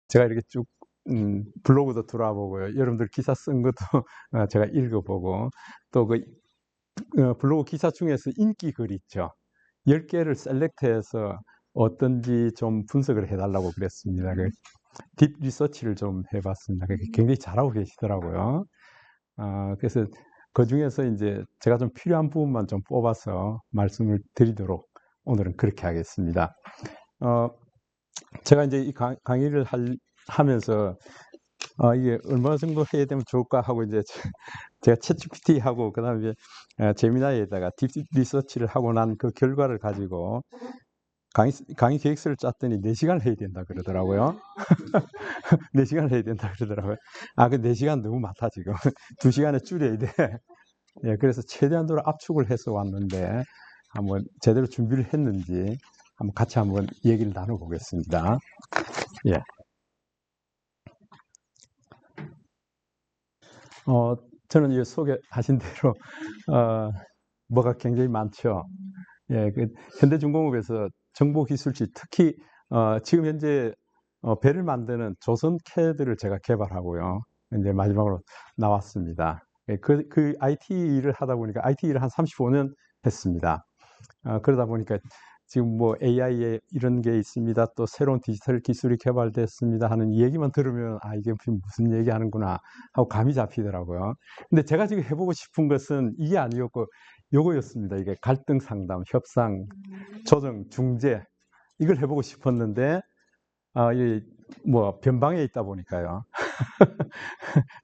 제가 이렇게 쭉 블로그도 들어보고요. 여러분들 기사 쓴 것도 제가 읽어보고 또 그 블로그 기사 중에서 인기 글 있죠. 10개를 셀렉트해서 어떤지 좀 분석을 해달라고 그랬습니다. 딥 리서치를 좀 해봤습니다. 굉장히 잘하고 계시더라고요. 그래서 그 중에서 이제 제가 좀 필요한 부분만 좀 뽑아서 말씀을 드리도록 오늘은 그렇게 하겠습니다. 제가 이제 이 강의를 하면서 이게 얼마 정도 해야 되면 좋을까 하고 이제 제가 챗GPT 하고 그다음에 제미나이에다가 딥 리서치를 하고 난 그 결과를 가지고 강의 계획서를 짰더니 4시간을 해야 된다 그러더라고요. 4시간을 해야 된다 그러더라고요. 그 4시간 너무 많다 지금. 2시간에 줄여야 돼. 예, 그래서 최대한으로 압축을 해서 왔는데 한번 제대로 준비를 했는지 한번 같이 한번 얘기를 나눠보겠습니다. 예. 저는 이 소개하신 대로 뭐가 굉장히 많죠. 예, 현대중공업에서 정보기술지 특히 지금 현재 배를 만드는 조선 캐드를 제가 개발하고요. 이제 마지막으로 나왔습니다. 예, 그 IT 일을 하다 보니까 IT 일을 한 35년 했습니다. 그러다 보니까 지금 뭐 AI에 이런 게 있습니다. 또 새로운 디지털 기술이 개발됐습니다 하는 얘기만 들으면 이게 무슨 얘기 하는구나 하고 감이 잡히더라고요. 근데 제가 지금 해보고 싶은 것은 이게 아니었고 요거였습니다. 이게 갈등 상담, 협상, 조정, 중재 이걸 해보고 싶었는데 뭐 변방에 있다 보니까요.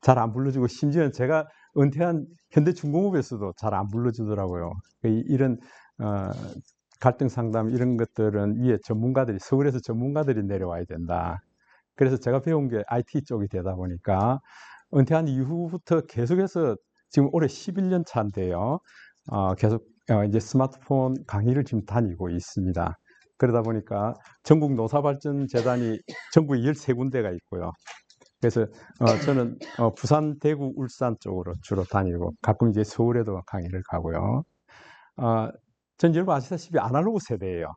잘 안 불러주고 심지어 제가 은퇴한 현대중공업에서도 잘 안 불러주더라고요. 이런 갈등 상담 이런 것들은 위에 전문가들이 서울에서 전문가들이 내려와야 된다. 그래서 제가 배운 게 IT 쪽이 되다 보니까 은퇴한 이후부터 계속해서 지금 올해 11년 차인데요. 계속 이제 스마트폰 강의를 지금 다니고 있습니다. 그러다 보니까 전국 노사발전재단이 전국에 13군데가 있고요. 그래서 저는 부산, 대구, 울산 쪽으로 주로 다니고 가끔 이제 서울에도 강의를 가고요. 전 여러분 아시다시피 아날로그 세대예요.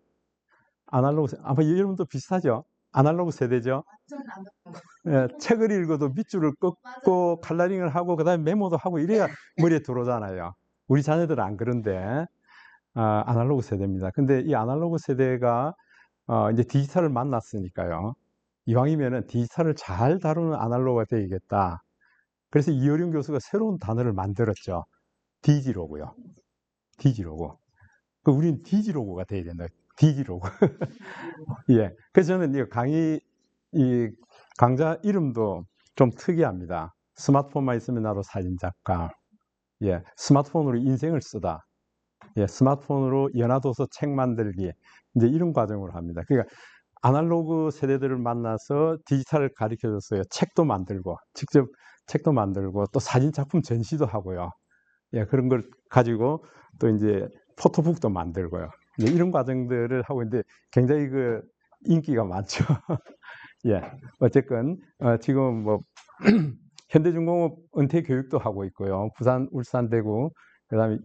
아마 여러분도 비슷하죠? 아날로그 세대죠? 예, 책을 읽어도 밑줄을 긋고 칼라링을 하고 그다음에 메모도 하고 이래야 머리에 들어오잖아요. 우리 자녀들은 안 그런데 아날로그 세대입니다. 근데 이 아날로그 세대가 이제 디지털을 만났으니까요. 이왕이면은 디지털을 잘 다루는 아날로그가 되겠다. 그래서 이효령 교수가 새로운 단어를 만들었죠. 디지로고요. 디지로고. 우리는 디지로고가 돼야 된다. 디지로고. 예. 그래서 저는 이 강좌 이름도 좀 특이합니다. 스마트폰만 있으면 나도 사진작가. 예. 스마트폰으로 인생을 쓰다. 예. 스마트폰으로 연화도서 책 만들기. 이제 이런 과정으로 합니다. 그러니까 아날로그 세대들을 만나서 디지털을 가르쳐 줬어요. 책도 만들고, 직접 책도 만들고, 또 사진 작품 전시도 하고요. 예, 그런 걸 가지고 또 이제 포토북도 만들고요. 이런 과정들을 하고 있는데 굉장히 인기가 많죠. 예, 어쨌건 지금 뭐 현대중공업 은퇴 교육도 하고 있고요. 부산, 울산, 대구, 그다음에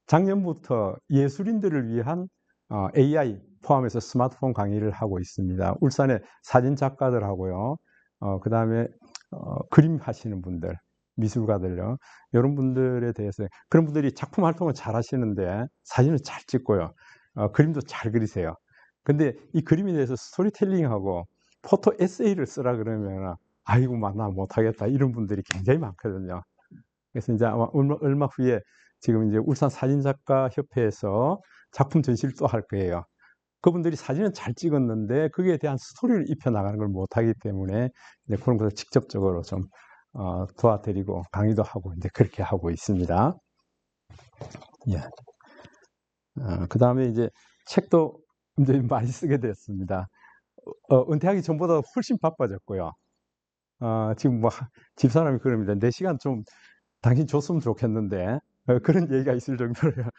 작년부터 예술인들을 위한 AI 포함해서 스마트폰 강의를 하고 있습니다. 울산에 사진 작가들하고요. 그다음에 그림 하시는 분들, 미술가들요. 이런 분들에 대해서 그런 분들이 작품 활동을 잘 하시는데 사진을 잘 찍고요. 그림도 잘 그리세요. 근데 이 그림에 대해서 스토리텔링하고 포토 에세이를 쓰라 그러면 아이고 나 못하겠다 이런 분들이 굉장히 많거든요. 그래서 이제 아마 얼마 후에 지금 이제 울산 사진작가 협회에서 작품 전시를 또 할 거예요. 그분들이 사진은 잘 찍었는데 거기에 대한 스토리를 입혀 나가는 걸 못하기 때문에 이제 그런 것을 직접적으로 좀 도와드리고 강의도 하고 이제 그렇게 하고 있습니다. 예. 그 다음에 이제 책도 이제 많이 쓰게 됐습니다. 은퇴하기 전보다 훨씬 바빠졌고요. 지금 뭐 집사람이 그럽니다. 4시간 좀 당신 줬으면 좋겠는데 그런 얘기가 있을 정도로요.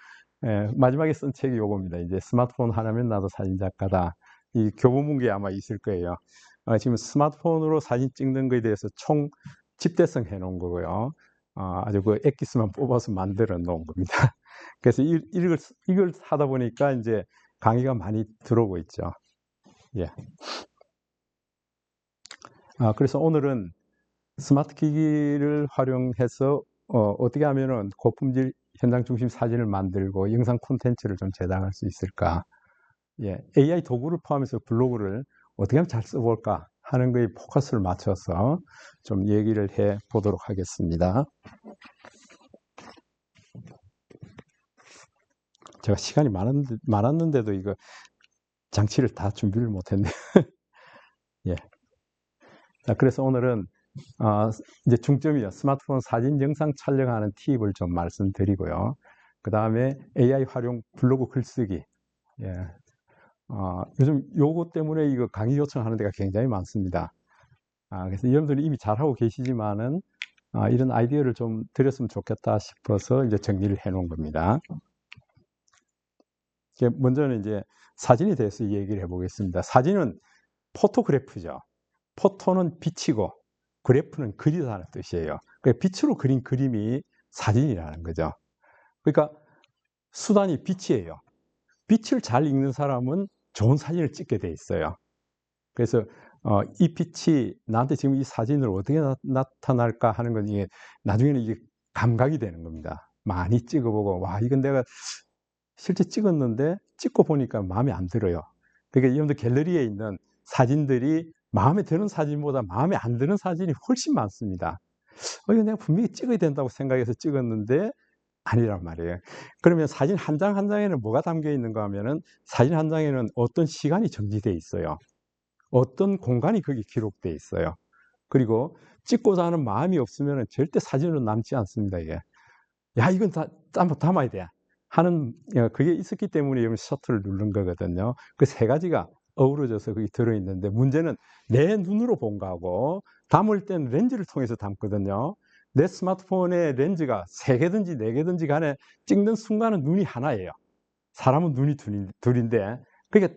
예, 마지막에 쓴 책이 요겁니다. 이제 스마트폰 하나면 나도 사진작가다. 이 교보문고에 아마 있을 거예요. 지금 스마트폰으로 사진 찍는 거에 대해서 총 집대성 해놓은 거고요. 아주 엑기스만 뽑아서 만들어 놓은 겁니다. 그래서 이걸 하다 보니까 이제 강의가 많이 들어오고 있죠. 예. 그래서 오늘은 스마트 기기를 활용해서 어떻게 하면은 고품질 현장 중심 사진을 만들고 영상 콘텐츠를 좀 제작할 수 있을까? 예, AI 도구를 포함해서 블로그를 어떻게 하면 잘 써볼까 하는 거에 포커스를 맞춰서 좀 얘기를 해 보도록 하겠습니다. 제가 시간이 많았는데도 이거 장치를 다 준비를 못했네. 예. 자, 그래서 오늘은 이제 중점이요. 스마트폰 사진, 영상 촬영하는 팁을 좀 말씀드리고요. 그 다음에 AI 활용 블로그 글쓰기. 예. 요즘 요거 때문에 이거 강의 요청하는 데가 굉장히 많습니다. 그래서 여러분들이 이미 잘하고 계시지만은 이런 아이디어를 좀 드렸으면 좋겠다 싶어서 이제 정리를 해 놓은 겁니다. 먼저는 이제 사진에 대해서 얘기를 해 보겠습니다. 사진은 포토그래프죠. 포토는 빛이고 그래프는 그리다는 뜻이에요. 그러니까 빛으로 그린 그림이 사진이라는 거죠. 그러니까 수단이 빛이에요. 빛을 잘 읽는 사람은 좋은 사진을 찍게 돼 있어요. 그래서 이 빛이 나한테 지금 이 사진을 어떻게 나타날까 하는 건 이게 나중에는 이게 감각이 되는 겁니다. 많이 찍어보고 와 이건 내가 실제 찍었는데 찍고 보니까 마음에 안 들어요. 그러니까 여러분들 갤러리에 있는 사진들이 마음에 드는 사진보다 마음에 안 드는 사진이 훨씬 많습니다. 이거 내가 분명히 찍어야 된다고 생각해서 찍었는데 아니란 말이에요. 그러면 사진 한 장 한 장에는 뭐가 담겨 있는가 하면은 사진 한 장에는 어떤 시간이 정지되어 있어요. 어떤 공간이 거기 기록되어 있어요. 그리고 찍고자 하는 마음이 없으면 절대 사진으로 남지 않습니다. 이게. 야, 이건 한번 담아야 돼. 하는 그게 있었기 때문에 여러분 셔터를 누른 거거든요. 그 세 가지가 어우러져서 거기 들어있는데 문제는 내 눈으로 본 거하고 담을 때는 렌즈를 통해서 담거든요. 내 스마트폰의 렌즈가 3개든지 4개든지 간에 찍는 순간은 눈이 하나예요. 사람은 눈이 둘인데 그게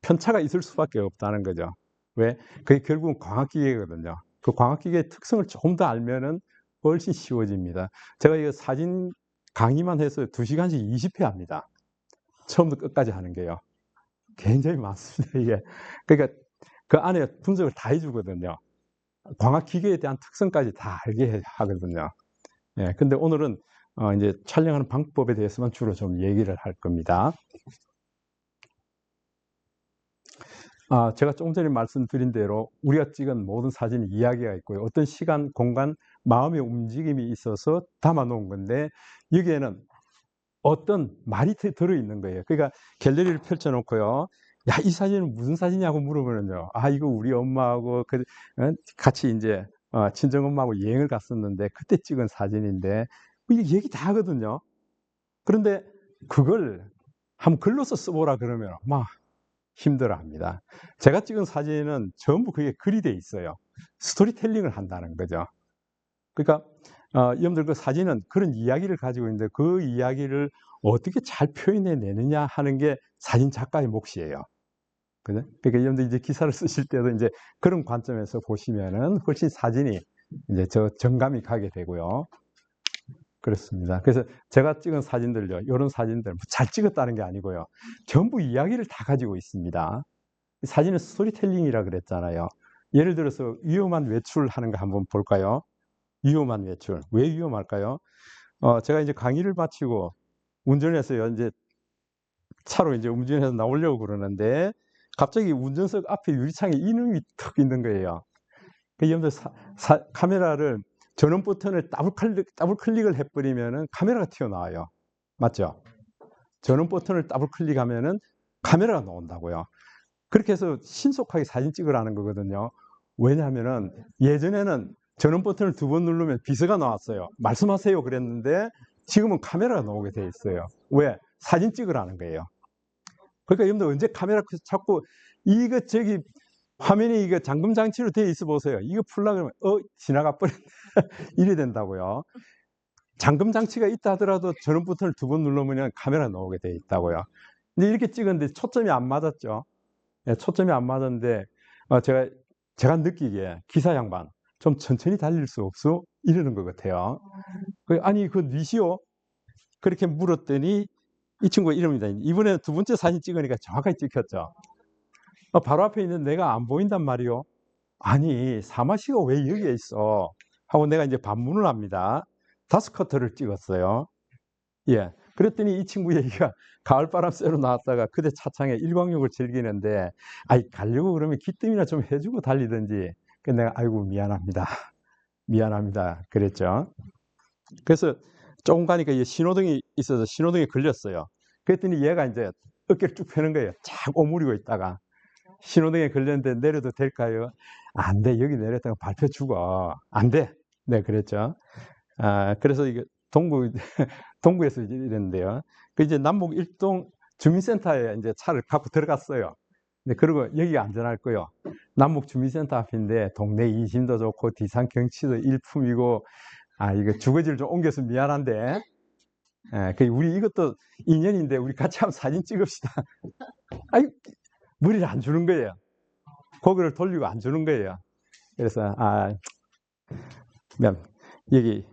편차가 있을 수밖에 없다는 거죠. 왜? 그게 결국은 광학기계거든요. 그 광학기계의 특성을 조금 더 알면은 훨씬 쉬워집니다. 제가 이거 사진 강의만 해서 2시간씩 20회 합니다. 처음부터 끝까지 하는 게요. 굉장히 많습니다, 이게. 그러니까 그 안에 분석을 다 해주거든요. 광학기계에 대한 특성까지 다 알게 하거든요. 예, 근데 오늘은 이제 촬영하는 방법에 대해서만 주로 좀 얘기를 할 겁니다. 제가 조금 전에 말씀드린 대로 우리가 찍은 모든 사진이 이야기가 있고요. 어떤 시간, 공간, 마음의 움직임이 있어서 담아 놓은 건데 여기에는 어떤 말이 들어있는 거예요. 그러니까 갤러리를 펼쳐놓고요. 야, 이 사진은 무슨 사진이냐고 물어보면요. 이거 우리 엄마하고 같이 이제 친정엄마하고 여행을 갔었는데 그때 찍은 사진인데 이게 얘기 다 하거든요. 그런데 그걸 한번 글로서 써보라 그러면 막 힘들어합니다. 제가 찍은 사진은 전부 그게 글이 돼 있어요. 스토리텔링을 한다는 거죠. 그러니까 여러분들 그 사진은 그런 이야기를 가지고 있는데 그 이야기를 어떻게 잘 표현해 내느냐 하는 게 사진 작가의 몫이에요. 그러니까 여러분들 이제 기사를 쓰실 때도 이제 그런 관점에서 보시면은 훨씬 사진이 이제 정감이 가게 되고요. 그렇습니다. 그래서 제가 찍은 사진들요, 이런 사진들 잘 찍었다는 게 아니고요. 전부 이야기를 다 가지고 있습니다. 사진은 스토리텔링이라 그랬잖아요. 예를 들어서 위험한 외출하는 거 한번 볼까요? 위험한 외출. 왜 위험할까요? 제가 이제 강의를 마치고 운전해서요, 이제 차로 이제 운전해서 나오려고 그러는데 갑자기 운전석 앞에 유리창에 이놈이 턱 있는 거예요. 여러분들 카메라를 전원 버튼을 더블 클릭을 해버리면은 카메라가 튀어나와요. 맞죠? 전원 버튼을 더블 클릭하면은 카메라가 나온다고요. 그렇게 해서 신속하게 사진 찍으라는 거거든요. 왜냐하면은 예전에는 전원 버튼을 2번 누르면 비서가 나왔어요. 말씀하세요 그랬는데 지금은 카메라가 나오게 돼 있어요. 왜? 사진 찍으라는 거예요. 그러니까 여러분들 언제 카메라 자꾸 이거 저기 화면이 이거 잠금 장치로 되어 있어 보세요. 이거 풀라 그러면 지나가 버렸네. 이래 된다고요. 잠금 장치가 있다 하더라도 전원 버튼을 2번 누르면 카메라 나오게 돼 있다고요. 근데 이렇게 찍었는데 초점이 안 맞았죠. 네, 초점이 안 맞았는데 제가 느끼기에 기사 양반 좀 천천히 달릴 수 없어? 이러는 것 같아요. 아니 그 니시오? 그렇게 물었더니 이 친구가 이럽니다. 이번에 2번째 사진 찍으니까 정확하게 찍혔죠. 바로 앞에 있는 내가 안 보인단 말이요. 아니, 사마시가 왜 여기에 있어? 하고 내가 이제 반문을 합니다. 다스커터를 찍었어요. 예. 그랬더니 이 친구 얘기가 가을바람 쐬러 나왔다가 그대 차창에 일광욕을 즐기는데, 아이, 가려고 그러면 기뜸이나 좀 해주고 달리든지. 그 내가, 아이고, 미안합니다. 미안합니다. 그랬죠. 그래서 조금 가니까 이 신호등이 있어서 신호등에 걸렸어요. 그랬더니 얘가 이제 어깨를 쭉 펴는 거예요. 쫙 오므리고 있다가. 신호등에 걸렸는데 내려도 될까요? 안 돼. 여기 내렸다가 밟혀 죽어. 안 돼. 네, 그랬죠. 그래서 이게 동구에서 이랬는데요. 그 이제 남북 일동 주민센터에 이제 차를 갖고 들어갔어요. 근데 그리고 여기가 안전할 거요. 남북 주민센터 앞인데 동네 인심도 좋고 뒤산 경치도 일품이고, 이거 주거지를 좀 옮겨서 미안한데, 우리 이것도 인연인데 우리 같이 한번 사진 찍읍시다. 아이, 머리를 안 주는 거예요. 고개를 돌리고 안 주는 거예요. 그래서 여기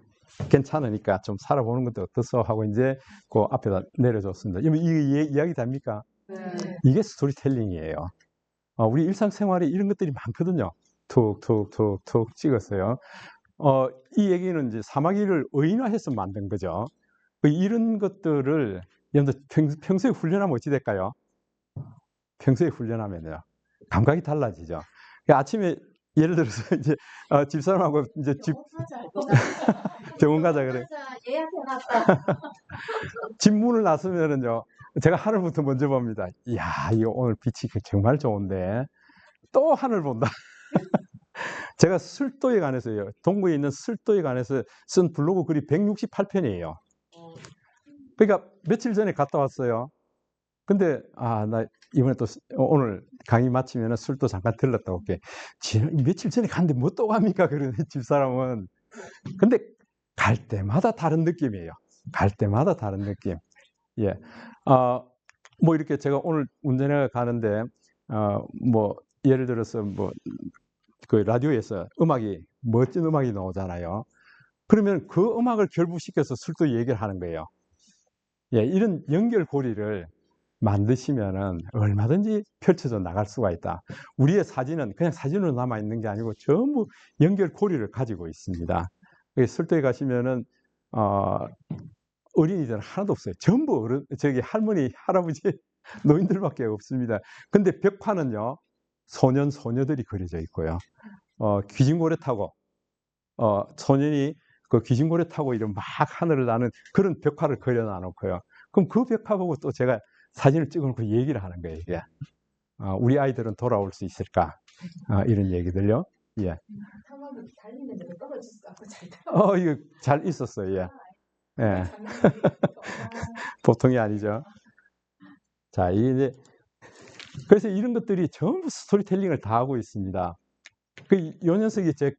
괜찮으니까 좀 살아보는 것도 어떻소 하고 이제 그 앞에다 내려줬습니다. 이게 이야기 됩니까? 네. 이게 스토리텔링이에요. 우리 일상생활에 이런 것들이 많거든요. 툭툭툭툭 찍었어요. 이 얘기는 이제 사마귀를 의인화해서 만든 거죠. 이런 것들을 여러분들 평소에 훈련하면 어찌 될까요? 평소에 훈련하면요, 감각이 달라지죠. 아침에 예를 들어서 이제 집사람하고 이제 병원 가자 그래. 예약해놨다. 집 문을 나서면은요, 제가 하늘부터 먼저 봅니다. 이야, 이거 오늘 빛이 정말 좋은데 또 하늘 본다. 제가 술도에 관해서요, 동구에 있는 술도에 관해서 쓴 블로그 글이 168편이에요. 그러니까 며칠 전에 갔다 왔어요. 근데 나 이번에 또 오늘 강의 마치면 술도 잠깐 들렀다 올게. 며칠 전에 갔는데 뭐 또 갑니까? 그러는 집사람은. 근데 갈 때마다 다른 느낌이에요. 갈 때마다 다른 느낌. 예. 뭐 이렇게 제가 오늘 운전해 가는데 뭐 예를 들어서 뭐 그 라디오에서 멋진 음악이 나오잖아요. 그러면 그 음악을 결부시켜서 술도 얘기를 하는 거예요. 예, 이런 연결고리를 만드시면은 얼마든지 펼쳐져 나갈 수가 있다. 우리의 사진은 그냥 사진으로 남아 있는 게 아니고 전부 연결고리를 가지고 있습니다. 술도에 가시면은 어린이들은 하나도 없어요. 전부 할머니, 할아버지, 노인들밖에 없습니다. 근데 벽화는요, 소년, 소녀들이 그려져 있고요. 귀진고래 타고, 소년이 그 귀진고래 타고 이런 막 하늘을 나는 그런 벽화를 그려놔놓고요. 그럼 그 벽화 보고 또 제가 사진을 찍어놓고 얘기를 하는 거예요, 이게. 우리 아이들은 돌아올 수 있을까? 이런 얘기들요. 예. 달리는데 떨어졌어. 잘 이거 잘 있었어요, 예. 예. 보통이 아니죠. 자, 그래서 이런 것들이 전부 스토리텔링을 다 하고 있습니다. 요 녀석이 제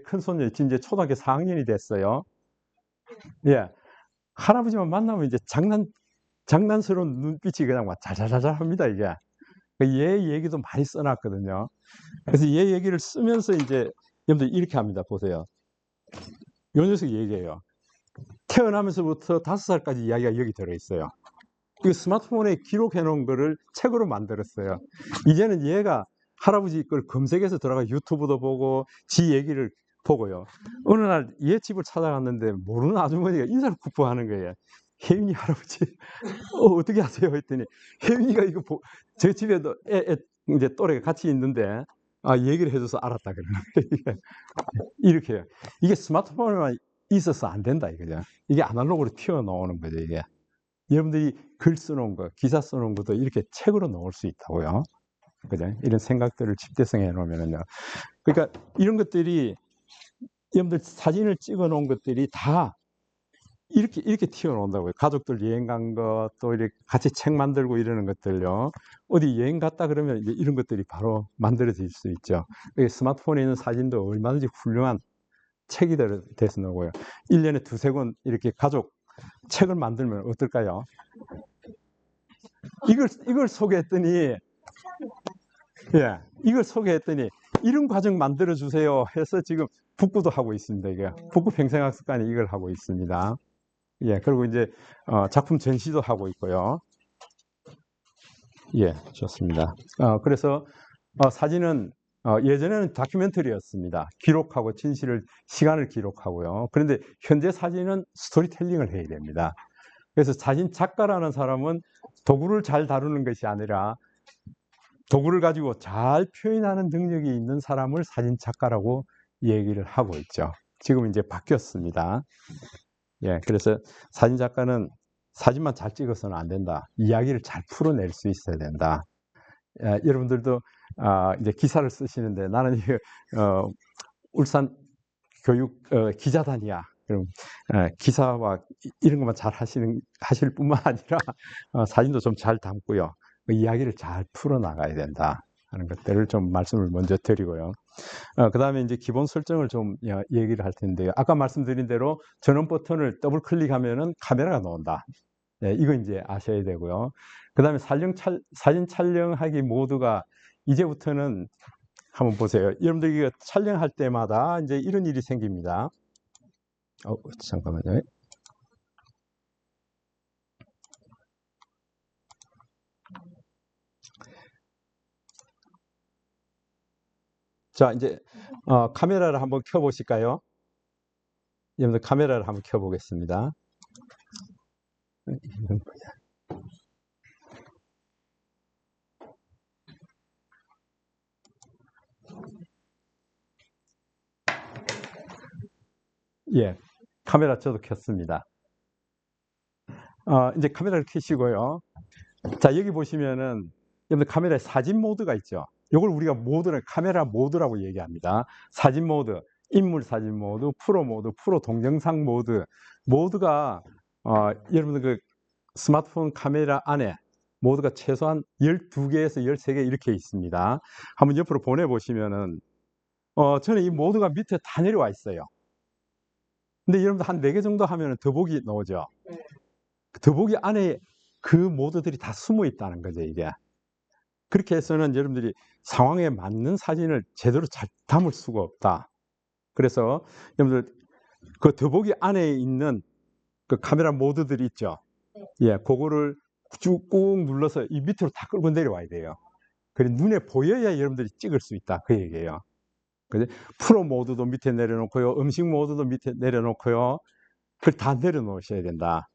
큰 손녀, 지금 이제 초등학교 4학년이 됐어요. 예. 할아버지만 만나면 이제 장난스러운 눈빛이 그냥 막 자자자자 합니다, 이게. 얘 얘기도 많이 써놨거든요. 그래서 얘 얘기를 쓰면서 이제 여러분들 이렇게 합니다. 보세요. 요 녀석 얘기해요. 태어나면서부터 5살까지 이야기가 여기 들어있어요. 이 스마트폰에 기록해 놓은 거를 책으로 만들었어요. 이제는 얘가 할아버지 걸 검색해서 들어가 유튜브도 보고 지 얘기를 보고요. 어느 날 얘 집을 찾아갔는데 모르는 아주머니가 인사를 굽어하는 거예요. 혜윤이 할아버지 어떻게 하세요? 했더니 혜윤이가 이거 저 집에도 이제 또래가 같이 있는데 얘기를 해줘서 알았다 그러는 거예요. 이렇게 해요. 이게 스마트폰에만 있어서 안 된다 이거죠. 이게 아날로그로 튀어나오는 거죠, 이게. 여러분들이 글 써놓은 거, 기사 써놓은 것도 이렇게 책으로 넣을 수 있다고요. 그죠? 이런 생각들을 집대성해 놓으면요. 그러니까 이런 것들이 여러분들 사진을 찍어 놓은 것들이 다 이렇게 튀어나온다고요. 가족들 여행 간 거, 또 이렇게 같이 책 만들고 이러는 것들요. 어디 여행 갔다 그러면 이제 이런 것들이 바로 만들어질 수 있죠. 스마트폰에 있는 사진도 얼마든지 훌륭한 책이 돼서 나오고요. 1년에 2-3권 이렇게 가족 책을 만들면 어떨까요? 이걸 소개했더니, 예, 이걸 소개했더니 이런 과정 만들어 주세요 해서 지금 북구도 하고 있습니다. 이게 북구 평생학습관이 이걸 하고 있습니다. 예, 그리고 이제 작품 전시도 하고 있고요. 예, 좋습니다. 그래서 사진은 예전에는 다큐멘터리였습니다. 기록하고 진실을, 시간을 기록하고요. 그런데 현재 사진은 스토리텔링을 해야 됩니다. 그래서 사진 작가라는 사람은 도구를 잘 다루는 것이 아니라 도구를 가지고 잘 표현하는 능력이 있는 사람을 사진 작가라고 얘기를 하고 있죠. 지금 이제 바뀌었습니다. 예, 그래서 사진 작가는 사진만 잘 찍어서는 안 된다. 이야기를 잘 풀어낼 수 있어야 된다. 여러분들도 이제 기사를 쓰시는데 나는 울산 교육 기자단이야. 그럼 기사와 이런 것만 잘 하실 뿐만 아니라 사진도 좀 잘 담고요. 이야기를 잘 풀어나가야 된다 하는 것들을 좀 말씀을 먼저 드리고요. 그 다음에 이제 기본 설정을 좀 얘기를 할 텐데요. 아까 말씀드린 대로 전원 버튼을 더블 클릭하면은 카메라가 나온다. 네, 이거 이제 아셔야 되고요. 그 다음에 사진 촬영하기 모드가 이제부터는 한번 보세요. 여러분들 이거 촬영할 때마다 이제 이런 일이 생깁니다. 잠깐만요. 자, 이제 카메라를 한번 켜보실까요? 여러분들 카메라를 한번 켜보겠습니다. 예, 카메라 저도 켰습니다. 이제 카메라를 켜시고요. 자, 여기 보시면은 여러분들 카메라에 사진 모드가 있죠. 이걸 우리가 모드를 카메라 모드라고 얘기합니다. 사진 모드, 인물 사진 모드, 프로 모드, 프로 동영상 모드. 모드가 여러분들 그 스마트폰 카메라 안에 모드가 최소한 12개에서 13개 이렇게 있습니다. 한번 옆으로 보내보시면은 저는 이 모드가 밑에 다 내려와 있어요. 근데 여러분들 한 4개 정도 하면 더보기 나오죠. 더보기 안에 그 모드들이 다 숨어 있다는 거죠, 이게. 그렇게 해서는 여러분들이 상황에 맞는 사진을 제대로 잘 담을 수가 없다. 그래서 여러분들 그 더보기 안에 있는 그 카메라 모드들이 있죠. 예, 그거를 쭉 꾹 눌러서 이 밑으로 다 끌고 내려와야 돼요. 그래 눈에 보여야 여러분들이 찍을 수 있다. 그 얘기예요. 그래 프로 모드도 밑에 내려놓고요. 음식 모드도 밑에 내려놓고요. 그걸 다 내려놓으셔야 된다.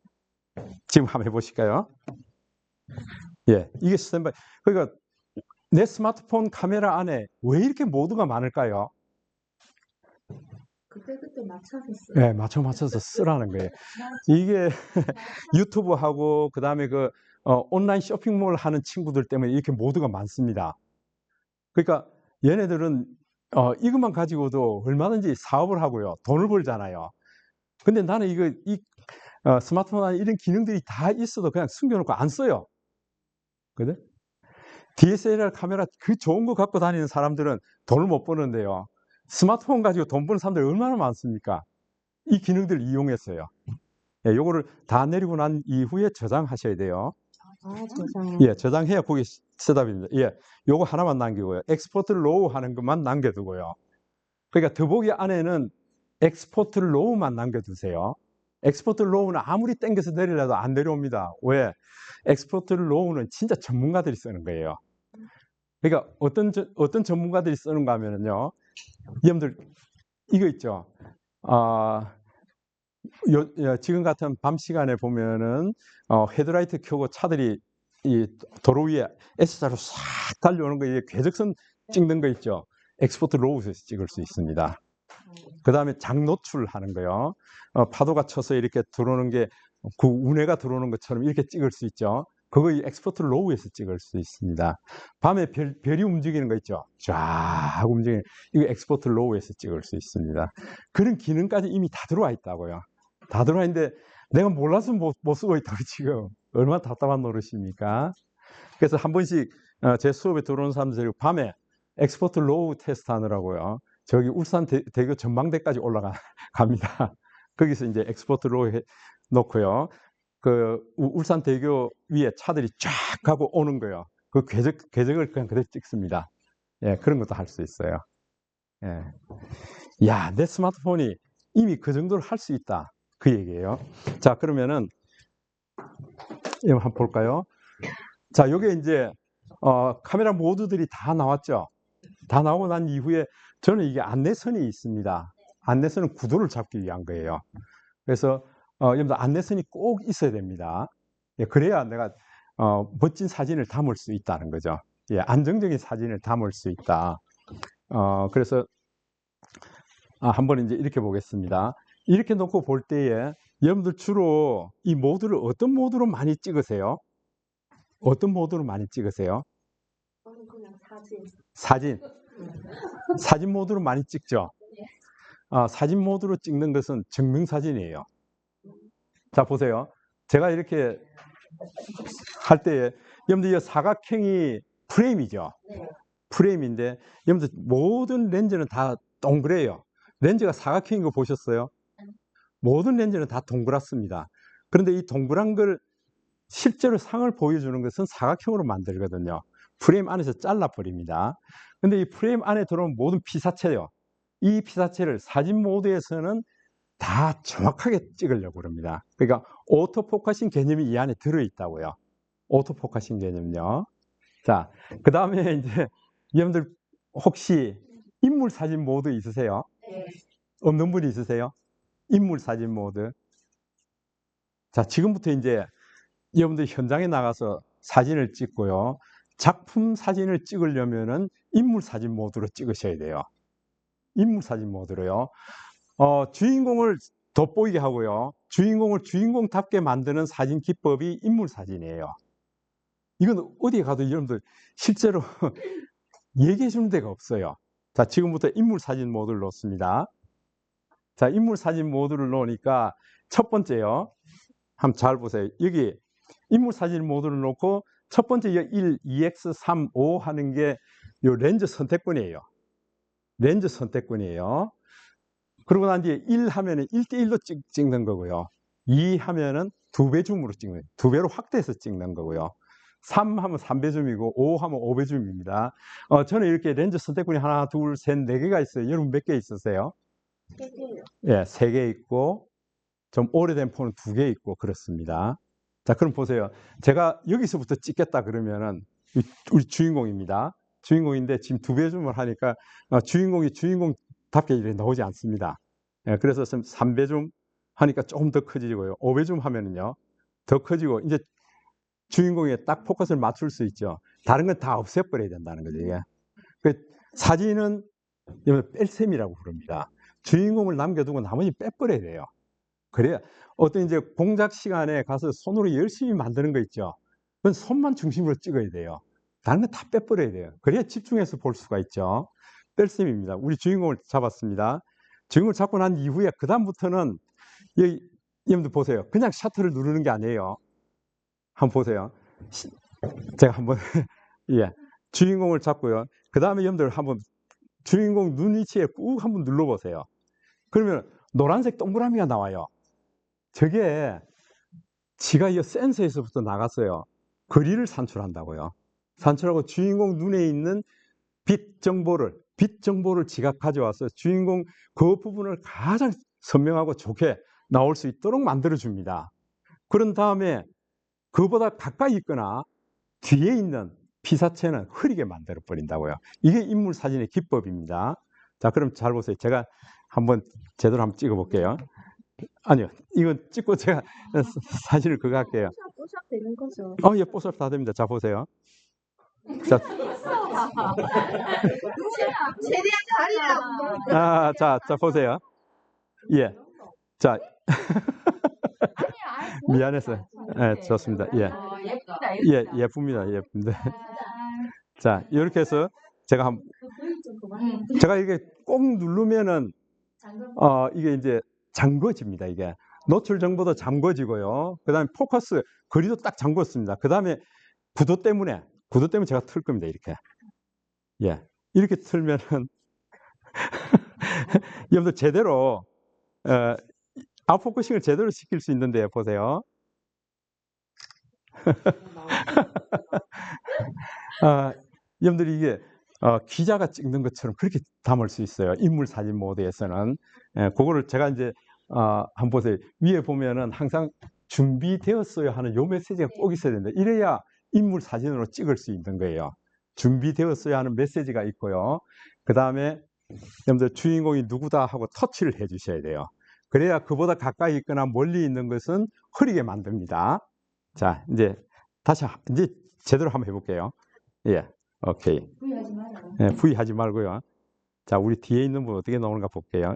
지금 한번 해보실까요? 예, 이게 스탠바이. 그러니까 내 스마트폰 카메라 안에 왜 이렇게 모드가 많을까요? 그때 맞춰서 쓰. 네, 맞춰서 쓰라는 거예요. 이게 유튜브하고 그 다음에 그 온라인 쇼핑몰 하는 친구들 때문에 이렇게 모드가 많습니다. 그러니까 얘네들은 이것만 가지고도 얼마든지 사업을 하고요, 돈을 벌잖아요. 근데 나는 스마트폰 안에 이런 기능들이 다 있어도 그냥 숨겨놓고 안 써요. 그래? DSLR 카메라 그 좋은 거 갖고 다니는 사람들은 돈을 못 버는데요. 스마트폰 가지고 돈 버는 사람들 얼마나 많습니까? 이 기능들을 이용했어요. 예, 요거를 다 내리고 난 이후에 저장하셔야 돼요. 저장해요. 예, 저장해야 거기 셋업입니다. 예, 요거 하나만 남기고요. 엑스포트 로우 하는 것만 남겨두고요. 그러니까 더보기 안에는 엑스포트 로우만 남겨두세요. 엑스포트 로우는 아무리 땡겨서 내리려도 안 내려옵니다. 왜? 엑스포트 로우는 진짜 전문가들이 쓰는 거예요. 그러니까 어떤 전문가들이 쓰는가 하면요. 여러분들 이거 있죠. 지금 같은 밤 시간에 보면은 헤드라이트 켜고 차들이 이 도로 위에 S자로 싹 달려오는 거, 이게 궤적선 찍는 거 있죠. 엑스포트 로우에서 찍을 수 있습니다. 그 다음에 장노출하는 거요. 파도가 쳐서 이렇게 들어오는 게 그 운해가 들어오는 것처럼 이렇게 찍을 수 있죠. 그거 엑스포트 로우에서 찍을 수 있습니다. 밤에 별이 움직이는 거 있죠. 쫙 움직이는 이거 엑스포트 로우에서 찍을 수 있습니다. 그런 기능까지 이미 다 들어와 있다고요. 다 들어와 있는데 내가 몰라서 못 쓰고 있다고 지금. 얼마나 답답한 노릇입니까? 그래서 한 번씩 제 수업에 들어오는 사람들 밤에 엑스포트 로우 테스트 하느라고요. 저기 울산 대교 전망대까지 올라갑니다. 거기서 이제 엑스포트 로우 놓고요. 그 울산 대교 위에 차들이 쫙 가고 오는 거예요. 그 궤적을 그냥 그대로 찍습니다. 예, 그런 것도 할 수 있어요. 예. 야, 내 스마트폰이 이미 그 정도로 할 수 있다. 그 얘기예요. 자, 그러면은 이거 한번 볼까요? 자, 요게 이제 카메라 모드들이 다 나왔죠. 다 나오고 난 이후에 저는 이게 안내선이 있습니다. 안내선은 구도를 잡기 위한 거예요. 그래서 여러분들 안내선이 꼭 있어야 됩니다. 예, 그래야 내가 멋진 사진을 담을 수 있다는 거죠. 예, 안정적인 사진을 담을 수 있다. 그래서 한번 이제 이렇게 보겠습니다. 이렇게 놓고 볼 때에 여러분들 주로 이 모드를 어떤 모드로 많이 찍으세요? 어떤 모드로 많이 찍으세요? 저는 그냥 사진. 사진 모드로 많이 찍죠. 사진 모드로 찍는 것은 증명사진이에요. 자, 보세요. 제가 이렇게 할 때에 여러분들 이 사각형이 프레임이죠. 네. 프레임인데 여러분들 모든 렌즈는 다 동그래요. 렌즈가 사각형인 거 보셨어요? 모든 렌즈는 다 동그랗습니다. 그런데 이 동그란 걸 실제로 상을 보여주는 것은 사각형으로 만들거든요. 프레임 안에서 잘라버립니다. 근데 이 프레임 안에 들어온 모든 피사체요. 이 피사체를 사진 모드에서는 다 정확하게 찍으려고 합니다. 그러니까 오토포커싱 개념이 이 안에 들어있다고요. 오토포커싱 개념요. 자, 그 다음에 이제 여러분들 혹시 인물 사진 모드 있으세요? 네. 없는 분이 있으세요? 인물 사진 모드. 자, 지금부터 이제 여러분들 현장에 나가서 사진을 찍고요. 작품 사진을 찍으려면은 인물 사진 모드로 찍으셔야 돼요. 인물 사진 모드로요. 주인공을 돋보이게 하고요. 주인공을 주인공답게 만드는 사진 기법이 인물 사진이에요. 이건 어디에 가도 여러분들 실제로 얘기해 주는 데가 없어요. 자, 지금부터 인물 사진 모드를 놓습니다. 자, 인물 사진 모드를 놓으니까 첫 번째요. 한번 잘 보세요. 여기 인물 사진 모드를 놓고 첫 번째 1, 2x, 3, 5 하는 게 요 렌즈 선택권이에요. 렌즈 선택권이에요. 그러고 난 뒤에 1 하면은 1대1로 찍는 거고요. 2 하면은 2배 줌으로 찍는, 2배로 확대해서 찍는 거고요. 3 하면 3배 줌이고 5 하면 5배 줌입니다. 저는 이렇게 렌즈 선택권이 하나, 둘, 셋, 네 개가 있어요. 여러분 몇 개 있으세요? 3개요. 예, 3개 있고 좀 오래된 폰은 2개 있고 그렇습니다. 자, 그럼 보세요. 제가 여기서부터 찍겠다 그러면은 우리 주인공입니다. 주인공인데 지금 2배 줌을 하니까 주인공이 주인공답게 이렇게 나오지 않습니다. 예, 그래서 3배 줌 하니까 조금 더 커지고요. 5배 줌 하면은요 더 커지고 이제 주인공에 딱 포커스를 맞출 수 있죠. 다른 건 다 없애버려야 된다는 거죠. 이게. 그 사진은 뺄셈이라고 부릅니다. 주인공을 남겨두고 나머지 빼버려야 돼요. 그래야 어떤 이제 공작 시간에 가서 손으로 열심히 만드는 거 있죠. 그건 손만 중심으로 찍어야 돼요. 다른 건 다 빼버려야 돼요. 그래야 집중해서 볼 수가 있죠. 뺄셈입니다. 우리 주인공을 잡았습니다. 주인공을 잡고 난 이후에 그 다음부터는 여러분들 보세요. 그냥 셔터를 누르는 게 아니에요. 한번 보세요. 제가 한번 예, 주인공을 잡고요. 그 다음에 여러분들 한번 주인공 눈 위치에 꾹 한번 눌러보세요. 그러면 노란색 동그라미가 나와요. 저게 지가 이 센서에서부터 나갔어요. 거리를 산출한다고요. 산출하고 주인공 눈에 있는 빛 정보를 지가 가져와서 주인공 그 부분을 가장 선명하고 좋게 나올 수 있도록 만들어 줍니다. 그런 다음에 그보다 가까이 있거나 뒤에 있는 피사체는 흐리게 만들어 버린다고요. 이게 인물 사진의 기법입니다. 자, 그럼 잘 보세요. 제가 한번 제대로 한번 찍어 볼게요. 아니요, 이건 찍고 제가 사진을 그거 할게요. 뽀샵 되는 거죠. 예, 뽀샵 다 됩니다. 자, 보세요. 자, 최대한 자리야. 자, 보세요. 예. 자, 미안했어요. 예, 좋습니다. 예. 예, 예쁩니다. 예쁜데. 자, 이렇게 해서 제가 제가 이게 꼭 누르면은 이게 이제 잠궈집니다. 이게 노출 정보도 잠궈지고요. 그다음에 포커스 거리도 딱 잠궜습니다. 그다음에 구도 때문에 제가 틀 겁니다. 이렇게. 예. 이렇게 틀면은 여러분들 제대로 아웃포커싱을 제대로 시킬 수 있는데 보세요. 여러분들이 이게 기자가 찍는 것처럼 그렇게 담을 수 있어요. 인물 사진 모드에서는. 그거를 제가 이제 한번 보세요. 위에 보면은 항상 준비되었어요 하는 요 메시지가 꼭 있어야 된다. 이래야 인물 사진으로 찍을 수 있는 거예요. 준비되었어야 하는 메시지가 있고요. 그 다음에 여러분들 주인공이 누구다 하고 터치를 해 주셔야 돼요. 그래야 그보다 가까이 있거나 멀리 있는 것은 흐리게 만듭니다. 자, 이제 이제 제대로 한번 해볼게요. 예, 오케이. 부위하지 말아요. 예, 부위하지 말고요. 자, 우리 뒤에 있는 분 어떻게 나오는가 볼게요.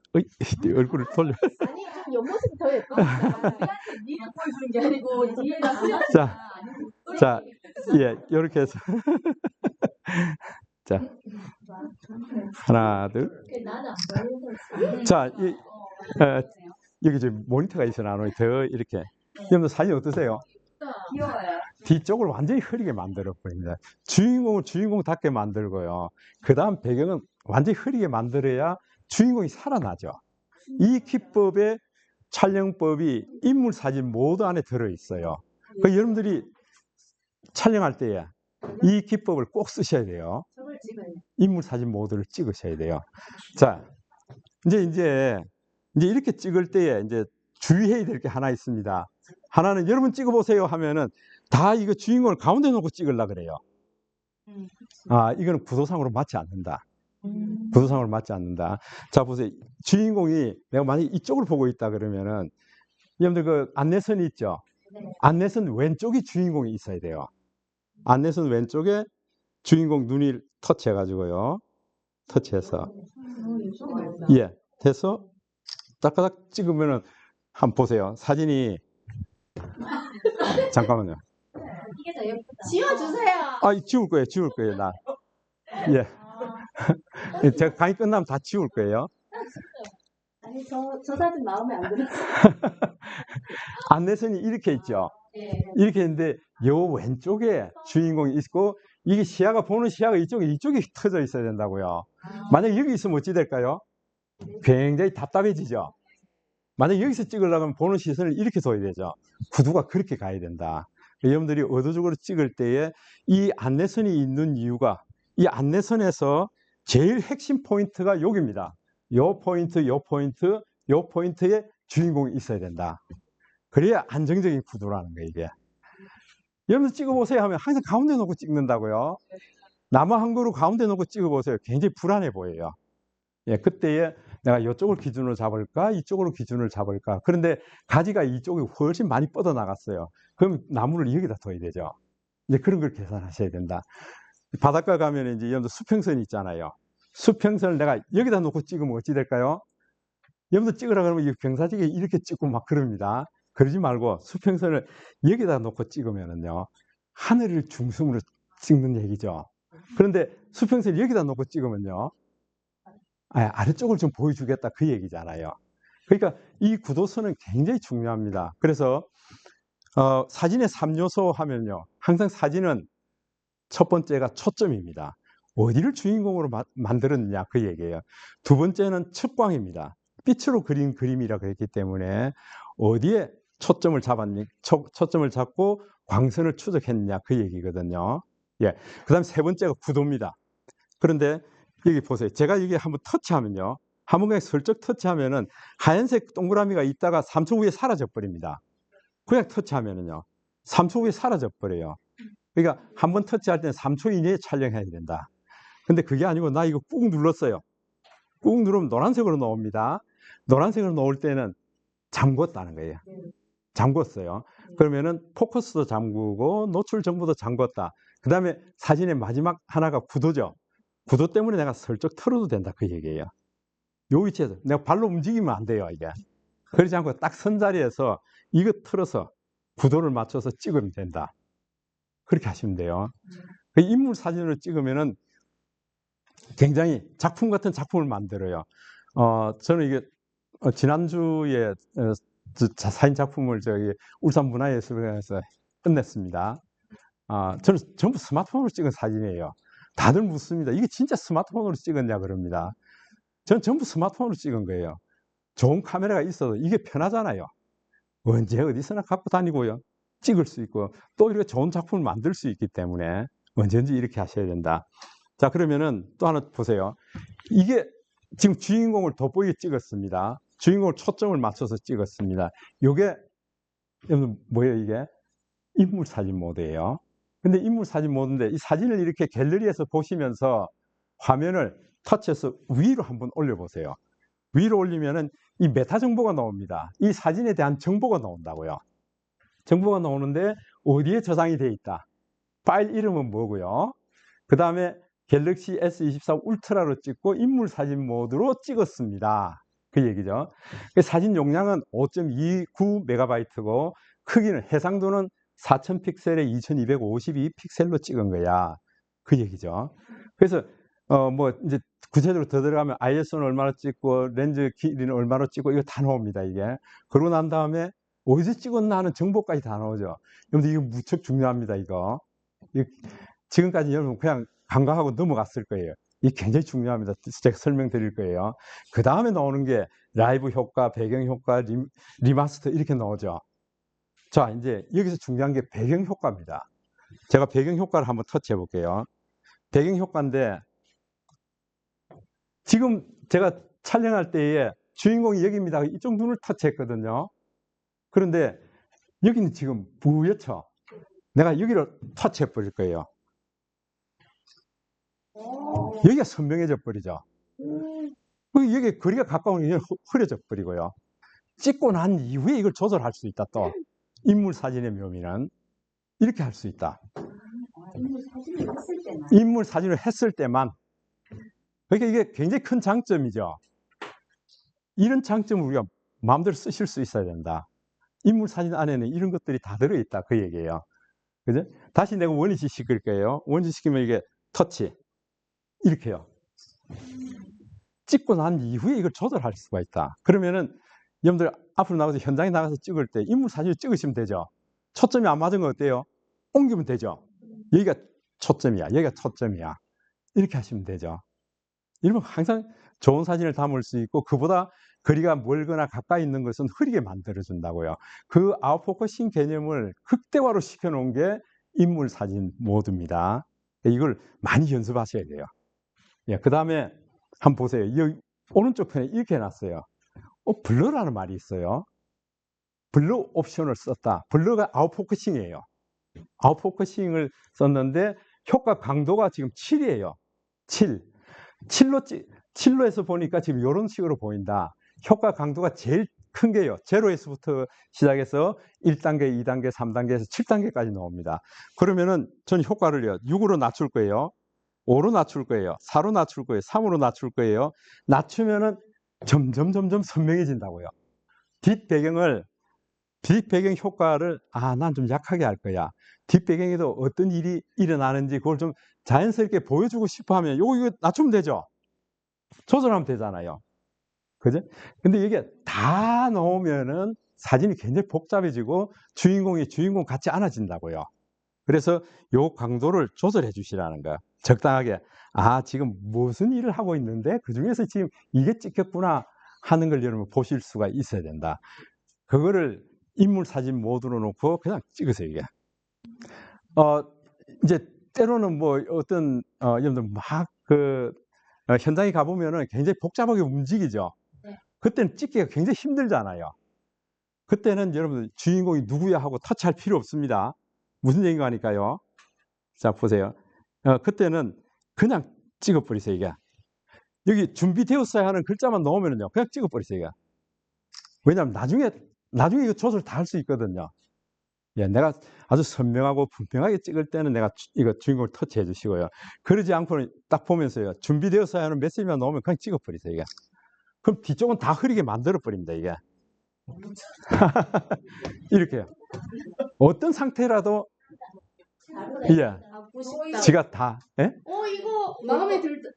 얼굴을 돌려. 아니 좀 옆모습이 더 예뻐. 우리한테 니를 보여주는 게 아니고 뒤에다 보여주는 자, 자, 예, 이렇게 해서. 자, 하나, 둘. 나는 안 보이는 자, 여기 지금 모니터가 있어 나눠 더 이렇게. 여러분 사진 어떠세요? 귀여워요. 뒤쪽을 완전히 흐리게 만들어 버립니다. 주인공을 주인공답게 만들고요. 그 다음 배경은 완전히 흐리게 만들어야 주인공이 살아나죠. 이 기법의 촬영법이 인물 사진 모두 안에 들어있어요. 그 여러분들이 촬영할 때에 이 기법을 꼭 쓰셔야 돼요. 저걸 찍어요. 인물 사진 모두를 찍으셔야 돼요. 자, 이제 이렇게 찍을 때에 이제 주의해야 될 게 하나 있습니다. 하나는 여러분 찍어보세요 하면은 다 이거 주인공을 가운데 놓고 찍으려고 그래요. 아, 이거는 구도상으로 맞지 않는다. 구도상으로 맞지 않는다. 자, 보세요. 주인공이 내가 만약에 이쪽을 보고 있다 그러면은 여러분들 그 안내선이 있죠? 안내선 왼쪽이 주인공이 있어야 돼요. 안내선 왼쪽에 주인공 눈이 터치해가지고요. 터치해서. 예, 돼서 딱딱 찍으면은 한번 보세요. 사진이 잠깐만요. 이게 더 예쁘다. 지워주세요. 아, 지울 거예요, 나. 예. 제가 강의 끝나면 다 지울 거예요. 아니 저 사진 마음에 안 들어. 안내선이 이렇게 있죠. 예. 이렇게 있는데 요 왼쪽에 주인공이 있고 이게 보는 시야가 이쪽에 터져 있어야 된다고요. 만약 여기 있으면 어찌 될까요? 굉장히 답답해지죠. 만약 여기서 찍으려면 보는 시선을 이렇게 둬야 되죠. 구도가 그렇게 가야 된다. 여러분들이 의도적으로 찍을 때에 이 안내선이 있는 이유가 이 안내선에서 제일 핵심 포인트가 여기입니다. 요 포인트, 요 포인트, 요 포인트에 주인공이 있어야 된다. 그래야 안정적인 구도라는 거예요, 이게. 여러분들 찍어보세요 하면 항상 가운데 놓고 찍는다고요. 나무 한 그루 가운데 놓고 찍어보세요. 굉장히 불안해 보여요. 예, 그때에 내가 이쪽을 기준으로 잡을까? 이쪽으로 기준을 잡을까? 그런데 가지가 이쪽이 훨씬 많이 뻗어나갔어요. 그럼 나무를 여기다 둬야 되죠. 이제 그런 걸 계산하셔야 된다. 바닷가 가면 이제 여러분들 수평선이 있잖아요. 수평선을 내가 여기다 놓고 찍으면 어찌 될까요? 여러분들 찍으라 그러면 이 경사지게 이렇게 찍고 막 그럽니다. 그러지 말고 수평선을 여기다 놓고 찍으면은요, 하늘을 중심으로 찍는 얘기죠. 그런데 수평선을 여기다 놓고 찍으면요, 아래쪽을 좀 보여주겠다 그 얘기잖아요. 그러니까 이 구도선은 굉장히 중요합니다. 그래서 사진의 3요소 하면요, 항상 사진은 첫 번째가 초점입니다. 어디를 주인공으로 만들었느냐 그 얘기예요. 두 번째는 측광입니다. 빛으로 그린 그림이라 그랬기 때문에 어디에 초점을 잡고 광선을 추적했느냐 그 얘기거든요. 예. 그 다음 세 번째가 구도입니다. 그런데 여기 보세요. 제가 여기 한번 터치하면요, 한번 그냥 슬쩍 터치하면은 하얀색 동그라미가 있다가 3초 후에 사라져 버립니다. 그냥 터치하면은요, 3초 후에 사라져 버려요. 그러니까 한번 터치할 때는 3초 이내에 촬영해야 된다. 근데 그게 아니고 나 이거 꾹 눌렀어요. 꾹 누르면 노란색으로 나옵니다. 노란색으로 나올 때는 잠궜다는 거예요. 잠궜어요. 그러면은 포커스도 잠그고 노출 정보도 잠궜다. 그 다음에 사진의 마지막 하나가 구도죠. 구도 때문에 내가 슬쩍 털어도 된다 그 얘기예요. 요 위치에서 내가 발로 움직이면 안 돼요, 이게. 그러지 않고 딱 선 자리에서 이거 틀어서 구도를 맞춰서 찍으면 된다. 그렇게 하시면 돼요. 그 인물 사진을 찍으면은 굉장히 작품 같은 작품을 만들어요. 저는 이게 지난주에 사진 작품을 저기 울산문화예술원에서 끝냈습니다. 저는 전부 스마트폰으로 찍은 사진이에요. 다들 묻습니다. 이게 진짜 스마트폰으로 찍었냐 그럽니다. 저는 전부 스마트폰으로 찍은 거예요. 좋은 카메라가 있어도 이게 편하잖아요. 언제 어디서나 갖고 다니고요. 찍을 수 있고 또 이렇게 좋은 작품을 만들 수 있기 때문에 언제든지 이렇게 하셔야 된다. 자, 그러면은 또 하나 보세요. 이게 지금 주인공을 돋보이게 찍었습니다. 주인공을 초점을 맞춰서 찍었습니다. 요게 여러분 뭐예요, 이게? 인물 사진 모드예요. 근데 인물 사진 모드인데 이 사진을 이렇게 갤러리에서 보시면서 화면을 터치해서 위로 한번 올려보세요. 위로 올리면은 이 메타 정보가 나옵니다. 이 사진에 대한 정보가 나온다고요. 정보가 나오는데 어디에 저장이 되어 있다. 파일 이름은 뭐고요. 그 다음에 갤럭시 S24 울트라로 찍고 인물 사진 모드로 찍었습니다. 그 얘기죠. 사진 용량은 5.29MB고 크기는 해상도는 4000픽셀에 2252 픽셀로 찍은 거야. 그 얘기죠. 그래서 뭐 이제 구체적으로 더 들어가면 ISO는 얼마나 찍고 렌즈 길이는 얼마나 찍고 이거 다 나옵니다. 이게. 그러고 난 다음에 어디서 찍었나 하는 정보까지 다 나오죠. 여러분들 이거 무척 중요합니다. 이거. 지금까지 여러분 그냥 간과하고 넘어갔을 거예요. 이게 굉장히 중요합니다. 제가 설명드릴 거예요. 그 다음에 나오는 게 라이브 효과, 배경 효과, 리마스터 이렇게 나오죠. 자, 이제 여기서 중요한 게 배경 효과입니다. 제가 배경 효과를 한번 터치해 볼게요. 배경 효과인데 지금 제가 촬영할 때에 주인공이 여기입니다. 이쪽 눈을 터치했거든요. 그런데 여기는 지금 부옇죠. 내가 여기를 터치해 버릴 거예요. 여기가 선명해져 버리죠. 여기 거리가 가까우면 흐려져 버리고요. 찍고 난 이후에 이걸 조절할 수 있다. 또 인물 사진의 묘미는 이렇게 할 수 있다. 인물 사진을 했을 때만. 그러니까 이게 굉장히 큰 장점이죠. 이런 장점을 우리가 마음대로 쓰실 수 있어야 된다. 인물 사진 안에는 이런 것들이 다 들어있다. 그 얘기예요. 그죠? 다시 내가 원위치 시킬 거예요. 원위치 시키면 이게 터치. 이렇게요. 찍고 난 이후에 이걸 조절할 수가 있다. 그러면은 여러분들 앞으로 나가서 현장에 나가서 찍을 때 인물 사진을 찍으시면 되죠. 초점이 안 맞은 거 어때요? 옮기면 되죠. 여기가 초점이야. 여기가 초점이야. 이렇게 하시면 되죠. 이러면 항상 좋은 사진을 담을 수 있고 그보다 거리가 멀거나 가까이 있는 것은 흐리게 만들어준다고요. 그 아웃포커싱 개념을 극대화로 시켜놓은 게 인물 사진 모드입니다. 이걸 많이 연습하셔야 돼요. 예, 그 다음에 한번 보세요. 여기 오른쪽 편에 이렇게 해놨어요. 블러라는 말이 있어요. 블러 옵션을 썼다. 블러가 아웃포커싱이에요. 아웃포커싱을 썼는데 효과 강도가 지금 7이에요. 7. 7로에서 보니까 지금 이런 식으로 보인다. 효과 강도가 제일 큰 게요. 0에서부터 시작해서 1단계, 2단계, 3단계에서 7단계까지 나옵니다. 그러면은 전 효과를요. 6으로 낮출 거예요. 5로 낮출 거예요. 4로 낮출 거예요. 3으로 낮출 거예요. 낮추면은 점점 선명해진다고요. 뒷배경 효과를 난 좀 약하게 할 거야. 뒷배경에도 어떤 일이 일어나는지 그걸 좀 자연스럽게 보여주고 싶어 하면 이거 낮추면 되죠. 조절하면 되잖아요. 그죠? 근데 이게 다 넣으면은 사진이 굉장히 복잡해지고 주인공 같지 않아진다고요. 그래서 요 강도를 조절해 주시라는 거예요. 적당하게. 지금 무슨 일을 하고 있는데 그 중에서 지금 이게 찍혔구나 하는 걸 여러분 보실 수가 있어야 된다. 그거를 인물 사진 모드로 놓고 그냥 찍으세요, 이게. 이제 때로는 뭐 어떤 여러분들 막 현장에 가보면은 굉장히 복잡하게 움직이죠. 네. 그때는 찍기가 굉장히 힘들잖아요. 그때는 여러분들 주인공이 누구야 하고 터치할 필요 없습니다. 무슨 얘기가 하니까요. 자, 보세요. 그때는 그냥 찍어버리세요, 이게. 여기 준비되었어야 하는 글자만 넣으면요. 그냥 찍어버리세요, 이게. 왜냐하면 나중에 이거 조절 다 할 수 있거든요. 예, 내가 아주 선명하고 분명하게 찍을 때는 내가 이거 주인공을 터치해 주시고요. 그러지 않고는 딱 보면서요. 준비되었어야 하는 메시지만 넣으면 그냥 찍어버리세요, 이게. 그럼 뒤쪽은 다 흐리게 만들어버립니다, 이게. 이렇게요. 어떤 상태라도, 예. 지가 다, 예? 이거 마음에 드는데요?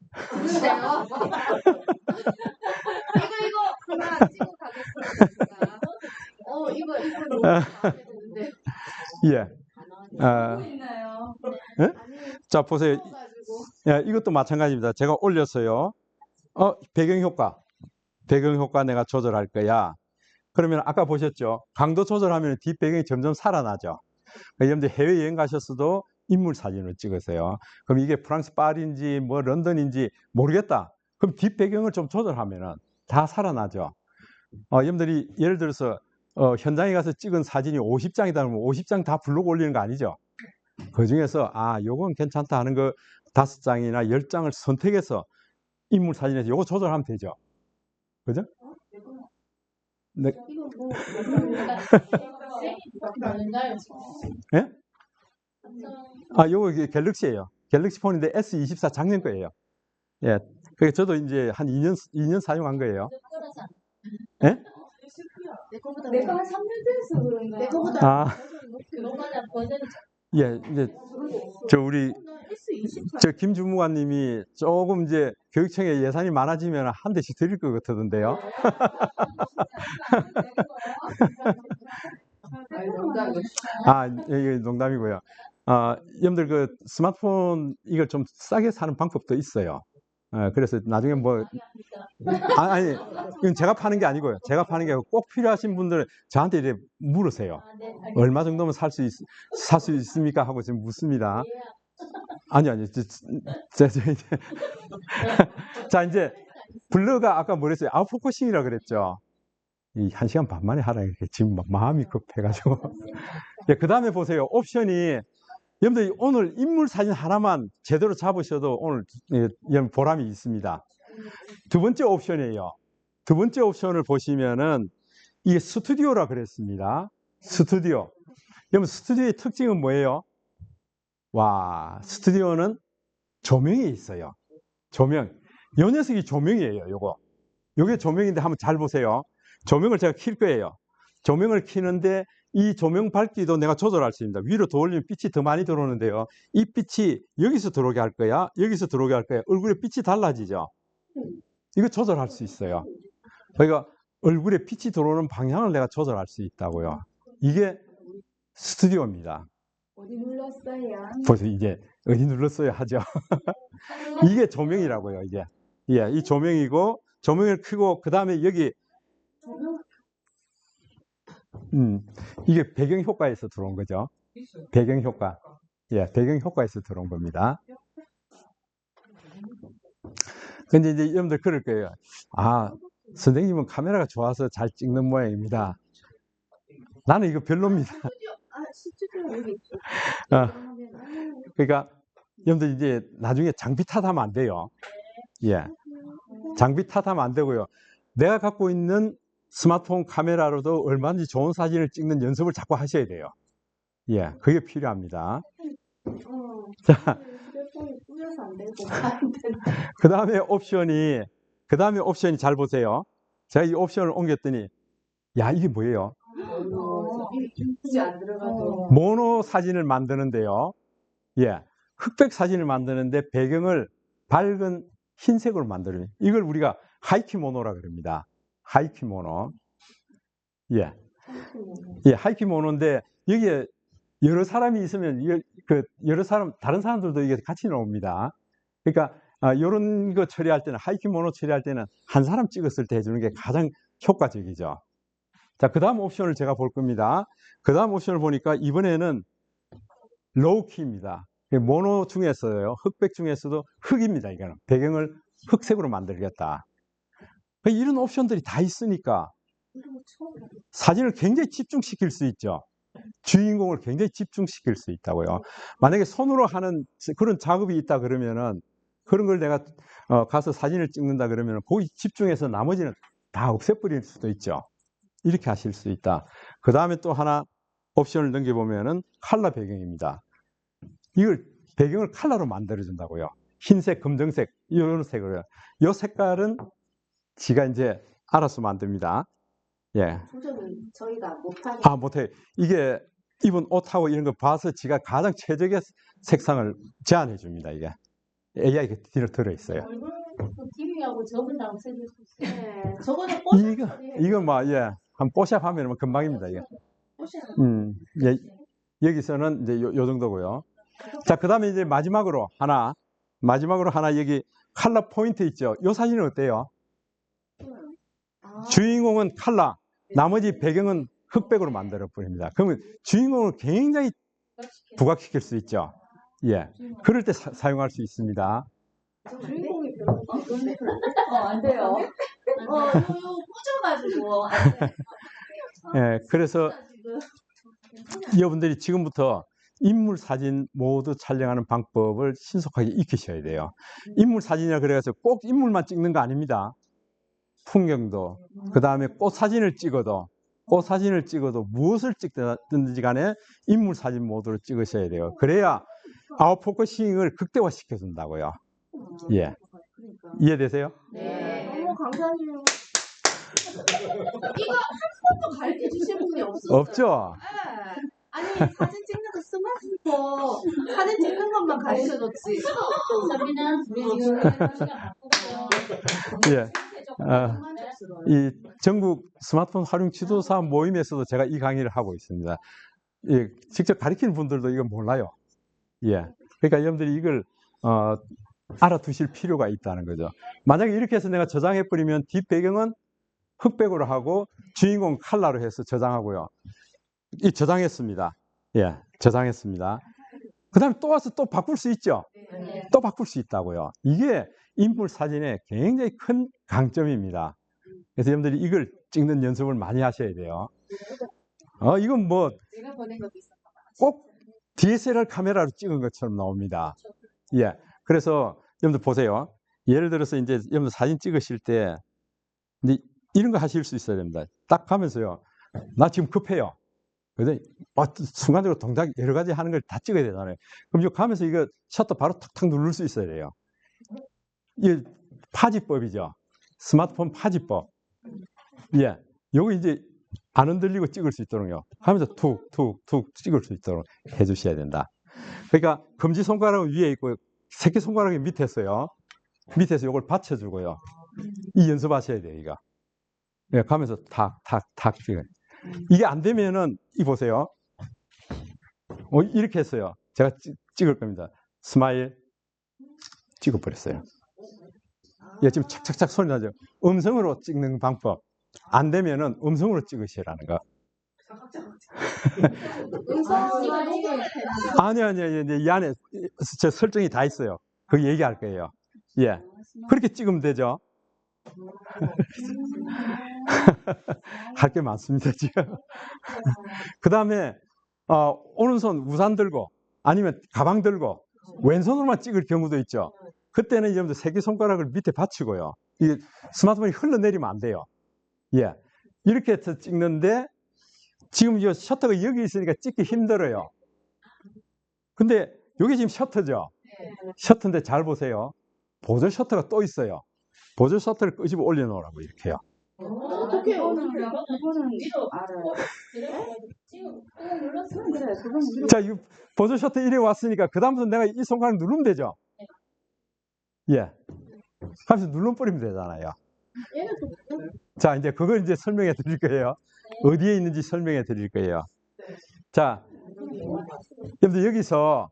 이거 하나 찍어 가겠습니다. 이거 너무 마음에 드는데. 예. 있나요? 예? 자, 보세요. 예, 이것도 마찬가지입니다. 제가 올렸어요. 배경 효과 내가 조절할 거야. 그러면 아까 보셨죠? 강도 조절하면 뒷배경이 점점 살아나죠. 여러분들 해외여행 가셨어도 인물 사진을 찍으세요. 그럼 이게 프랑스 파리인지 뭐 런던인지 모르겠다. 그럼 뒷배경을 좀 조절하면은 다 살아나죠. 여러분들이 예를 들어서 현장에 가서 찍은 사진이 50장이다 그러면 50장 다 블로그 올리는 거 아니죠? 그 중에서 요건 괜찮다 하는 거 5장이나 10장을 선택해서 인물 사진에서 요거 조절하면 되죠. 그죠? 네. 이거 뭐 아닌가요? 예? 요거 이게 갤럭시예요. 갤럭시 폰인데 S24 작년 거예요. 예. 그게 저도 이제 한 2년 사용한 거예요. 예? 내거 한 3년 돼서 그런가? 내 거보다 너가자 버전이 예, 이제 저 김 주무관님이 조금 이제 교육청에 예산이 많아지면 한 대씩 드릴 것 같던데요. 이게 농담이고요. 여러분들 그 스마트폰 이걸 좀 싸게 사는 방법도 있어요. 그래서 나중에 뭐 아니 이건 제가 파는 게 아니고요. 제가 파는 게 아니고 꼭 필요하신 분들은 저한테 이제 물으세요. 얼마 정도면 살 수 있습니까? 하고 지금 묻습니다. 아니요. 자, 이제 블러가 아까 뭐랬어요? 아웃포커싱이라 그랬죠. 이 1시간 반 만에 하라 이렇게 지금 막 마음이 급해가지고. 예, 그 다음에 보세요. 옵션이 여러분들 오늘 인물 사진 하나만 제대로 잡으셔도 오늘 보람이 있습니다. 두 번째 옵션이에요. 두 번째 옵션을 보시면은 이게 스튜디오라 그랬습니다. 스튜디오. 여러분 스튜디오의 특징은 뭐예요? 와, 스튜디오는 조명이 있어요. 조명. 요 녀석이 조명이에요, 요거. 요게 조명인데 한번 잘 보세요. 조명을 제가 킬 거예요. 조명을 켜는데 이 조명 밝기도 내가 조절할 수 있습니다. 위로 더 올리면 빛이 더 많이 들어오는데요. 이 빛이 여기서 들어오게 할 거야, 여기서 들어오게 할 거야. 얼굴에 빛이 달라지죠. 이거 조절할 수 있어요. 그러니까 얼굴에 빛이 들어오는 방향을 내가 조절할 수 있다고요. 이게 스튜디오입니다. 어디 눌렀어요? 벌써 이제 어디 눌렀어야 하죠. 이게 조명이라고요. 이게 예, 이 조명이고 조명을 켜고 그 다음에 여기 이게 배경 효과에서 들어온 거죠. 배경 효과. 예, 배경 효과에서 들어온 겁니다. 근데 이제 여러분들 그럴 거예요. 선생님은 카메라가 좋아서 잘 찍는 모양입니다. 나는 이거 별로입니다. 스튜디오 여기 있죠. 그러니까 여러분들 이제 나중에 장비 탓하면 안 돼요. 예, 장비 탓하면 안 되고요. 내가 갖고 있는 스마트폰 카메라로도 얼마든지 좋은 사진을 찍는 연습을 자꾸 하셔야 돼요. 예, 그게 필요합니다. 자, 그 다음에 옵션이 잘 보세요. 제가 이 옵션을 옮겼더니 이게 뭐예요? 안 들어가도. 모노 사진을 만드는데요. 예, 흑백 사진을 만드는데 배경을 밝은 흰색으로 만들어요. 이걸 우리가 하이키 모노라 그럽니다. 하이키 모노. 예, 하이키 모노인데 여기에 여러 사람이 있으면 다른 사람들도 이게 같이 나옵니다. 그러니까 이런 거 처리할 때는 하이키 모노 처리할 때는 한 사람 찍었을 때 해주는 게 가장 효과적이죠. 자, 그 다음 옵션을 제가 볼 겁니다. 그 다음 옵션을 보니까 이번에는 로우키입니다. 모노 중에서요, 흑백 중에서도 흑입니다. 이거는 배경을 흑색으로 만들겠다. 이런 옵션들이 다 있으니까 사진을 굉장히 집중시킬 수 있죠. 주인공을 굉장히 집중시킬 수 있다고요. 만약에 손으로 하는 그런 작업이 있다 그러면은 그런 걸 내가 가서 사진을 찍는다 그러면은 거기 집중해서 나머지는 다 없애버릴 수도 있죠. 이렇게 하실 수 있다. 그 다음에 또 하나 옵션을 넘겨보면은 컬러 배경입니다. 이걸 배경을 컬러로 만들어준다고요. 흰색, 검정색, 이런 색으로요. 이 색깔은 지가 이제 알아서 만듭니다. 예. 조절은 저희가 못하는. 못해요. 이게 입은 옷하고 이런 거 봐서 지가 가장 최적의 색상을 제안해 줍니다. 이게 AI가 뒤로 들어있어요. 얼굴 TV하고 저분하고 써줄 수 있어요. 네. 저거는 이거 한 뽀샵 하면 금방입니다. 이게. 예, 여기서는 이제 요 정도고요. 자, 그 다음에 이제 마지막으로 하나 여기 컬러 포인트 있죠. 이 사진은 어때요? 주인공은 컬러, 나머지 배경은 흑백으로 만들어 버립니다. 그러면 주인공을 굉장히 부각시킬 수 있죠. 예, 그럴 때 사용할 수 있습니다. 주인공이 별로 안 돼요. 꽂아가지고 안 돼. 예, 그래서 여러분들이 지금부터 인물 사진 모두 촬영하는 방법을 신속하게 익히셔야 돼요. 인물 사진이라 그래서 꼭 인물만 찍는 거 아닙니다. 풍경도, 그 다음에 꽃 사진을 찍어도 무엇을 찍든지 간에 인물 사진 모드로 찍으셔야 돼요. 그래야 아웃포커싱을 극대화시켜 준다고요. 예. 이해되세요? 네. 너무 감사해요. 이거 한 번도 가르쳐 주실 분이 없었어요. 없죠? 네. 아니 사진 찍는 거 스마트폰 사진 찍는 것만 가르쳐 줬지. 선미는 우리 지금 시간 바꾸고요. 예. 이 전국 스마트폰 활용 지도사 모임에서도 제가 이 강의를 하고 있습니다. 예, 직접 가르치는 분들도 이건 몰라요. 예. 그러니까 여러분들이 이걸 알아두실 필요가 있다는 거죠. 만약에 이렇게 해서 내가 저장해 버리면 뒷배경은 흑백으로 하고 주인공 칼라로 해서 저장하고요. 이 저장했습니다. 예, 저장했습니다. 그 다음에 또 와서 또 바꿀 수 있죠. 또 바꿀 수 있다고요. 이게 인물 사진의 굉장히 큰 강점입니다. 그래서 여러분들이 이걸 찍는 연습을 많이 하셔야 돼요. 이건 뭐 내가 보낸 것도 있었나 봐. 꼭 DSLR 카메라로 찍은 것처럼 나옵니다. 예. 그래서 여러분들 보세요. 예를 들어서 이제 여러분들 사진 찍으실 때 이제 이런 거 하실 수 있어야 됩니다. 딱 하면서요. 나 지금 급해요. 그래서 순간적으로 동작 여러 가지 하는 걸 다 찍어야 되잖아요. 그럼 이거 가면서 이거 셔터 바로 탁탁 누를 수 있어야 돼요. 이게 파지법이죠. 스마트폰 파지법. 예. 요거 이제 안 흔들리고 찍을 수 있도록요. 하면서 툭툭툭 찍을 수 있도록 해주셔야 된다. 그러니까 검지손가락은 위에 있고 새끼손가락이 밑에 있어요. 밑에서 요걸 받쳐주고요. 이 연습하셔야 돼요, 이거. 예, 가면서 탁탁탁 찍어요. 이게 안 되면은 이 보세요. 이렇게 했어요. 제가 찍을 겁니다. 스마일 찍어버렸어요. 예, 지금 착착착 소리 나죠. 음성으로 찍는 방법. 안 되면은 음성으로 찍으시라는 거. 아니요. 이 안에 저 설정이 다 있어요. 그 얘기할 거예요. 예, 그렇게 찍으면 되죠. 할 게 많습니다, 지금. 그 다음에, 오른손 우산 들고, 아니면 가방 들고, 왼손으로만 찍을 경우도 있죠. 그때는 여러분들 새끼손가락을 밑에 받치고요. 이 스마트폰이 흘러내리면 안 돼요. 예. 이렇게 해서 찍는데, 지금 이 셔터가 여기 있으니까 찍기 힘들어요. 근데 여기 지금 셔터죠? 셔터인데 잘 보세요. 보조 셔터가 또 있어요. 보조 셔터를 끄집어 올려놓으라고 이렇게요. 어떻게 그거는 알아요. 지금 눌렀어요. 자, 이 보조 셔터 이래 왔으니까 그다음부터 내가 이 손가락 누르면 되죠? 예. 하면서 눌러버리면 되잖아요. 자, 이제 그걸 이제 설명해 드릴 거예요. 어디에 있는지 설명해 드릴 거예요. 자, 여러분들 여기서,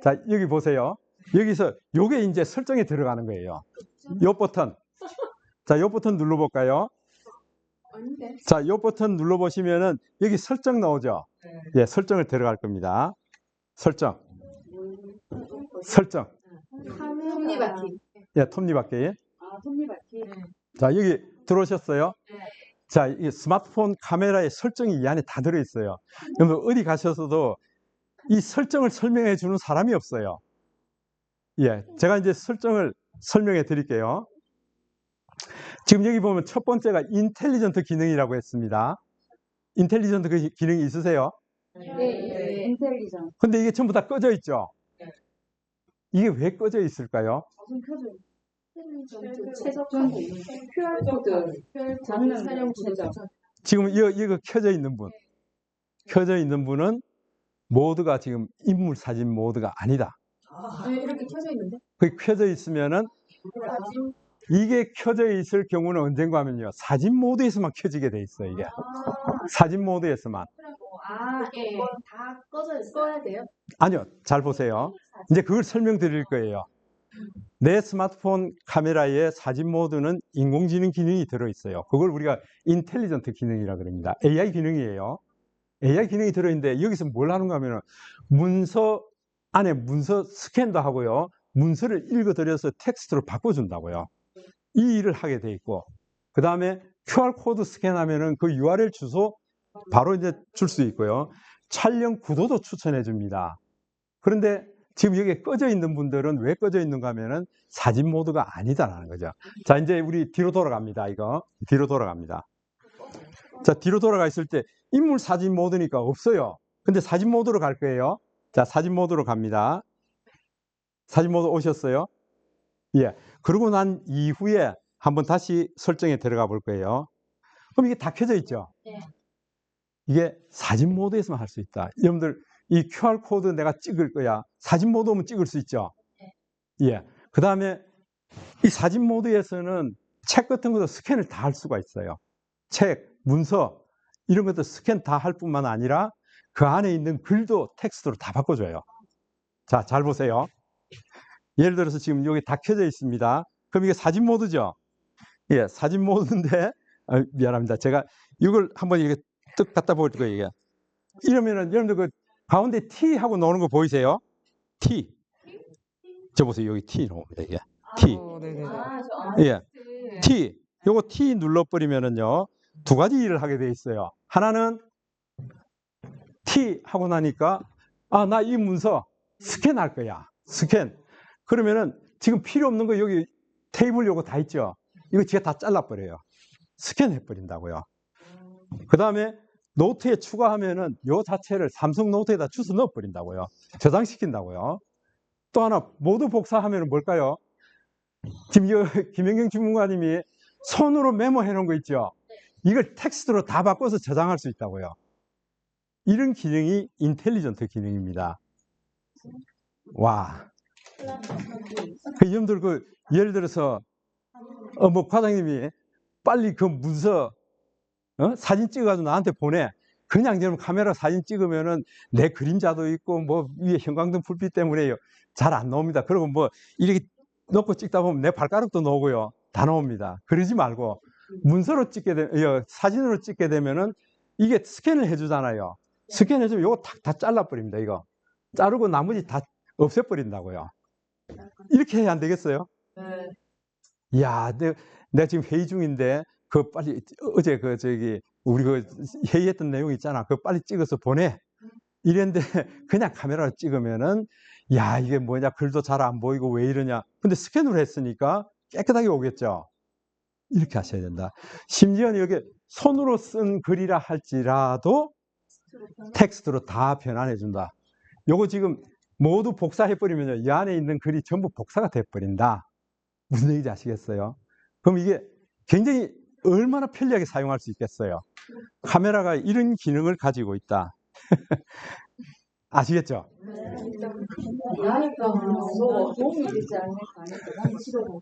자, 여기 보세요. 여기서 요게 이제 설정에 들어가는 거예요. 요 버튼. 자, 요 버튼 눌러볼까요? 자, 요 버튼 눌러보시면은 여기 설정 나오죠? 예, 설정을 들어갈 겁니다. 설정. 톱니바퀴. 예, 톱니바퀴. 톱니바퀴. 자, 여기 들어오셨어요? 자, 이 스마트폰 카메라의 설정이 이 안에 다 들어있어요. 여러분, 어디 가셔서도 이 설정을 설명해 주는 사람이 없어요. 예, 제가 이제 설정을 설명해 드릴게요. 지금 여기 보면 첫 번째가 인텔리전트 기능이라고 했습니다. 인텔리전트 그 기능이 있으세요? 네. 인텔리전. 근데 이게 전부 다 꺼져 있죠? 이게 왜 꺼져 있을까요? 무슨 켜져? 최적화. QR코드. 장르 사용 최적. 지금 이거 켜져 있는 분. 켜져 있는 분은 모드가 지금 인물 사진 모드가 아니다. 이렇게 켜져 있는데? 그 켜져 있으면은 이게 켜져 있을 경우는 언젠가 하면요. 사진 모드에서만 켜지게 돼 있어요, 이게. 사진 모드에서만. 예. 다 꺼져 있어요. 꺼야 돼요? 아니요. 잘 보세요. 이제 그걸 설명드릴 거예요. 내 스마트폰 카메라의 사진 모드는 인공지능 기능이 들어있어요. 그걸 우리가 인텔리전트 기능이라고 그럽니다. AI 기능이에요. AI 기능이 들어있는데 여기서 뭘 하는가 하면 문서 안에 문서 스캔도 하고요. 문서를 읽어드려서 텍스트로 바꿔준다고요. 이 일을 하게 돼 있고, 그 다음에 QR코드 스캔하면은 그 URL 주소 바로 이제 줄 수 있고요. 촬영 구도도 추천해 줍니다. 그런데 지금 여기에 꺼져 있는 분들은 왜 꺼져 있는가 하면은 사진 모드가 아니다라는 거죠. 자, 이제 우리 뒤로 돌아갑니다. 이거. 뒤로 돌아갑니다. 자, 뒤로 돌아가 있을 때 인물 사진 모드니까 없어요. 근데 사진 모드로 갈 거예요. 자, 사진 모드로 갑니다. 사진 모드 오셨어요? 예. 그러고 난 이후에 한번 다시 설정에 들어가 볼 거예요. 그럼 이게 다 켜져 있죠? 네. 이게 사진 모드에서만 할 수 있다. 여러분들 이 QR코드 내가 찍을 거야. 사진 모드 오면 찍을 수 있죠? 예. 그 다음에 이 사진 모드에서는 책 같은 것도 스캔을 다 할 수가 있어요. 책, 문서 이런 것도 스캔 다 할 뿐만 아니라 그 안에 있는 글도 텍스트로 다 바꿔줘요. 자, 잘 보세요. 예를 들어서 지금 여기 다 켜져 있습니다. 그럼 이게 사진 모드죠? 예, 사진 모드인데 미안합니다. 제가 이걸 한번 이렇게 뜩 갖다 볼 거예요. 이게. 이러면은 여러분들 그 가운데 T 하고 나오는 거 보이세요? T. 저 보세요. 여기 T 나옵니다. 이게. T. 저 예. T. 요거 T 눌러버리면은요, 두 가지 일을 하게 돼 있어요. 하나는 T 하고 나니까, 아, 나 이 문서 스캔할 거야. 스캔. 그러면은 지금 필요 없는 거 여기 테이블 요거 다 있죠? 이거 제가 다 잘라버려요. 스캔해버린다고요. 그 다음에 노트에 추가하면은 요 자체를 삼성 노트에다 주워 넣어버린다고요. 저장시킨다고요. 또 하나, 모두 복사하면은 뭘까요? 지금 김연경 주무관님이 손으로 메모해 놓은 거 있죠? 이걸 텍스트로 다 바꿔서 저장할 수 있다고요. 이런 기능이 인텔리전트 기능입니다. 와. 여러분들 예를 들어서 뭐 과장님이 빨리 그 문서 사진 찍어가지고 나한테 보내. 그냥 여러분 카메라 사진 찍으면은 내 그림자도 있고 뭐 위에 형광등 불빛 때문에 잘 안 나옵니다. 그리고 뭐 이렇게 놓고 찍다 보면 내 발가락도 나오고요. 다 나옵니다. 그러지 말고 문서로 찍게 사진으로 찍게 되면은 이게 스캔을 해주잖아요. 스캔해주면 이거 다 잘라버립니다. 이거 자르고 나머지 다 없애버린다고요. 이렇게 해야 안 되겠어요? 네. 이야, 내가 지금 회의 중인데 빨리 어제 우리 회의했던 내용 있잖아. 그거 빨리 찍어서 보내. 이랬는데 그냥 카메라로 찍으면은 야, 이게 뭐냐, 글도 잘 안 보이고 왜 이러냐. 근데 스캔으로 했으니까 깨끗하게 오겠죠. 이렇게 하셔야 된다. 심지어는 여기 손으로 쓴 글이라 할지라도 텍스트로 다 변환해 준다. 요거 지금 모두 복사해 버리면요, 이 안에 있는 글이 전부 복사가 돼 버린다. 무슨 얘기인지 아시겠어요? 그럼 이게 굉장히 얼마나 편리하게 사용할 수 있겠어요? 카메라가 이런 기능을 가지고 있다. 아시겠죠? 그러니까 도움이 되지 않을까. 너무 싫어.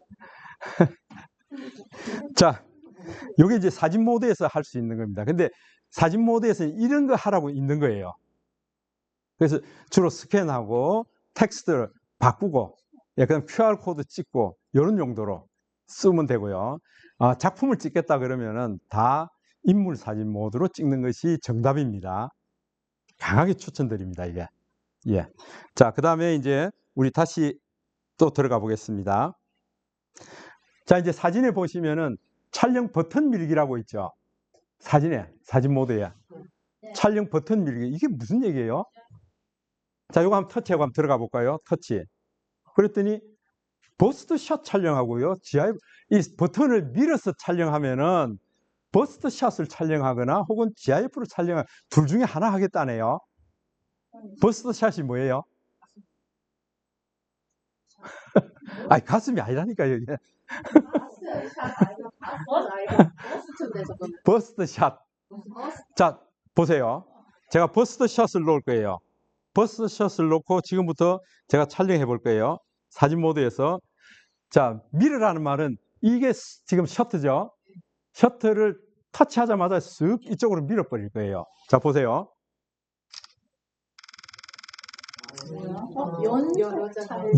자, 이게 이제 사진 모드에서 할 수 있는 겁니다. 근데 사진 모드에서는 이런 거 하라고 있는 거예요. 그래서 주로 스캔하고 텍스트를 바꾸고, 그냥 QR코드 찍고 이런 용도로 쓰면 되고요. 작품을 찍겠다 그러면은 다 인물 사진 모드로 찍는 것이 정답입니다. 강하게 추천드립니다, 이게. 예. 자, 그 다음에 이제 우리 다시 또 들어가 보겠습니다. 자, 이제 사진에 보시면은 촬영 버튼 밀기라고 있죠. 사진 모드에. 네. 촬영 버튼 밀기. 이게 무슨 얘기예요? 자, 요거 한번 터치하고 한번 들어가 볼까요? 터치. 그랬더니 버스트 샷 촬영하고요. 이 버튼을 밀어서 촬영하면은 버스트 샷을 촬영하거나 혹은 GIF로 촬영하거나 둘 중에 하나 하겠다네요. 버스트 샷이 뭐예요? 아니, 가슴이 아니라니까요, 이게. 버스트 샷. 자, 보세요. 제가 버스트 샷을 놓을 거예요. 버스트 샷을 놓고 지금부터 제가 촬영해 볼 거예요. 사진 모드에서. 자, 밀으라는 말은 이게 지금 셔터죠. 셔터를 터치하자마자 쓱 이쪽으로 밀어버릴 거예요. 자, 보세요.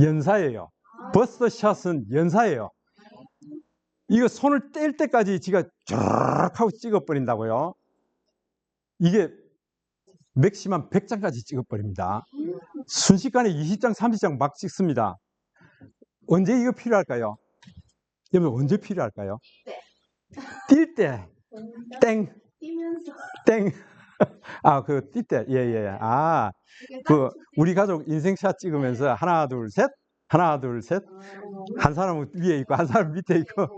연사예요. 버스트 샷은 연사예요. 이거 손을 뗄 때까지 지가 쫙 하고 찍어버린다고요. 이게 맥시멈 100장까지 찍어버립니다. 순식간에 20장, 30장 막 찍습니다. 언제 이거 필요할까요? 여러분, 언제 필요할까요? 뛸 때, 땡, 땡. 그 띠때. 예, 예. 이게 그 우리 가족 인생샷 찍으면서 하나, 둘, 셋. 하나, 둘, 셋. 한 사람은 위에 있고 한 사람은 밑에 있고.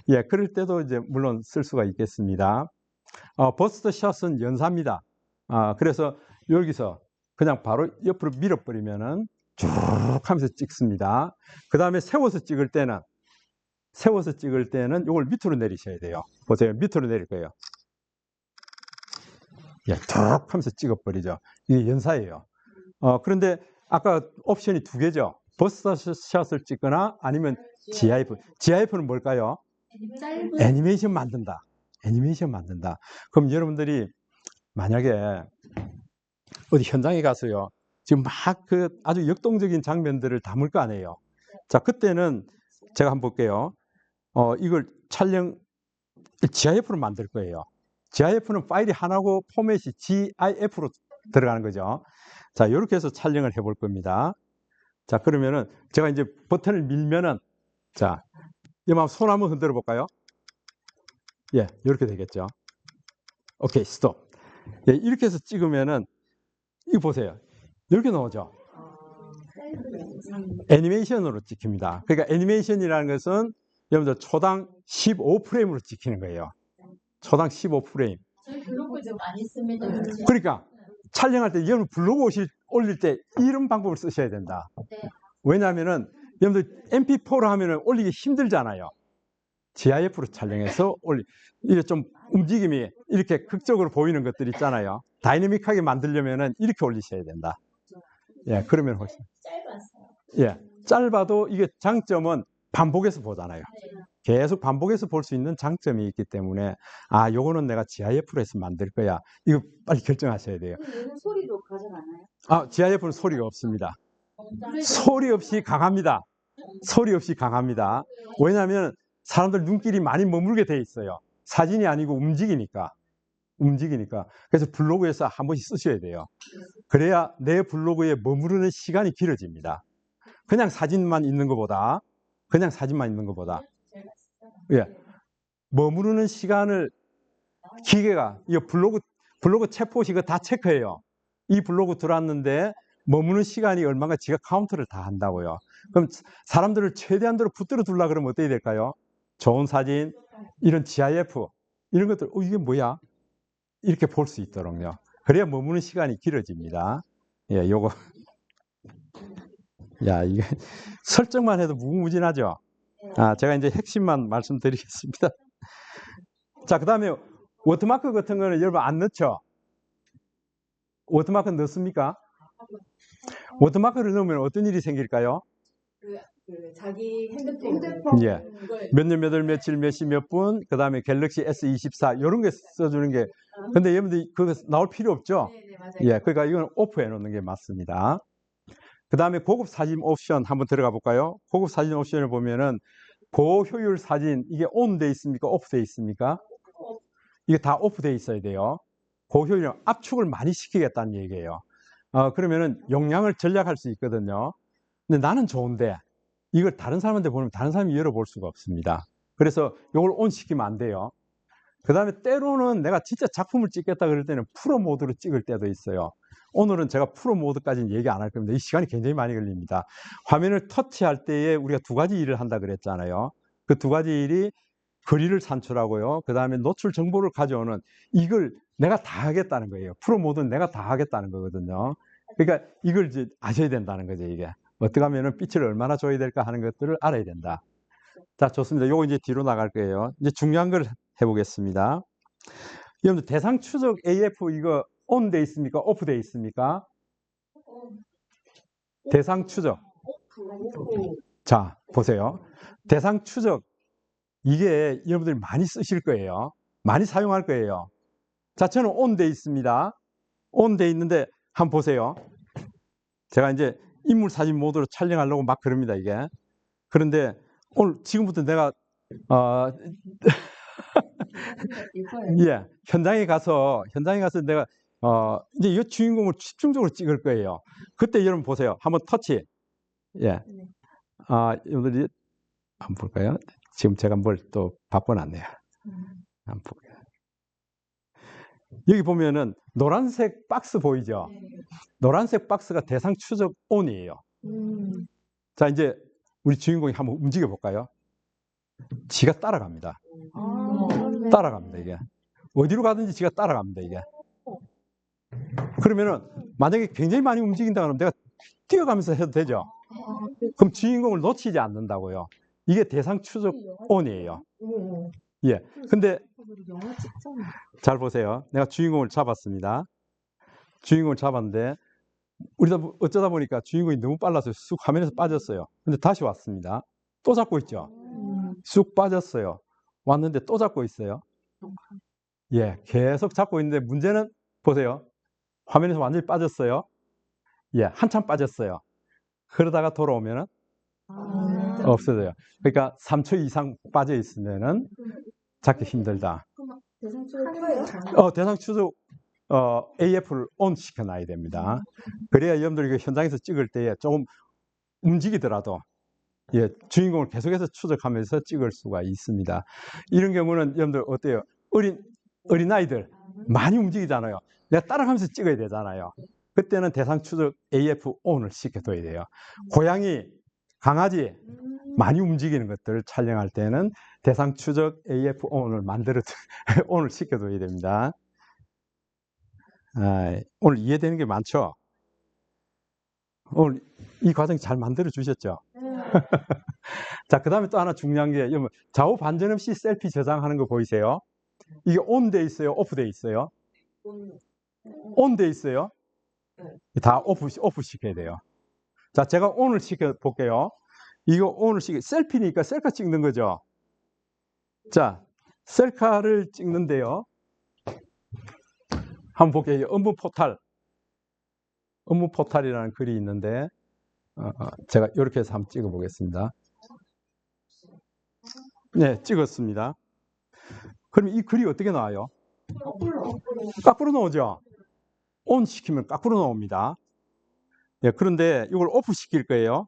예, 그럴 때도 이제 물론 쓸 수가 있겠습니다. 버스트 샷은 연사입니다. 그래서 여기서 그냥 바로 옆으로 밀어버리면은 쭉 하면서 찍습니다. 그 다음에 세워서 찍을 때는 이걸 밑으로 내리셔야 돼요. 보세요. 밑으로 내릴 거예요. 예, 툭 하면서 찍어버리죠. 이게 연사예요. 그런데 아까 옵션이 두 개죠. 버스트 샷을 찍거나 아니면 GIF. GIF는 뭘까요? 짧은 애니메이션 만든다. 애니메이션 만든다. 그럼 여러분들이 만약에 어디 현장에 가서요. 지금 막 그 아주 역동적인 장면들을 담을 거 아니에요. 자, 그때는 제가 한번 볼게요. 이걸 GIF로 만들 거예요. GIF는 파일이 하나고 포맷이 GIF로 들어가는 거죠. 자, 이렇게 해서 촬영을 해볼 겁니다. 자, 그러면은 제가 이제 버튼을 밀면은 자, 이만 손 한번 흔들어 볼까요? 예, 이렇게 되겠죠. 오케이, 스톱. 예, 이렇게 해서 찍으면은 이거 보세요. 이렇게 나오죠. 애니메이션으로 찍힙니다. 그러니까 애니메이션이라는 것은 여러분들 초당 15프레임으로 찍히는 거예요. 초당 15프레임. 저희 블로그 좀 많이 씁니다. 그러니까 촬영할 때 여러분 블로그 올릴 때 이런 방법을 쓰셔야 된다. 네. 왜냐하면은 여러분들 MP4로 하면은 올리기 힘들잖아요. GIF로 촬영해서 이게 좀 움직임이 이렇게 극적으로 보이는 것들 있잖아요. 다이내믹하게 만들려면은 이렇게 올리셔야 된다. 예, 그러면 훨씬. 짧았어요. 예, 짧아도 이게 장점은 반복해서 보잖아요. 계속 반복해서 볼 수 있는 장점이 있기 때문에 요거는 내가 GIF로 해서 만들 거야. 이거 빨리 결정하셔야 돼요. 얘는 소리도 가져가나요? GIF는 소리가 없습니다. 소리 없이 강합니다. 소리 없이 강합니다. 왜냐하면 사람들 눈길이 많이 머물게 돼 있어요. 사진이 아니고 움직이니까. 그래서 블로그에서 한 번씩 쓰셔야 돼요. 그래야 내 블로그에 머무르는 시간이 길어집니다. 그냥 사진만 있는 것보다. 예. 머무르는 시간을 기계가, 이거 블로그 챗봇이 이거 다 체크해요. 이 블로그 들어왔는데 머무는 시간이 얼마가 지가 카운트를 다 한다고요. 그럼 사람들을 최대한대로 붙들어 두려고 그러면 어떻게 될까요? 좋은 사진, 이런 GIF, 이런 것들, 이게 뭐야? 이렇게 볼 수 있도록요. 그래야 머무는 시간이 길어집니다. 예, 요거. 야, 이게 설정만 해도 무궁무진하죠? 제가 이제 핵심만 말씀드리겠습니다. 자, 그 다음에 워터마크 같은 거는 여러분 안 넣죠? 워터마크 넣습니까? 워터마크를 넣으면 어떤 일이 생길까요? 자기 핸드폰 예. 몇 년, 몇 월, 며칠, 몇 시, 몇 분, 그 다음에 갤럭시 S24, 이런 게 써주는 게, 근데 여러분들 그거 나올 필요 없죠? 네, 맞아요. 예, 그러니까 이건 오프 해 놓는 게 맞습니다. 그 다음에 고급 사진 옵션 한번 들어가 볼까요? 고급 사진 옵션을 보면은 고효율 사진, 이게 온 돼 있습니까? 오프 돼 있습니까? 이게 다 오프 돼 있어야 돼요. 고효율, 압축을 많이 시키겠다는 얘기예요. 그러면은 용량을 절약할 수 있거든요. 근데 나는 좋은데 이걸 다른 사람한테 보내면 다른 사람이 열어볼 수가 없습니다. 그래서 이걸 온 시키면 안 돼요. 그 다음에 때로는 내가 진짜 작품을 찍겠다 그럴 때는 프로 모드로 찍을 때도 있어요. 오늘은 제가 프로 모드까지는 얘기 안 할 겁니다. 이 시간이 굉장히 많이 걸립니다. 화면을 터치할 때에 우리가 두 가지 일을 한다 그랬잖아요. 그 두 가지 일이 거리를 산출하고요. 그 다음에 노출 정보를 가져오는, 이걸 내가 다 하겠다는 거예요. 프로 모드는 내가 다 하겠다는 거거든요. 그러니까 이걸 이제 아셔야 된다는 거죠, 이게. 어떻게 하면은 빛을 얼마나 줘야 될까 하는 것들을 알아야 된다. 자, 좋습니다. 요거 이제 뒤로 나갈 거예요. 이제 중요한 걸 해보겠습니다. 여러분들 대상 추적 AF 이거 온 돼 있습니까? 오프 돼 있습니까? 대상 추적. 자, 보세요. 대상 추적. 이게 여러분들이 많이 쓰실 거예요. 많이 사용할 거예요. 자, 저는 온 돼 있습니다. 온 돼 있는데 한번 보세요. 제가 이제 인물 사진 모드로 촬영하려고 막 그럽니다, 이게. 그런데 오늘 지금부터 내가 예, 현장에 가서 내가 이제 이 주인공을 집중적으로 찍을 거예요. 그때 여러분 보세요. 한번 터치. 예. 여러분들이 한번 볼까요? 지금 제가 뭘 또 바꿔놨네요. 한번 볼게요. 여기 보면은 노란색 박스 보이죠? 노란색 박스가 대상 추적 ON이에요. 자, 이제 우리 주인공이 한번 움직여 볼까요? 지가 따라갑니다. 따라갑니다, 이게. 어디로 가든지 지가 따라갑니다, 이게. 그러면은 만약에 굉장히 많이 움직인다 그러면 내가 뛰어가면서 해도 되죠? 그럼 주인공을 놓치지 않는다고요. 이게 대상 추적 ON이에요. 예. 근데 영화 찍잖아. 잘 보세요. 내가 주인공을 잡았습니다. 주인공을 잡았는데 우리가 어쩌다 보니까 주인공이 너무 빨라서 쑥 화면에서 빠졌어요. 근데 다시 왔습니다. 또 잡고 있죠. 쑥 빠졌어요. 왔는데 또 잡고 있어요. 예, 계속 잡고 있는데 문제는 보세요. 화면에서 완전히 빠졌어요. 예, 한참 빠졌어요. 그러다가 돌아오면은 없어져요. 그러니까 3초 이상 빠져 있으면은 잡기 힘들다. 대상 추적 대상 추적 AF를 ON 시켜놔야 됩니다. 그래야 여러분들이 그 현장에서 찍을 때에 조금 움직이더라도 예, 주인공을 계속해서 추적하면서 찍을 수가 있습니다. 이런 경우는 여러분들 어때요? 어린아이들 많이 움직이잖아요. 내가 따라가면서 찍어야 되잖아요. 그때는 대상 추적 AF ON을 시켜둬야 돼요. 고양이, 강아지 많이 움직이는 것들을 촬영할 때는 대상 추적 AF ON을 ON을 시켜둬야 됩니다. 오늘 이해되는 게 많죠? 오늘 이 과정 잘 만들어 주셨죠? 자, 그 다음에 또 하나 중요한 게 좌우 반전 없이 셀피 저장하는 거 보이세요? 이게 ON 돼 있어요? OFF 돼 있어요? ON 돼 있어요? 다 OFF 시켜야 돼요. 자, 제가 ON을 시켜 볼게요. 이거 ON을 셀피니까 셀카 찍는 거죠? 자, 셀카를 찍는데요. 한번 볼게요. 업무 포탈이라는 글이 있는데 제가 이렇게 해서 한번 찍어 보겠습니다. 네, 찍었습니다. 그럼 이 글이 어떻게 나와요? 거꾸로 나오죠? ON 시키면 거꾸로 나옵니다. 예, 그런데 이걸 OFF 시킬 거예요.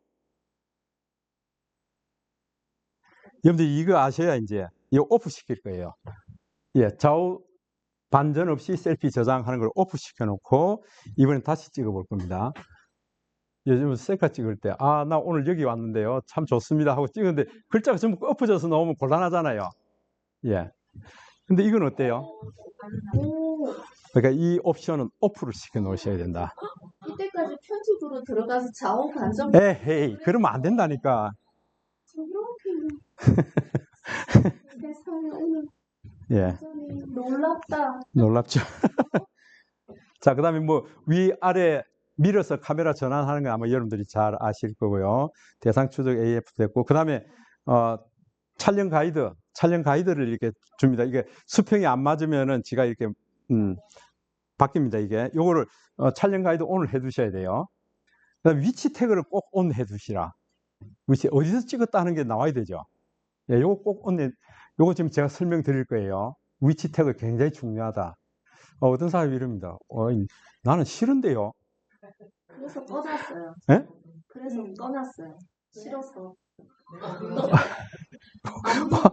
여러분들 이거 아셔야 이제 이거 OFF 시킬 거예요. 예, 좌우 반전 없이 셀피 저장하는 걸 OFF 시켜놓고 이번엔 다시 찍어볼 겁니다. 요즘 셀카 찍을 때 나 오늘 여기 왔는데요. 참 좋습니다 하고 찍었는데 글자가 전부 엎어져서 나오면 곤란하잖아요. 예. 근데 이건 어때요? 그러니까 이 옵션은 OFF를 시켜 놓으셔야 된다. 이때까지 편집으로 들어가서 좌우 반전 에헤이, 그러면 안 된다니까. 이렇게 세상에 오늘 예. 완전히 놀랍다. 놀랍죠? 자, 그 다음에 뭐 위아래 밀어서 카메라 전환하는 거 아마 여러분들이 잘 아실 거고요. 대상 추적 AF 됐고, 그 다음에 촬영 가이드를 이렇게 줍니다. 이게 수평이 안 맞으면은 지가 이렇게 바뀝니다. 이게 요거를 촬영 가이드 ON을 해두셔야 돼요. 그다음 위치 태그를 꼭 ON 해두시라. 위치 어디서 찍었다는 게 나와야 되죠. 예, 요거 꼭 ON. 요거 지금 제가 설명드릴 거예요. 위치 태그 굉장히 중요하다. 어떤 사람이 이럽니다. 나는 싫은데요. 그래서 떠났어요. 예? 그래서 떠났어요. 싫어서.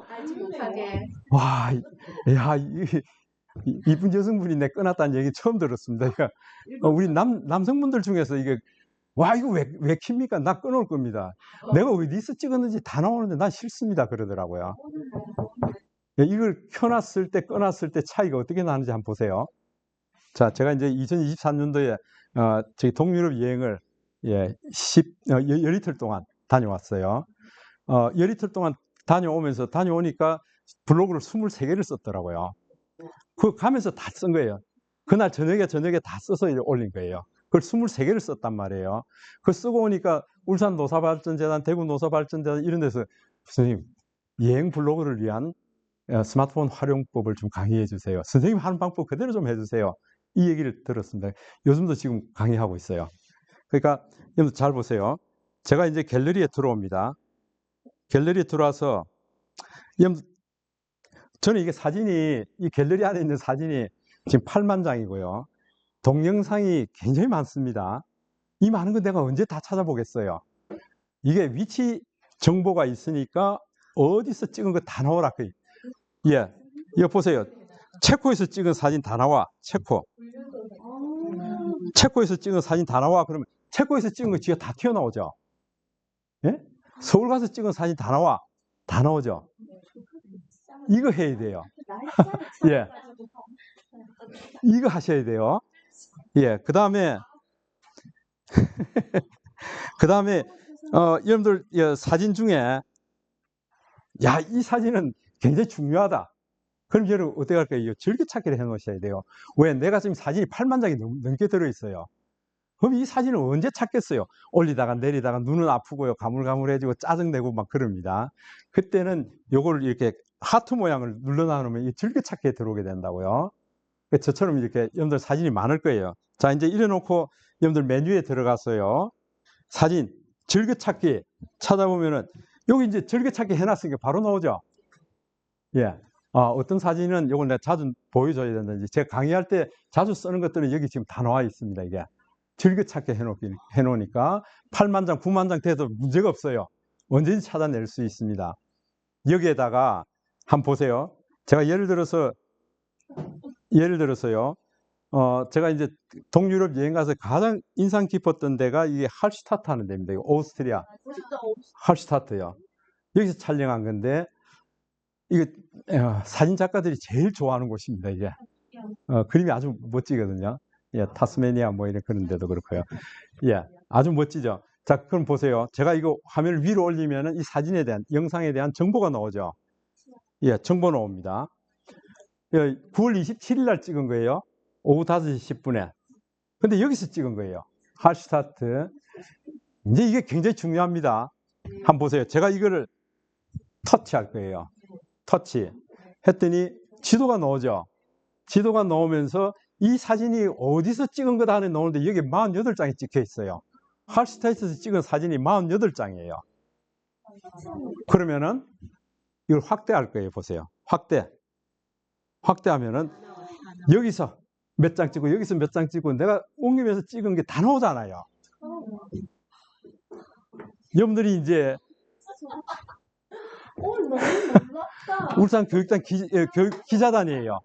알지 못하게. 와, 야, 이쁜 여성분이 내 끊었다는 얘기 처음 들었습니다. 우리 남성분들 중에서 이게 이거 왜 킵니까? 나 끊을 겁니다. 내가 어디서 찍었는지 다 나오는데 난 싫습니다. 그러더라고요. 이걸 켜놨을 때, 꺼놨을 때 차이가 어떻게 나는지 한번 보세요. 자, 제가 이제 2023년도에 저희 동유럽 여행을 열이틀 동안 다녀왔어요. 열이틀 동안 다녀오니까 블로그를 23개를 썼더라고요. 그거 가면서 다 쓴 거예요. 그날 저녁에 다 써서 올린 거예요. 그걸 23개를 썼단 말이에요. 그거 쓰고 오니까 울산 노사발전재단, 대구 노사발전재단 이런 데서 선생님, 여행 블로그를 위한 스마트폰 활용법을 좀 강의해 주세요. 선생님 하는 방법 그대로 좀 해주세요. 이 얘기를 들었습니다. 요즘도 지금 강의하고 있어요. 그러니까 여러분 잘 보세요. 제가 이제 갤러리에 들어옵니다. 갤러리에 들어와서 여러분 저는 이게 사진이 이 갤러리 안에 있는 사진이 지금 8만 장이고요. 동영상이 굉장히 많습니다. 이 많은 거 내가 언제 다 찾아보겠어요. 이게 위치 정보가 있으니까 어디서 찍은 거 다 나오라. 예, 이거 보세요. 체코에서 찍은 사진 다 나와. 체코에서 찍은 사진 다 나와. 그러면 체코에서 찍은 거 지가 다 튀어나오죠. 예? 서울 가서 찍은 사진 다 나와. 다 나오죠. 이거 해야 돼요. 예. 이거 하셔야 돼요. 예. 그 다음에 여러분들 사진 중에 야, 이 사진은 굉장히 중요하다. 그럼 여러분 어떻게 할까요? 즐겨찾기를 해 놓으셔야 돼요. 왜? 내가 지금 사진이 8만 장이 넘게 들어있어요. 그럼 이 사진을 언제 찾겠어요? 올리다가 내리다가 눈은 아프고요. 가물가물해지고 짜증내고 막 그럽니다. 그때는 요걸 이렇게 하트 모양을 눌러놔놓으면 이 즐겨찾기에 들어오게 된다고요. 저처럼 이렇게 여러분들 사진이 많을 거예요. 자, 이제 이래놓고 여러분들 메뉴에 들어가서요. 사진, 즐겨찾기 찾아보면은 여기 이제 즐겨찾기 해놨으니까 바로 나오죠. 예. 어떤 사진은 요걸 내가 자주 보여줘야 된다든지 제가 강의할 때 자주 쓰는 것들은 여기 지금 다 나와 있습니다. 이게 즐겨찾기 해놓으니까 8만 장, 9만 장 돼도 문제가 없어요. 언제든지 찾아낼 수 있습니다. 여기에다가 한번 보세요. 제가 예를 들어서요. 제가 이제 동유럽 여행 가서 가장 인상 깊었던 데가 이게 할슈타트 하는 데입니다. 오스트리아 할슈타트요. 여기서 촬영한 건데 이게 사진 작가들이 제일 좋아하는 곳입니다. 이게 그림이 아주 멋지거든요. 예, 타스메니아 뭐 이런 그런 데도 그렇고요. 예, 아주 멋지죠. 자, 그럼 보세요. 제가 이거 화면을 위로 올리면은 이 사진에 대한 영상에 대한 정보가 나오죠. 예, 정보 나옵니다. 9월 27일 날 찍은 거예요. 오후 5시 10분에. 근데 여기서 찍은 거예요. 할슈타트. 이제 이게 굉장히 중요합니다. 한번 보세요. 제가 이거를 터치할 거예요. 터치. 했더니 지도가 나오죠. 지도가 나오면서 이 사진이 어디서 찍은 거다 하는 나오는데 여기 48장이 찍혀 있어요. 할슈타트에서 찍은 사진이 48장이에요. 그러면은 이걸 확대할 거예요. 보세요. 확대하면은 여기서 몇 장 찍고 여기서 몇 장 찍고 내가 옮기면서 찍은 게 다 나오잖아요. 여러분들이 이제 울산 교육단 기자단이에요.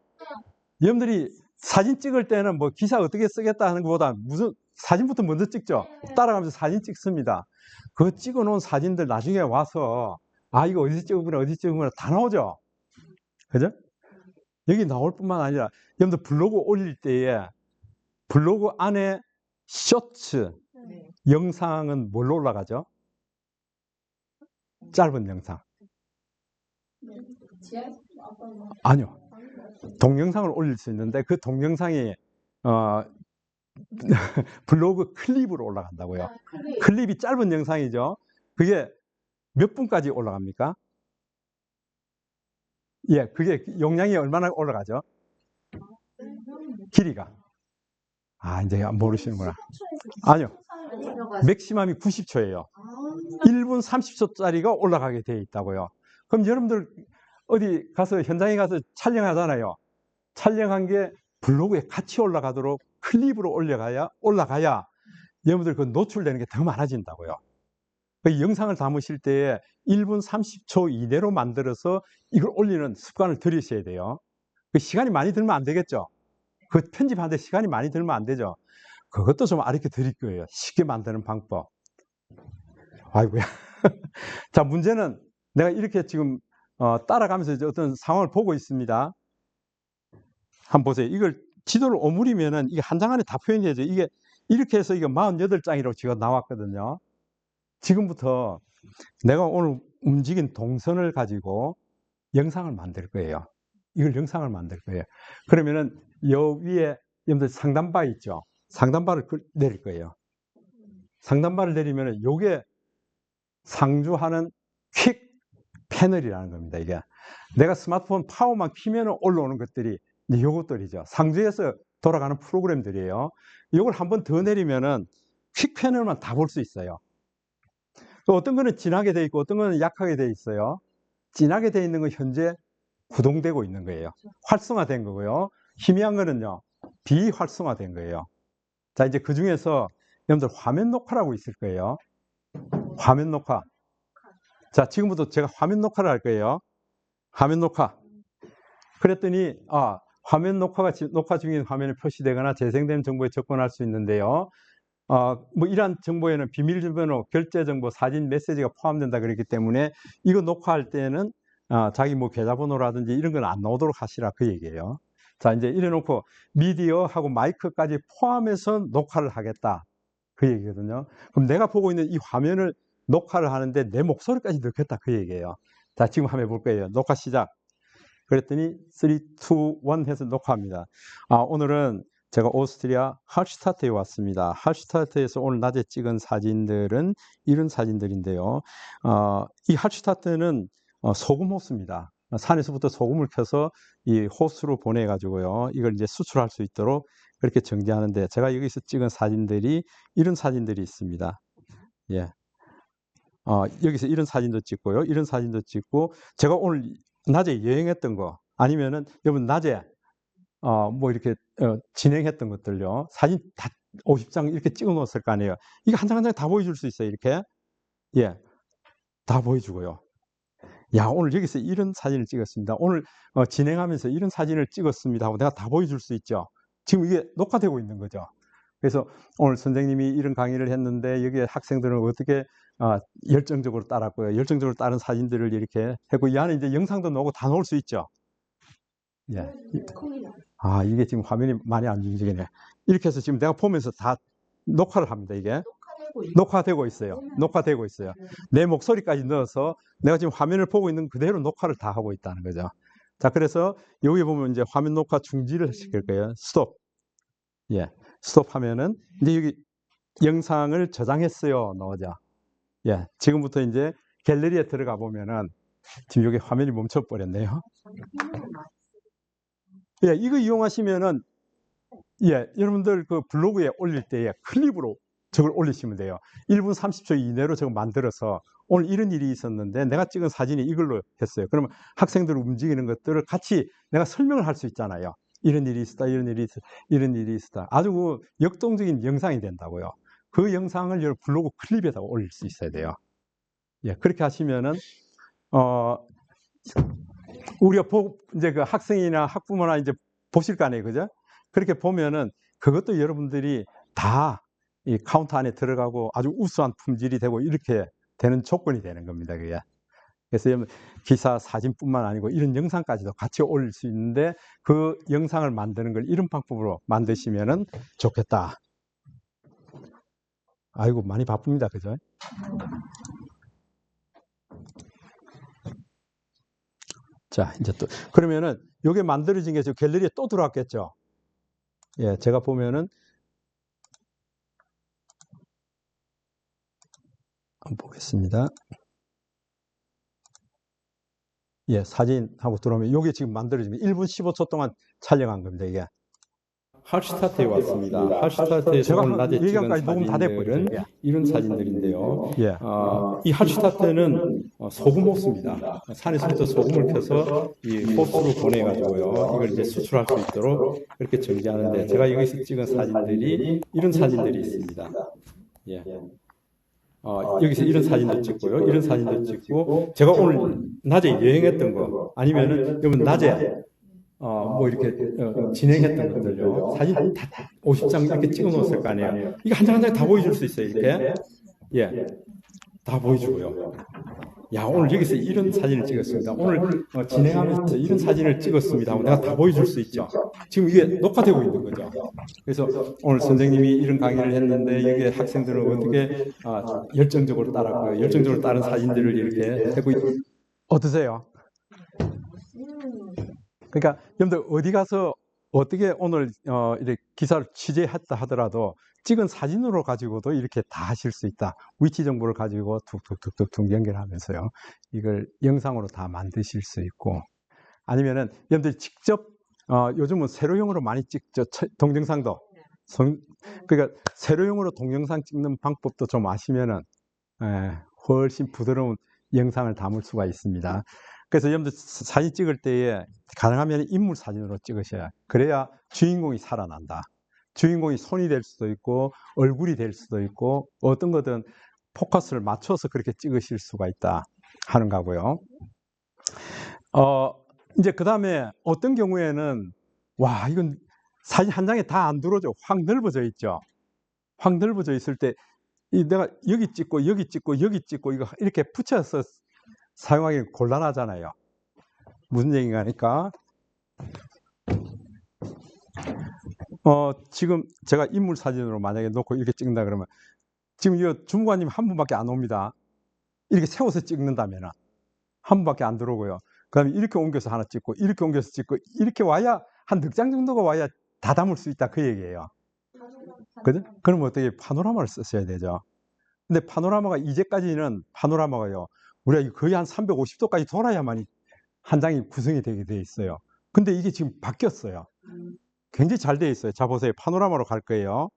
여러분들이 사진 찍을 때는 뭐 기사 어떻게 쓰겠다 하는 것보다 무슨 사진부터 먼저 찍죠. 따라가면서 사진 찍습니다. 그 찍어 놓은 사진들 나중에 와서 이거 어디서 찍었구나 다 나오죠. 그죠? 여기 나올 뿐만 아니라 여러분들 블로그 올릴 때에 블로그 안에 쇼츠 영상은 뭘로 올라가죠? 짧은 영상. 아니요. 동영상을 올릴 수 있는데 그 동영상이 블로그 클립으로 올라간다고요. 클립이 짧은 영상이죠. 그게 몇 분까지 올라갑니까? 예, 그게 용량이 얼마나 올라가죠? 길이가. 이제 모르시는구나. 아니요. 맥시멈이 90초예요. 1분 30초짜리가 올라가게 되어 있다고요. 그럼 여러분들 어디 가서 현장에 가서 촬영하잖아요. 촬영한 게 블로그에 같이 올라가도록 클립으로 올라가야 여러분들 그 노출되는 게 더 많아진다고요. 그 영상을 담으실 때에 1분 30초 이내로 만들어서 이걸 올리는 습관을 들이셔야 돼요. 그 시간이 많이 들면 안 되겠죠. 그 편집하는데 시간이 많이 들면 안 되죠. 그것도 좀 알려 드릴 거예요. 쉽게 만드는 방법. 아이고야. 자, 문제는 내가 이렇게 지금 따라가면서 이제 어떤 상황을 보고 있습니다. 한번 보세요. 이걸 지도를 오므리면은 이게 한 장 안에 다 표현이 되죠. 이게 이렇게 해서 이게 48장이라고 지금 나왔거든요. 지금부터 내가 오늘 움직인 동선을 가지고 영상을 만들 거예요. 이걸 영상을 만들 거예요. 그러면은 요 위에 여러분들 상단바 있죠. 상단바를 내릴 거예요. 상단바를 내리면은 요게 상주하는 퀵 패널이라는 겁니다. 이게 내가 스마트폰 파워만 키면은 올라오는 것들이 이제 요것들이죠. 상주에서 돌아가는 프로그램들이에요. 요걸 한번 더 내리면은 퀵 패널만 다 볼 수 있어요. 어떤 거는 진하게 돼 있고 어떤 거는 약하게 돼 있어요. 진하게 돼 있는 건 현재 구동되고 있는 거예요. 활성화된 거고요. 희미한 거는요, 비활성화된 거예요. 자, 이제 그 중에서 여러분들 화면 녹화라고 있을 거예요. 화면 녹화. 자, 지금부터 제가 화면 녹화를 할 거예요. 화면 녹화. 그랬더니, 화면 녹화 중인 화면에 표시되거나 재생된 정보에 접근할 수 있는데요. 뭐 이러한 정보에는 비밀번호, 결제 정보, 사진, 메시지가 포함된다 그랬기 때문에 이거 녹화할 때는 자기 뭐 계좌번호라든지 이런 건 안 나오도록 하시라 그 얘기예요. 자, 이제 이래놓고 미디어하고 마이크까지 포함해서 녹화를 하겠다 그 얘기거든요. 그럼 내가 보고 있는 이 화면을 녹화를 하는데 내 목소리까지 넣겠다 그 얘기예요. 자, 지금 한번 해볼 거예요. 녹화 시작. 그랬더니 3, 2, 1 해서 녹화합니다. 오늘은 제가 오스트리아 할슈타트에 왔습니다. 할슈타트에서 오늘 낮에 찍은 사진들은 이런 사진들인데요. 이 할슈타트는 소금 호수입니다. 산에서부터 소금을 켜서 이 호수로 보내가지고요. 이걸 이제 수출할 수 있도록 그렇게 정지하는데 제가 여기서 찍은 사진들이 이런 사진들이 있습니다. 예. 여기서 이런 사진도 찍고요. 이런 사진도 찍고 제가 오늘 낮에 여행했던 거 아니면은 여러분 낮에 뭐 이렇게 진행했던 것들요. 사진 다 50장 이렇게 찍어 놓았을 거 아니에요. 이거 한 장 한 장 다 보여줄 수 있어요. 이렇게. 예. 다 보여주고요. 야, 오늘 여기서 이런 사진을 찍었습니다. 오늘 진행하면서 이런 사진을 찍었습니다 하고 내가 다 보여줄 수 있죠. 지금 이게 녹화되고 있는 거죠. 그래서 오늘 선생님이 이런 강의를 했는데 여기에 학생들은 어떻게 열정적으로 따랐고요. 열정적으로 따른 사진들을 이렇게 하고 이 안에 이제 영상도 나오고 다 넣을 수 있죠. 예. 이게 지금 화면이 많이 안 움직이네. 이렇게 해서 지금 내가 보면서 다 녹화를 합니다. 이게 녹화되고 있어요. 녹화되고 있어요. 내 목소리까지 넣어서 내가 지금 화면을 보고 있는 그대로 녹화를 다 하고 있다는 거죠. 자, 그래서 여기 보면 이제 화면 녹화 중지를 시킬 거예요. 스톱. 예. 스톱하면은 이제 여기 영상을 저장했어요. 나오죠. 예. 지금부터 이제 갤러리에 들어가 보면은 지금 여기 화면이 멈춰 버렸네요. 예, 이거 이용하시면은 여러분들 그 블로그에 올릴 때에 클립으로 저걸 올리시면 돼요. 1분 30초 이내로 저거 만들어서 오늘 이런 일이 있었는데 내가 찍은 사진이 이걸로 했어요. 그러면 학생들 움직이는 것들을 같이 내가 설명을 할 수 있잖아요. 이런 일이 있었다, 이런 일이 있었다, 이런 일이 있었다. 아주 역동적인 영상이 된다고요. 그 영상을 여러분 블로그 클립에다가 올릴 수 있어야 돼요. 예, 그렇게 하시면은 우리가 이제 그 학생이나 학부모나 이제 보실 거 아니에요, 그죠? 그렇게 보면은 그것도 여러분들이 다 이 카운터 안에 들어가고 아주 우수한 품질이 되고 이렇게 되는 조건이 되는 겁니다, 그게. 그래서 기사, 사진뿐만 아니고 이런 영상까지도 같이 올릴 수 있는데 그 영상을 만드는 걸 이런 방법으로 만드시면은 좋겠다. 아이고, 많이 바쁩니다, 그죠? 자, 이제 또 그러면은 요게 만들어진 게 저 갤러리에 또 들어왔겠죠. 예, 제가 보면은 한번 보겠습니다. 예, 사진하고 들어오면 요게 지금 만들어진 게 1분 15초 동안 촬영한 겁니다, 이게. 할슈타트에 왔습니다. 할슈타트에서 오늘 낮에 찍은 사진들은 이런 사진들인데요. 예. 이 할슈타트는 소금 호수입니다. 산에서부터 소금을 켜서 이 호수로 보내가지고요. 이걸 이제 수출할 수 있도록 그렇게 정지하는데 제가 여기서 찍은 사진들이 이런 사진들이 있습니다. 예. 여기서 이런 사진도 찍고요. 이런 사진도 찍고 제가 오늘 낮에 여행했던 거 아니면은 여러분 낮에 뭐 이렇게 진행했던 것들요. 사진 다 50장 이렇게 찍어 놓았을 거 아니에요. 이거 한 장 한 장 다 보여줄 수 있어요. 이렇게. 예. 다 보여주고요. 야, 오늘 여기서 이런 사진을 찍었습니다. 오늘 진행하면서 이런 사진을 찍었습니다. 내가 다 보여줄 수 있죠. 지금 이게 녹화되고 있는 거죠. 그래서 오늘 선생님이 이런 강의를 했는데 여기에 학생들은 어떻게 열정적으로 따랐고요. 열정적으로 따른 사진들을 이렇게 하고 어떠세요? 그러니까 여러분들 어디 가서 어떻게 오늘 이렇게 기사를 취재했다 하더라도 찍은 사진으로 가지고도 이렇게 다 하실 수 있다. 위치 정보를 가지고 툭툭툭툭 연결하면서요. 이걸 영상으로 다 만드실 수 있고 아니면은 여러분들 직접 요즘은 세로용으로 많이 찍죠. 동영상도. 그러니까 세로용으로 동영상 찍는 방법도 좀 아시면은 훨씬 부드러운 영상을 담을 수가 있습니다. 그래서 여러분들 사진 찍을 때에 가능하면 인물 사진으로 찍으셔야 그래야 주인공이 살아난다. 주인공이 손이 될 수도 있고 얼굴이 될 수도 있고 어떤 거든 포커스를 맞춰서 그렇게 찍으실 수가 있다 하는 거고요. 이제 그 다음에 어떤 경우에는 와, 이건 사진 한 장에 다 안 들어오죠. 확 넓어져 있죠. 확 넓어져 있을 때 내가 여기 찍고 여기 찍고 여기 찍고 이거 이렇게 붙여서 사용하기 곤란하잖아요. 무슨 얘기가 하니까 지금 제가 인물 사진으로 만약에 놓고 이렇게 찍는다 그러면 지금 이 주무관님 한 분밖에 안 옵니다. 이렇게 세워서 찍는다면 한 분밖에 안 들어오고요. 그 다음에 이렇게 옮겨서 하나 찍고 이렇게 옮겨서 찍고 이렇게 와야 한 넉 장 정도가 와야 다 담을 수 있다 그 얘기예요. 그죠? 그럼 어떻게 파노라마를 쓰셔야 되죠. 근데 파노라마가 이제까지는 파노라마가요. 우리가 거의 한 350도까지 돌아야만 한 장이 구성이 되게 돼 있어요. 근데 이게 지금 바뀌었어요. 굉장히 잘 돼 있어요. 자, 보세요. 파노라마로 갈 거예요.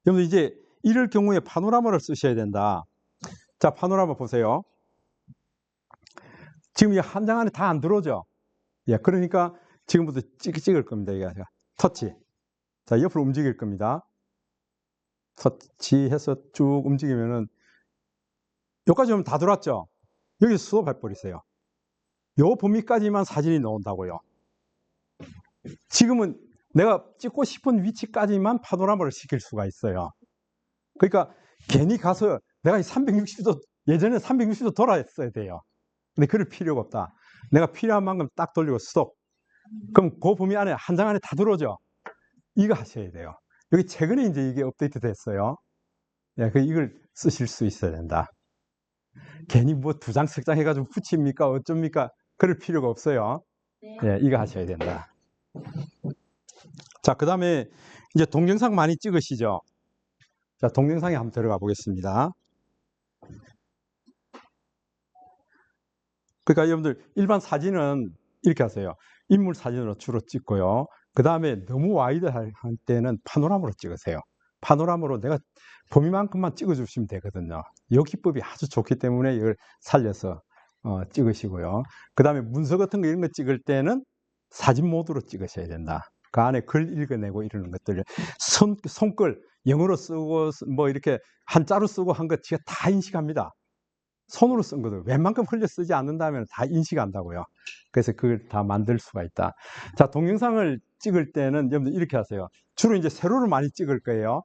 여러분 이제 이럴 경우에 파노라마를 쓰셔야 된다. 자, 파노라마 보세요. 지금 이 한 장 안에 다 안 들어오죠. 예, 그러니까 지금부터 찍을 겁니다. 이게 터치. 자, 옆으로 움직일 겁니다. 터치해서 쭉 움직이면은 여기까지 오면 다 들어왔죠. 여기서 스톱해 버리세요. 요 범위까지만 사진이 나온다고요. 지금은 내가 찍고 싶은 위치까지만 파노라마를 시킬 수가 있어요. 그러니까 괜히 가서 내가 360도 예전에 360도 돌아했어야 돼요. 근데 그럴 필요가 없다. 내가 필요한 만큼 딱 돌리고 스톱. 그럼 그 범위 안에 한 장 안에 다 들어오죠. 이거 하셔야 돼요. 여기 최근에 이제 이게 업데이트 됐어요. 예, 이걸 쓰실 수 있어야 된다. 괜히 뭐 2장, 3장 해가지고 붙입니까? 어쩝니까? 그럴 필요가 없어요. 네. 예, 이거 하셔야 된다. 자, 그 다음에 이제 동영상 많이 찍으시죠? 자, 동영상에 한번 들어가 보겠습니다. 그러니까 여러분들 일반 사진은 이렇게 하세요. 인물 사진으로 주로 찍고요. 그 다음에 너무 와이드 할 때는 파노라마로 찍으세요. 파노라마로 내가 범위만큼만 찍어주시면 되거든요. 이 기법이 아주 좋기 때문에 이걸 살려서 찍으시고요. 그 다음에 문서 같은 거 이런 거 찍을 때는 사진 모드로 찍으셔야 된다. 그 안에 글 읽어내고 이러는 것들, 손글 영어로 쓰고 뭐 이렇게 한자로 쓰고 한 거 제가 다 인식합니다. 손으로 쓴 것들 웬만큼 흘려 쓰지 않는다면 다 인식한다고요. 그래서 그걸 다 만들 수가 있다. 자, 동영상을 찍을 때는 여러분들 이렇게 하세요. 주로 이제 세로를 많이 찍을 거예요.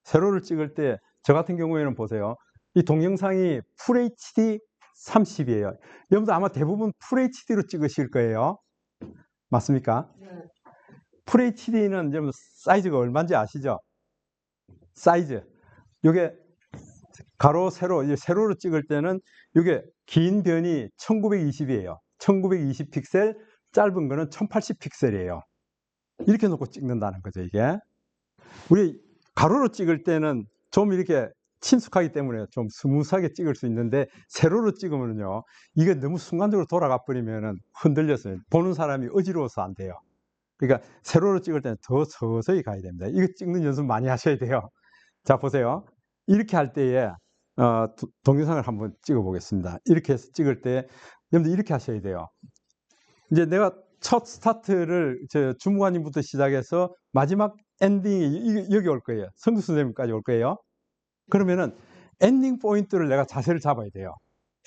세로를 찍을 때 저 같은 경우에는 보세요. 이 동영상이 FHD 30이에요. 여러분들 아마 대부분 FHD로 찍으실 거예요. 맞습니까? 네. FHD는 여러분 사이즈가 얼마인지 아시죠? 사이즈. 요게 가로, 세로, 이제 세로로 찍을 때는 이게 긴 변이 1920이에요. 1920 픽셀, 짧은 거는 1080 픽셀이에요. 이렇게 놓고 찍는다는 거죠, 이게. 우리 가로로 찍을 때는 좀 이렇게 친숙하기 때문에 좀 스무스하게 찍을 수 있는데 세로로 찍으면요, 이게 너무 순간적으로 돌아가 버리면은 흔들려서 보는 사람이 어지러워서 안 돼요. 그러니까 세로로 찍을 때는 더 서서히 가야 됩니다. 이거 찍는 연습 많이 하셔야 돼요. 자, 보세요. 이렇게 할 때에 동영상을 한번 찍어 보겠습니다. 이렇게 해서 찍을 때 여러분들 이렇게 하셔야 돼요. 이제 내가 첫 스타트를 주무관님부터 시작해서 마지막 엔딩이 여기 올 거예요. 성두 선생님까지 올 거예요. 그러면은 엔딩 포인트를 내가 자세를 잡아야 돼요.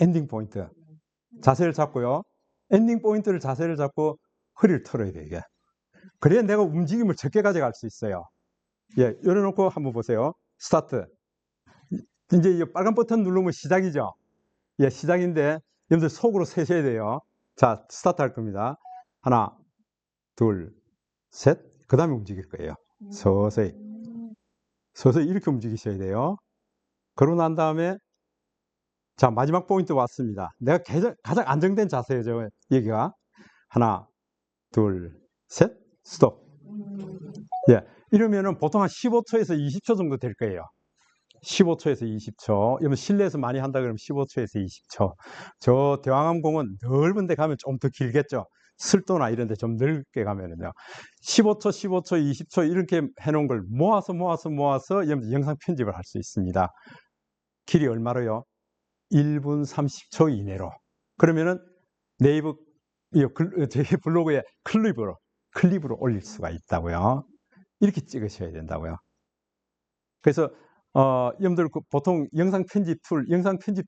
엔딩 포인트. 자세를 잡고요. 엔딩 포인트를 자세를 잡고 허리를 털어야 돼요, 이게. 그래야 내가 움직임을 적게 가져갈 수 있어요. 예, 열어놓고 한번 보세요. 스타트. 이제 이 빨간 버튼 누르면 시작이죠. 예, 시작인데 여러분들 속으로 세셔야 돼요. 자, 스타트 할 겁니다. 하나, 둘, 셋. 그 다음에 움직일 거예요. 서서히. 서서히 이렇게 움직이셔야 돼요. 그러고 난 다음에 자, 마지막 포인트 왔습니다. 내가 가장 안정된 자세죠, 여기가. 하나, 둘, 셋. 스톱. 예, 이러면은 보통 한 15초에서 20초 정도 될 거예요. 15초에서 20초. 여러분 실내에서 많이 한다 그러면 15초에서 20초. 저 대왕암공원 넓은 데 가면 좀 더 길겠죠. 슬도나 이런 데 좀 넓게 가면은요. 15초, 15초, 20초 이렇게 해놓은 걸 모아서 여러분 영상 편집을 할 수 있습니다. 길이 얼마로요? 1분 30초 이내로. 그러면은 네이버 제 블로그에 클립으로 올릴 수가 있다고요. 이렇게 찍으셔야 된다고요. 그래서 여러분들 보통 영상 편집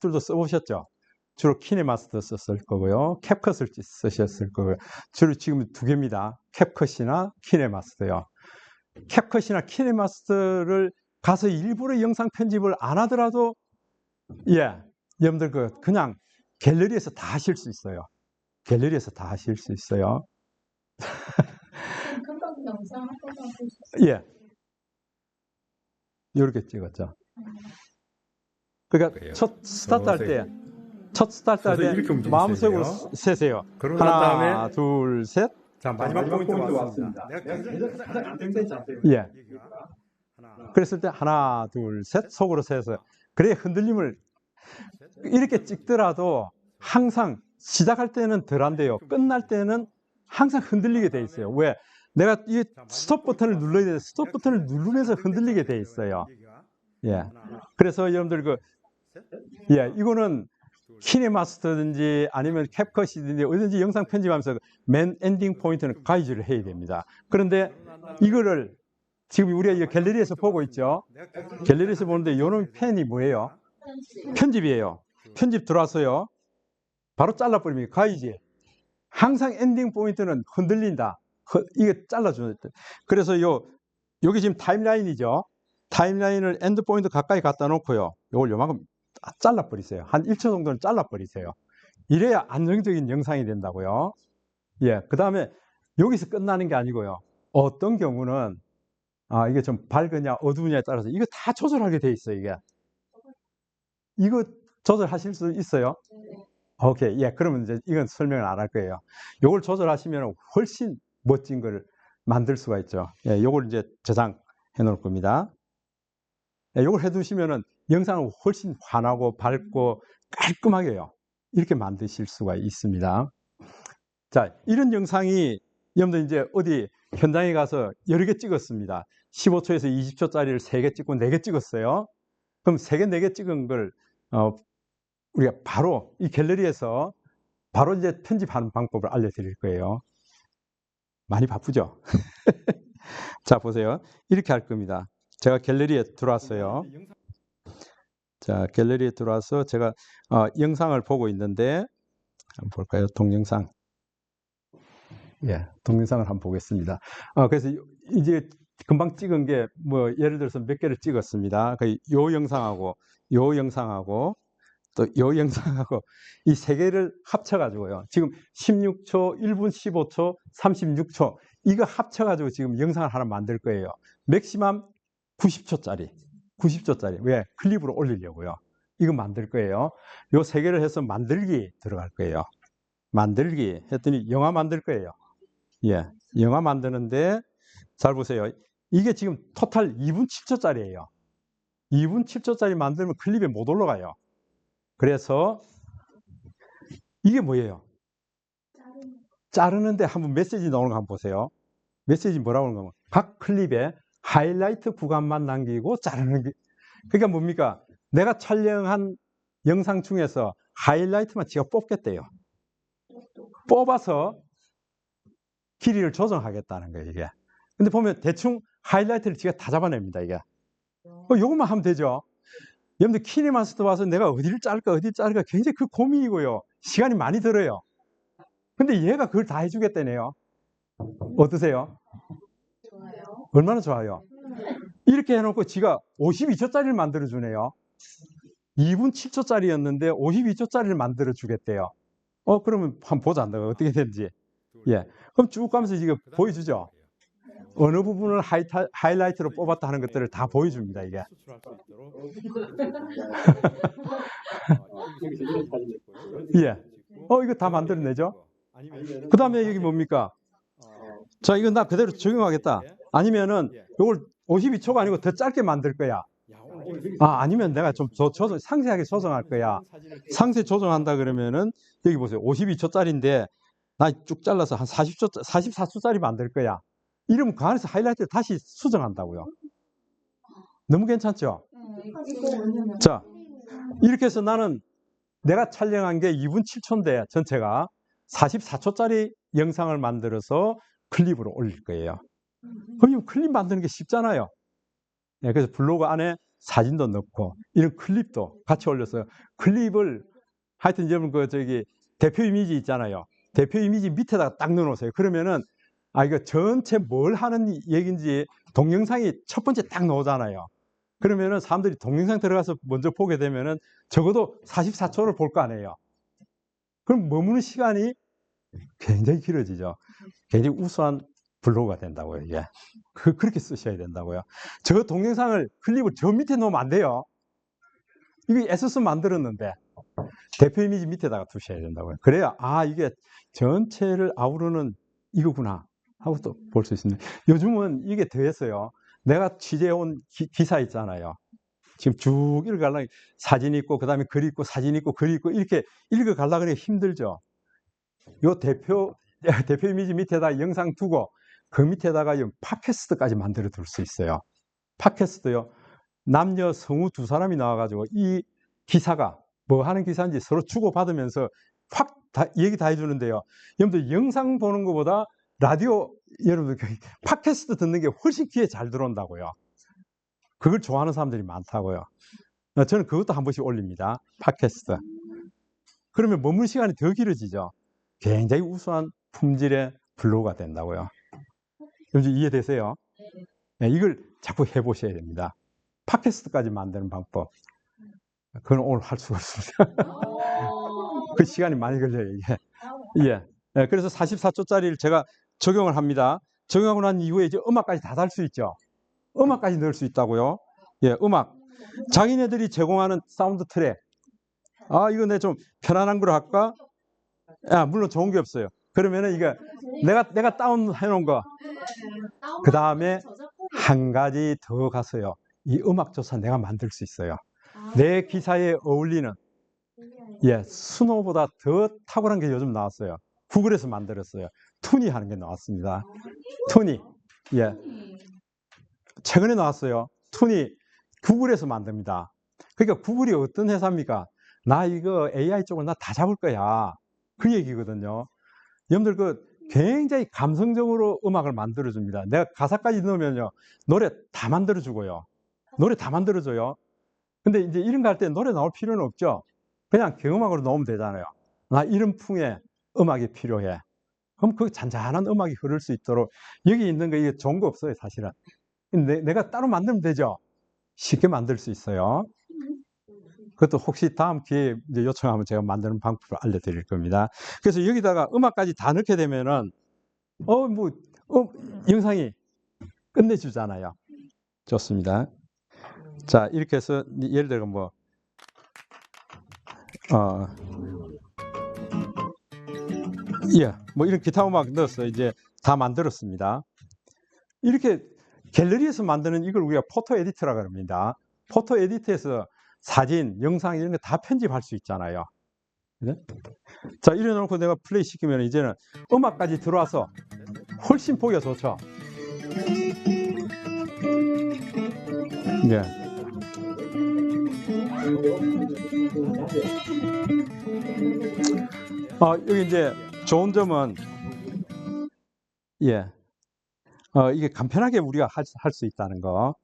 툴도 써보셨죠? 주로 키네마스터 썼을 거고요. 캡컷을 쓰셨을 거고요. 주로 지금 두 개입니다. 캡컷이나 키네마스터요. 캡컷이나 키네마스터를 가서 일부러 영상 편집을 안 하더라도 여러분들 그냥 갤러리에서 다 하실 수 있어요. 갤러리에서 다 하실 수 있어요. 금방 영상 한 번만 보시죠. 예. 이렇게 찍었죠. 그러니까 첫 스타트 할 때 이렇게 움직이세요. 마음속으로 세세요. 그러고 난 하나, 다음에 둘, 셋. 자, 마지막 포인트 왔습니다. 예. 여기가 하나, 그랬을 때 하나, 둘, 셋 속으로 세서 그래 흔들림을 이렇게 찍더라도 항상 시작할 때는 덜 한데요. 끝날 때는 항상 흔들리게 돼 있어요. 왜? 내가 이 스톱 버튼을 눌러야 돼. 스톱 버튼을 누르면서 흔들리게 돼 있어요. 예. 그래서 여러분들 이거는 키네마스터든지 아니면 캡컷이든지 어디든지 영상 편집하면서 맨 엔딩 포인트는 가이즈를 해야 됩니다. 그런데 이거를 지금 우리가 이 갤러리에서 보고 있죠. 갤러리에서 보는데 이놈 펜이 뭐예요? 편집이에요. 편집 들어와서요. 바로 잘라버립니다. 가이즈. 항상 엔딩 포인트는 흔들린다. 이게 잘라주는. 그래서 여기 지금 타임라인이죠. 타임라인을 엔드 포인트 가까이 갖다 놓고요. 요걸 요만큼 잘라버리세요. 한 1초 정도는 잘라버리세요. 이래야 안정적인 영상이 된다고요. 예. 그 다음에 여기서 끝나는 게 아니고요. 어떤 경우는 이게 좀 밝으냐 어두우냐에 따라서 이거 다 조절하게 돼 있어요. 이거 조절하실 수 있어요? 오케이. 예. 그러면 이제 이건 설명을 안 할 거예요. 요걸 조절하시면 훨씬 멋진 걸 만들 수가 있죠. 예. 요걸 이제 저장해 놓을 겁니다. 예, 요걸 해두시면은 영상을 훨씬 환하고 밝고 깔끔하게요. 이렇게 만드실 수가 있습니다. 자, 이런 영상이 여러분들 이제 어디 현장에 가서 여러 개 찍었습니다. 15초에서 20초짜리를 3개 찍고 4개 찍었어요. 그럼 3개, 4개 찍은 걸 우리가 바로 이 갤러리에서 바로 이제 편집하는 방법을 알려드릴 거예요. 많이 바쁘죠? 자, 보세요. 이렇게 할 겁니다. 제가 갤러리에 들어왔어요. 자, 갤러리에 들어와서 제가 영상을 보고 있는데 한번 볼까요? 동영상. 예, 동영상을 한번 보겠습니다. 그래서 이제 금방 찍은 게 뭐 예를 들어서 몇 개를 찍었습니다. 요 영상하고 요 영상하고 또 요 영상하고 이 3개를 합쳐가지고요. 지금 16초, 1분 15초, 36초 이거 합쳐가지고 지금 영상을 하나 만들 거예요. 맥시멈 90초짜리. 90초짜리. 왜? 클립으로 올리려고요. 이거 만들 거예요. 요 3개를 해서 만들기 들어갈 거예요. 만들기 했더니 영화 만들 거예요. 예. 영화 만드는데 잘 보세요. 이게 지금 토탈 2분 7초짜리예요. 2분 7초짜리 만들면 클립에 못 올라가요. 그래서 이게 뭐예요? 자르는데 한번 메시지 나오는 거 한번 보세요. 메시지 뭐라고 하는 거면 각 클립에 하이라이트 구간만 남기고 자르는 게 그러니까 뭡니까? 내가 촬영한 영상 중에서 하이라이트만 지가 뽑겠대요. 뽑아서 길이를 조정하겠다는 거예요, 이게. 근데 보면 대충 하이라이트를 지가 다 잡아냅니다, 이게. 요것만 하면 되죠. 여러분들 키네마스터 와서 내가 어디를 자를까 굉장히 그 고민이고요. 시간이 많이 들어요. 근데 얘가 그걸 다 해주겠다네요. 어떠세요? 좋아요. 얼마나 좋아요? 이렇게 해놓고 지가 52초짜리를 만들어주네요. 2분 7초짜리였는데 52초짜리를 만들어주겠대요. 그러면 한번 보자. 어떻게 되는지. 예. 그럼 쭉 가면서 지금 보여주죠. 어느 부분을 하이라이트로 뽑았다 하는 것들을 다 보여줍니다, 이게. 예. 이거 다 만들어내죠? 그 다음에 여기 뭡니까? 자, 이거 나 그대로 적용하겠다. 아니면은, 이걸 52초가 아니고 더 짧게 만들 거야. 아니면 내가 좀 상세하게 조정할 거야. 상세 조정한다 그러면은, 여기 보세요. 52초짜리인데, 나 쭉 잘라서 한 44초짜리 만들 거야. 이러면 그 안에서 하이라이트를 다시 수정한다고요. 너무 괜찮죠? 자, 이렇게 해서 나는 내가 촬영한 게 2분 7초인데 전체가 44초짜리 영상을 만들어서 클립으로 올릴 거예요. 그럼 클립 만드는 게 쉽잖아요. 네, 그래서 블로그 안에 사진도 넣고 이런 클립도 같이 올려서 클립을 하여튼 여러분 그 저기 대표 이미지 있잖아요. 대표 이미지 밑에다가 딱 넣어놓으세요. 그러면은 이거 전체 뭘 하는 얘기인지 동영상이 첫 번째 딱 나오잖아요. 그러면은 사람들이 동영상 들어가서 먼저 보게 되면은 적어도 44초를 볼 거 아니에요. 그럼 머무는 시간이 굉장히 길어지죠. 굉장히 우수한 블로그가 된다고요, 이게. 그렇게 쓰셔야 된다고요. 저 동영상을 클립을 저 밑에 놓으면 안 돼요. 이거 애써서 만들었는데 대표 이미지 밑에다가 두셔야 된다고요. 그래야 이게 전체를 아우르는 이거구나 하고 또 볼 수 있습니다. 요즘은 이게 더했어요. 내가 취재해온 기사 있잖아요. 지금 쭉 읽어가려면 사진 있고 그다음에 글 있고 사진 있고 글 있고 이렇게 읽어가려고 하니까 힘들죠. 요 대표 이미지 밑에다 영상 두고 그 밑에다가 팟캐스트까지 만들어 둘 수 있어요. 팟캐스트요. 남녀 성우 두 사람이 나와가지고 이 기사가 뭐 하는 기사인지 서로 주고받으면서 얘기 다 해주는데요. 여러분들 영상 보는 것보다 라디오 여러분들 팟캐스트 듣는 게 훨씬 귀에 잘 들어온다고요. 그걸 좋아하는 사람들이 많다고요. 저는 그것도 한 번씩 올립니다. 팟캐스트. 그러면 머무는 시간이 더 길어지죠. 굉장히 우수한 품질의 블로그가 된다고요. 여러분 이해되세요? 네, 이걸 자꾸 해보셔야 됩니다. 팟캐스트까지 만드는 방법. 그건 오늘 할 수가 없습니다. 그 시간이 많이 걸려요, 이게. 예. 네, 그래서 44초짜리를 제가 적용을 합니다. 적용하고 난 이후에 이제 음악까지 다 달 수 있죠. 음악까지 넣을 수 있다고요. 예, 음악. 자기네들이 제공하는 사운드 트랙. 이거 내 좀 편안한 걸 할까? 물론 좋은 게 없어요. 그러면은 이거 내가 다운해 놓은 거. 그 다음에 한 가지 더 가서요. 이 음악조차 내가 만들 수 있어요. 내 기사에 어울리는 스노보다 더 탁월한 게 요즘 나왔어요. 구글에서 만들었어요. 투니 하는 게 나왔습니다. 투니. 예. 최근에 나왔어요. 투니. 구글에서 만듭니다. 그러니까 구글이 어떤 회사입니까? 나 이거 AI 쪽을 나 다 잡을 거야. 그 얘기거든요. 여러분들 굉장히 감성적으로 음악을 만들어줍니다. 내가 가사까지 넣으면요. 노래 다 만들어주고요. 노래 다 만들어줘요. 근데 이제 이런 거 할 때 노래 나올 필요는 없죠. 그냥 경음악으로 넣으면 되잖아요. 나 이런 풍의 음악이 필요해. 그럼 그 잔잔한 음악이 흐를 수 있도록 여기 있는 거 이게 좋은 거 없어요, 사실은. 내가 따로 만들면 되죠. 쉽게 만들 수 있어요. 그것도 혹시 다음 기회에 이제 요청하면 제가 만드는 방법을 알려드릴 겁니다. 그래서 여기다가 음악까지 다 넣게 되면은 영상이 끝내주잖아요. 좋습니다. 자, 이렇게 해서 예를 들어 뭐 이런 기타 음악 넣어서 이제 다 만들었습니다. 이렇게 갤러리에서 만드는 이걸 우리가 포토 에디터라고 합니다. 포토 에디터에서 사진, 영상 이런 거 다 편집할 수 있잖아요. 네? 자, 이래놓고 내가 플레이 시키면 이제는 음악까지 들어와서 훨씬 보기가 좋죠. 예. 여기 이제 좋은 점은 이게 간편하게 우리가 할 수 있다는 거.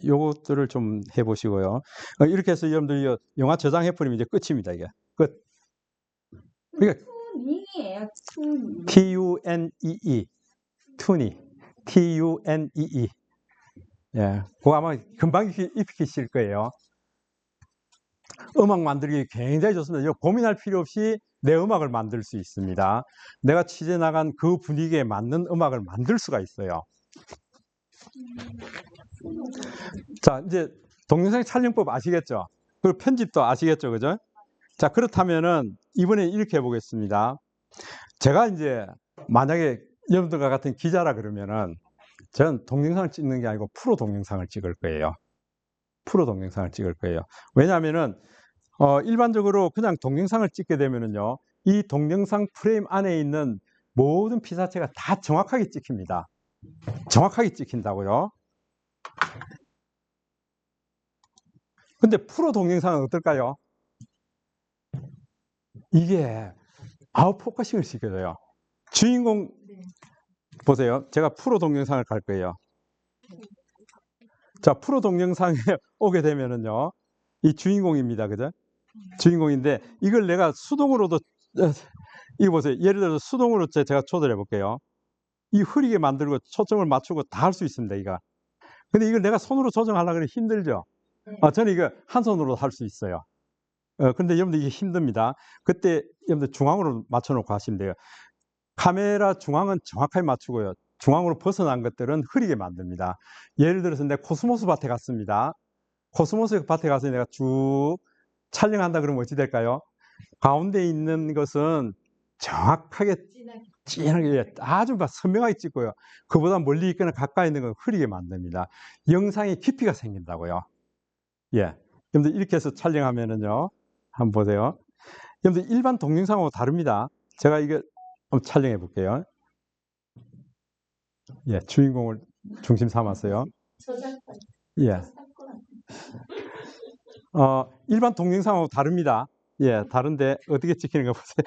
요것들을 좀 해보시고요. 이렇게 해서 여러분들 영화 저장 해버리면 이제 끝입니다. 이게 끝. 그러니까 투닝이에요. 투닝. T-U-N-E-E, 투니, T-U-N-E-E. 그거 아마 금방 익히실 거예요. 음악 만들기 굉장히 좋습니다. 고민할 필요 없이 내 음악을 만들 수 있습니다. 내가 취재 나간 그 분위기에 맞는 음악을 만들 수가 있어요. 자, 이제 동영상 촬영법 아시겠죠? 그리고 편집도 아시겠죠? 그죠? 자, 그렇다면은 이번에 이렇게 해보겠습니다. 제가 이제 만약에 여러분들과 같은 기자라 그러면은 저는 동영상을 찍는 게 아니고 프로 동영상을 찍을 거예요. 프로 동영상을 찍을 거예요. 왜냐하면은 일반적으로 그냥 동영상을 찍게 되면은요, 이 동영상 프레임 안에 있는 모든 피사체가 다 정확하게 찍힙니다. 정확하게 찍힌다고요. 근데 프로 동영상은 어떨까요? 이게 아웃포커싱을 시켜줘요. 주인공 보세요. 제가 프로 동영상을 갈 거예요. 자, 프로 동영상에 오게 되면은요, 이 주인공입니다. 그죠? 주인공인데 이걸 내가 수동으로도 이거 보세요. 예를 들어서 수동으로 제가 조절해 볼게요. 이 흐리게 만들고 초점을 맞추고 다 할 수 있습니다. 이거. 근데 이걸 내가 손으로 조정하려고 하면 힘들죠. 저는 이거 한 손으로 할 수 있어요. 근데 여러분들 이게 힘듭니다. 그때 여러분들 중앙으로 맞춰놓고 하시면 돼요. 카메라 중앙은 정확하게 맞추고요. 중앙으로 벗어난 것들은 흐리게 만듭니다. 예를 들어서 내가 코스모스 밭에 갔습니다. 코스모스 밭에 가서 내가 쭉 촬영한다 그러면 어찌 될까요? 가운데 있는 것은 정확하게 진하게 아주 선명하게 찍고요. 그보다 멀리 있거나 가까이 있는 건 흐리게 만듭니다. 영상의 깊이가 생긴다고요. 예. 여러분들 이렇게 해서 촬영하면은요. 한번 보세요. 여러분들 일반 동영상하고 다릅니다. 제가 이거 한번 촬영해 볼게요. 예, 주인공을 중심 삼았어요. 예. 일반 동영상하고 다릅니다. 예, 다른데 어떻게 찍히는가 보세요.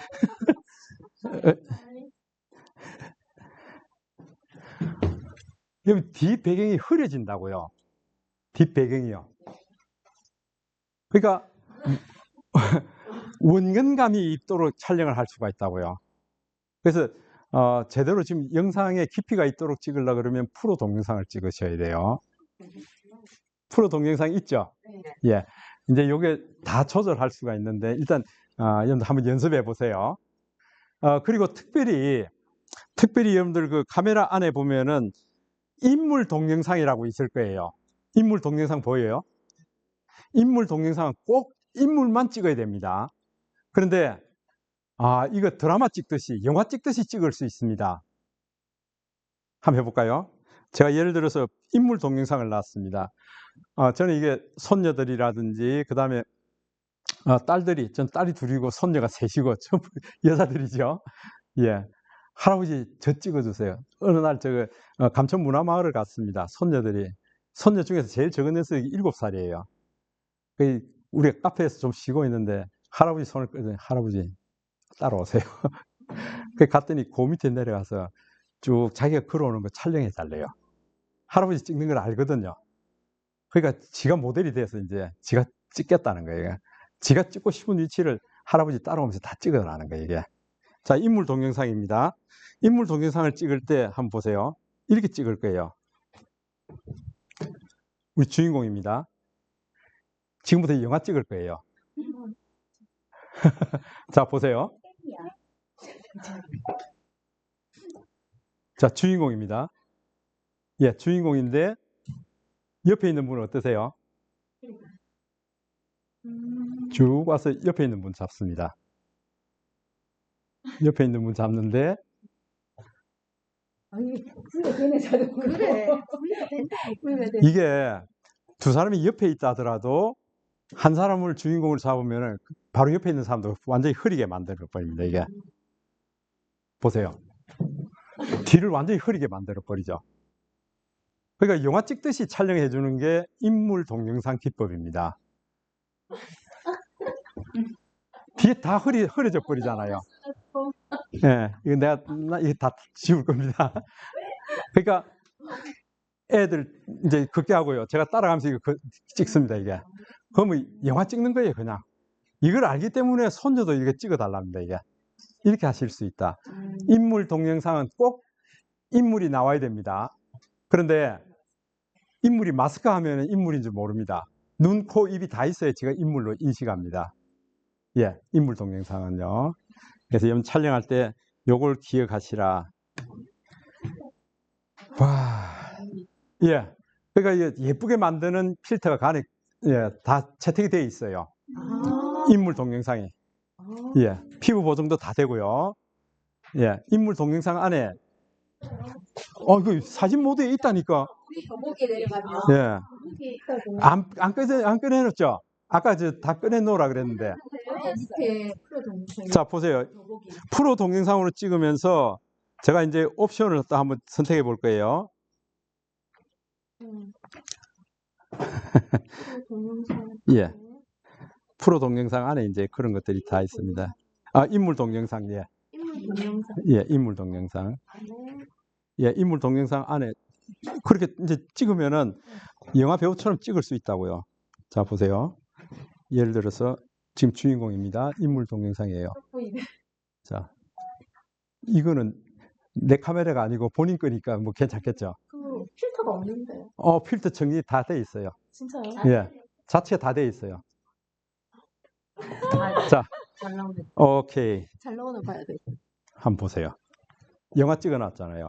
여기 뒷 배경이 흐려진다고요. 뒷 배경이요. 그러니까 원근감이 있도록 촬영을 할 수가 있다고요. 그래서 제대로 지금 영상에 깊이가 있도록 찍으려고 그러면 프로 동영상을 찍으셔야 돼요. 프로 동영상 있죠? 예. 이제 요게 다 조절할 수가 있는데 일단 여러분들 한번 연습해 보세요. 그리고 특별히 여러분들 그 카메라 안에 보면은 인물 동영상이라고 있을 거예요. 인물 동영상 보여요? 인물 동영상은 꼭 인물만 찍어야 됩니다. 그런데 이거 드라마 찍듯이 영화 찍듯이 찍을 수 있습니다. 한번 해볼까요? 제가 예를 들어서 인물 동영상을 놨습니다. 저는 이게 손녀들이라든지 그 다음에 딸들이, 전 딸이 둘이고 손녀가 셋이고 전부 여자들이죠. 예, 할아버지 저 찍어주세요. 어느 날 감천 문화마을을 갔습니다. 손녀 중에서 제일 적은 녀석이 7살이에요. 우리 카페에서 좀 쉬고 있는데 할아버지 손을 끌더니 할아버지 따라오세요. 갔더니 그 밑에 내려가서 쭉 자기가 걸어오는 거 촬영해 달래요. 할아버지 찍는 걸 알거든요. 그러니까 지가 모델이 돼서 이제 지가 찍겠다는 거예요. 지가 찍고 싶은 위치를 할아버지 따라오면서 다 찍어라는 거예요, 이게. 자, 인물 동영상입니다. 인물 동영상을 찍을 때 한번 보세요. 이렇게 찍을 거예요. 우리 주인공입니다. 지금부터 영화 찍을 거예요. 자, 보세요. 자, 주인공입니다. 예, 주인공인데 옆에 있는 분은 어떠세요? 쭉 와서 옆에 있는 분 잡습니다. 옆에 있는 분 잡는데 이게 두 사람이 옆에 있다 하더라도 한 사람을 주인공을 잡으면 바로 옆에 있는 사람도 완전히 흐리게 만들어 버립니다. 이게 보세요. 뒤를 완전히 흐리게 만들어 버리죠. 그러니까 영화 찍듯이 촬영해 주는 게 인물 동영상 기법입니다. 뒤에 다 흐려져 버리잖아요. 예, 이거 이거 다 지울 겁니다. 그러니까 애들 이제 그렇게 하고요. 제가 따라가면서 이거 찍습니다, 이게. 그러면 영화 찍는 거예요, 그냥. 이걸 알기 때문에 손녀도 이렇게 찍어 달랍니다, 이게. 이렇게 하실 수 있다. 인물 동영상은 꼭 인물이 나와야 됩니다. 그런데 인물이 마스크 하면 인물인 줄 모릅니다. 눈, 코, 입이 다 있어야 제가 인물로 인식합니다. 예, 인물 동영상은요. 그래서 여러분 촬영할 때 요걸 기억하시라. 와, 예. 그러니까 예쁘게 만드는 필터가 간에 다 채택이 되어 있어요. 인물 동영상이. 예, 피부 보정도 다 되고요. 예, 인물 동영상 안에 그 사진 모드에 있다니까. 예. 안 꺼내놓죠? 아까 다 꺼내놓으라 그랬는데. 자, 보세요. 프로 동영상으로 찍으면서 제가 이제 옵션을 또 한번 선택해 볼 거예요. 예. 프로 동영상 안에 이제 그런 것들이 다 있습니다. 인물 동영상, 예. 예, 인물 동영상. 예, 인물 동영상 안에 그렇게 이제 찍으면은 영화 배우처럼 찍을 수 있다고요. 자, 보세요. 예를 들어서 지금 주인공입니다. 인물 동영상이에요. 보이네. 자, 이거는 내 카메라가 아니고 본인 거니까 뭐 괜찮겠죠? 그 필터가 없는데. 필터 정리 다 돼 있어요. 진짜요? 예, 자체가 다 돼 있어요. 아, 자, 잘 나오네. 오케이. 잘 나오는 봐야 돼. 한번 보세요. 영화 찍어놨잖아요.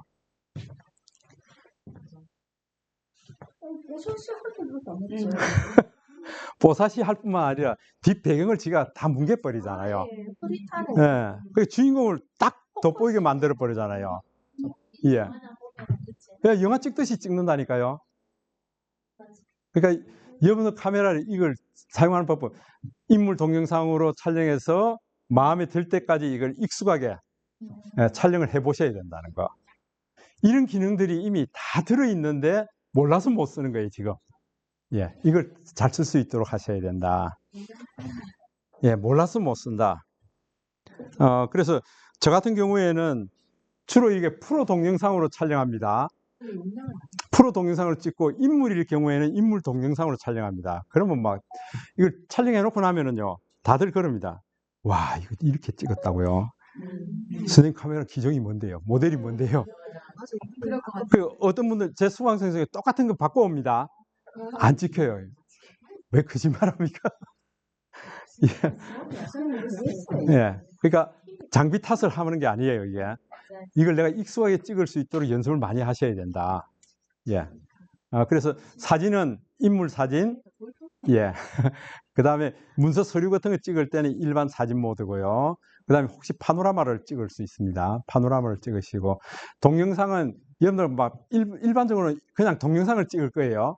보소시 하긴 하다 맞죠? 보사시 할 뿐만 아니라 뒷 배경을 지가 다 뭉개버리잖아요. 네, 흐릿하네. 예, 그 주인공을 딱 돋보이게 만들어 버리잖아요. 예, 그냥 영화 찍듯이 찍는다니까요. 그러니까 여러분들 카메라를 이걸 사용하는 방법, 인물 동영상으로 촬영해서 마음에 들 때까지 이걸 익숙하게 촬영을 해보셔야 된다는 거. 이런 기능들이 이미 다 들어있는데 몰라서 못 쓰는 거예요, 지금. 예, 이걸 잘 쓸 수 있도록 하셔야 된다. 예, 몰라서 못 쓴다. 그래서 저 같은 경우에는 주로 이게 프로 동영상으로 촬영합니다. 프로 동영상을 찍고 인물일 경우에는 인물 동영상으로 촬영합니다. 그러면 막 이걸 촬영해 놓고 나면은요, 다들 그럽니다. 와, 이거 이렇게 찍었다고요? 선생님 카메라 기종이 뭔데요? 모델이 뭔데요? 그럴 것 같아. 그 어떤 분들 제 수강생 중에 똑같은 거 바꿔옵니다. 안 찍혀요. 왜 거짓말합니까? 예, 그러니까 장비 탓을 하는 게 아니에요, 이게. 이걸 내가 익숙하게 찍을 수 있도록 연습을 많이 하셔야 된다. 예. 그래서 사진은 인물 사진, 예. 그 다음에 문서 서류 같은 거 찍을 때는 일반 사진 모드고요. 그 다음에 혹시 파노라마를 찍을 수 있습니다. 파노라마를 찍으시고, 동영상은 여러분들 막 일반적으로 그냥 동영상을 찍을 거예요.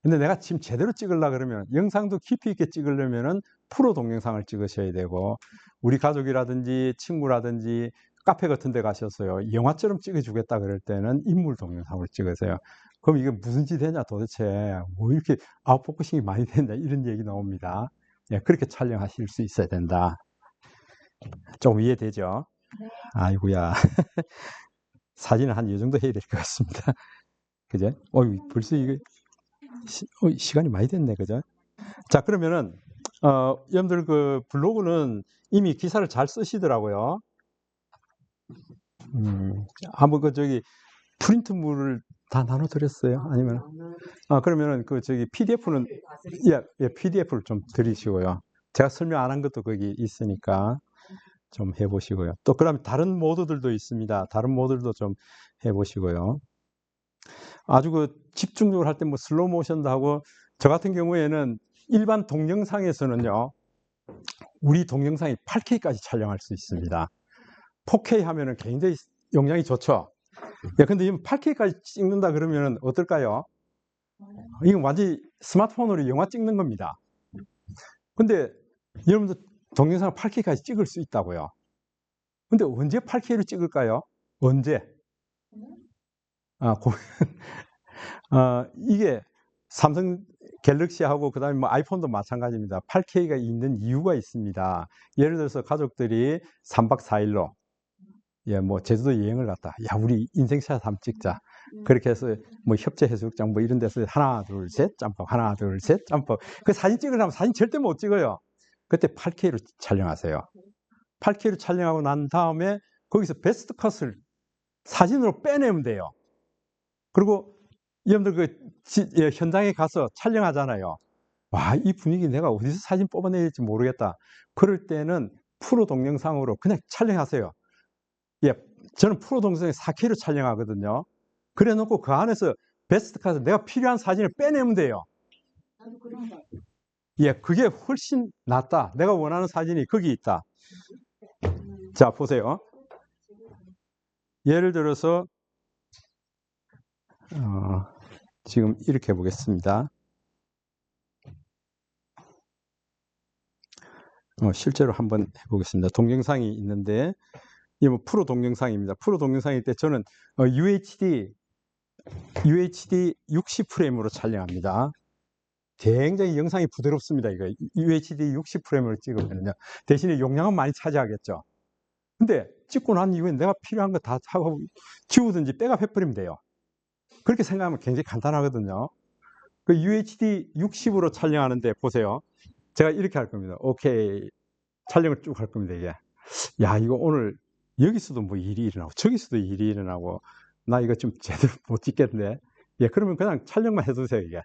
근데 내가 지금 제대로 찍으려고 그러면, 영상도 깊이 있게 찍으려면은 프로 동영상을 찍으셔야 되고, 우리 가족이라든지 친구라든지 카페 같은 데 가셨어요. 영화처럼 찍어주겠다 그럴 때는 인물 동영상을 찍으세요. 그럼 이게 무슨 짓이냐 도대체. 뭐 이렇게 아웃포커싱이 많이 된다. 이런 얘기 나옵니다. 예, 그렇게 촬영하실 수 있어야 된다. 조금 이해되죠? 아이고야. 사진은 한 이 정도 해야 될 것 같습니다. 그죠? 벌써 이게 시간이 많이 됐네. 그죠? 자, 그러면은, 여러분들 그 블로그는 이미 기사를 잘 쓰시더라고요. 한번 프린트물을 다 나눠드렸어요? 아니면, 그러면은 PDF는, 예, PDF를 좀 드리시고요. 제가 설명 안 한 것도 거기 있으니까 좀 해보시고요. 또, 그 다음에 다른 모드들도 있습니다. 다른 모드들도 좀 해보시고요. 아주 집중적으로 할 때 뭐 슬로우 모션도 하고, 저 같은 경우에는 일반 동영상에서는요, 우리 동영상이 8K까지 촬영할 수 있습니다. 4K 하면은 굉장히 용량이 좋죠. 야, 근데 이건 8K까지 찍는다 그러면 어떨까요? 이건 완전히 스마트폰으로 영화 찍는 겁니다. 근데 여러분들 동영상을 8K까지 찍을 수 있다고요. 근데 언제 8K로 찍을까요? 언제? 이게 삼성 갤럭시하고 그다음에 뭐 아이폰도 마찬가지입니다. 8K가 있는 이유가 있습니다. 예를 들어서 가족들이 3박 4일로 뭐 제주도 여행을 갔다. 야, 우리 인생샷 한번 찍자. 그렇게 해서 뭐 협재해수욕장 뭐 이런 데서 하나 둘 셋 짬밥, 하나 둘 셋 짬밥. 그 사진 찍으려면 사진 절대 못 찍어요. 그때 8K로 촬영하세요. 8K로 촬영하고 난 다음에 거기서 베스트 컷을 사진으로 빼내면 돼요. 그리고 여러분들 현장에 가서 촬영하잖아요. 와, 이 분위기 내가 어디서 사진 뽑아내야 될지 모르겠다. 그럴 때는 프로 동영상으로 그냥 촬영하세요. 예, 저는 프로 동영상에 4K로 촬영하거든요. 그래 놓고 그 안에서 베스트 컷을 내가 필요한 사진을 빼내면 돼요. 예, 그게 훨씬 낫다. 내가 원하는 사진이 거기 있다. 자, 보세요. 예를 들어서 지금 이렇게 해보겠습니다. 실제로 한번 해보겠습니다. 동영상이 있는데, 이 뭐 프로 동영상입니다. 프로 동영상일 때 저는 UHD 60프레임으로 촬영합니다. 굉장히 영상이 부드럽습니다. 이거 UHD 60프레임으로 찍으면요. 대신에 용량은 많이 차지하겠죠. 근데 찍고 난 이후에 내가 필요한 거 다 하고 지우든지 백업 해버리면 돼요. 그렇게 생각하면 굉장히 간단하거든요. 그 UHD 60으로 촬영하는데 보세요. 제가 이렇게 할 겁니다. 오케이. 촬영을 쭉 할 겁니다, 이게. 야, 이거 오늘 여기서도 뭐 일이 일어나고 저기서도 일이 일어나고 나 이거 좀 제대로 못 찍겠네. 예, 그러면 그냥 촬영만 해두세요, 이게.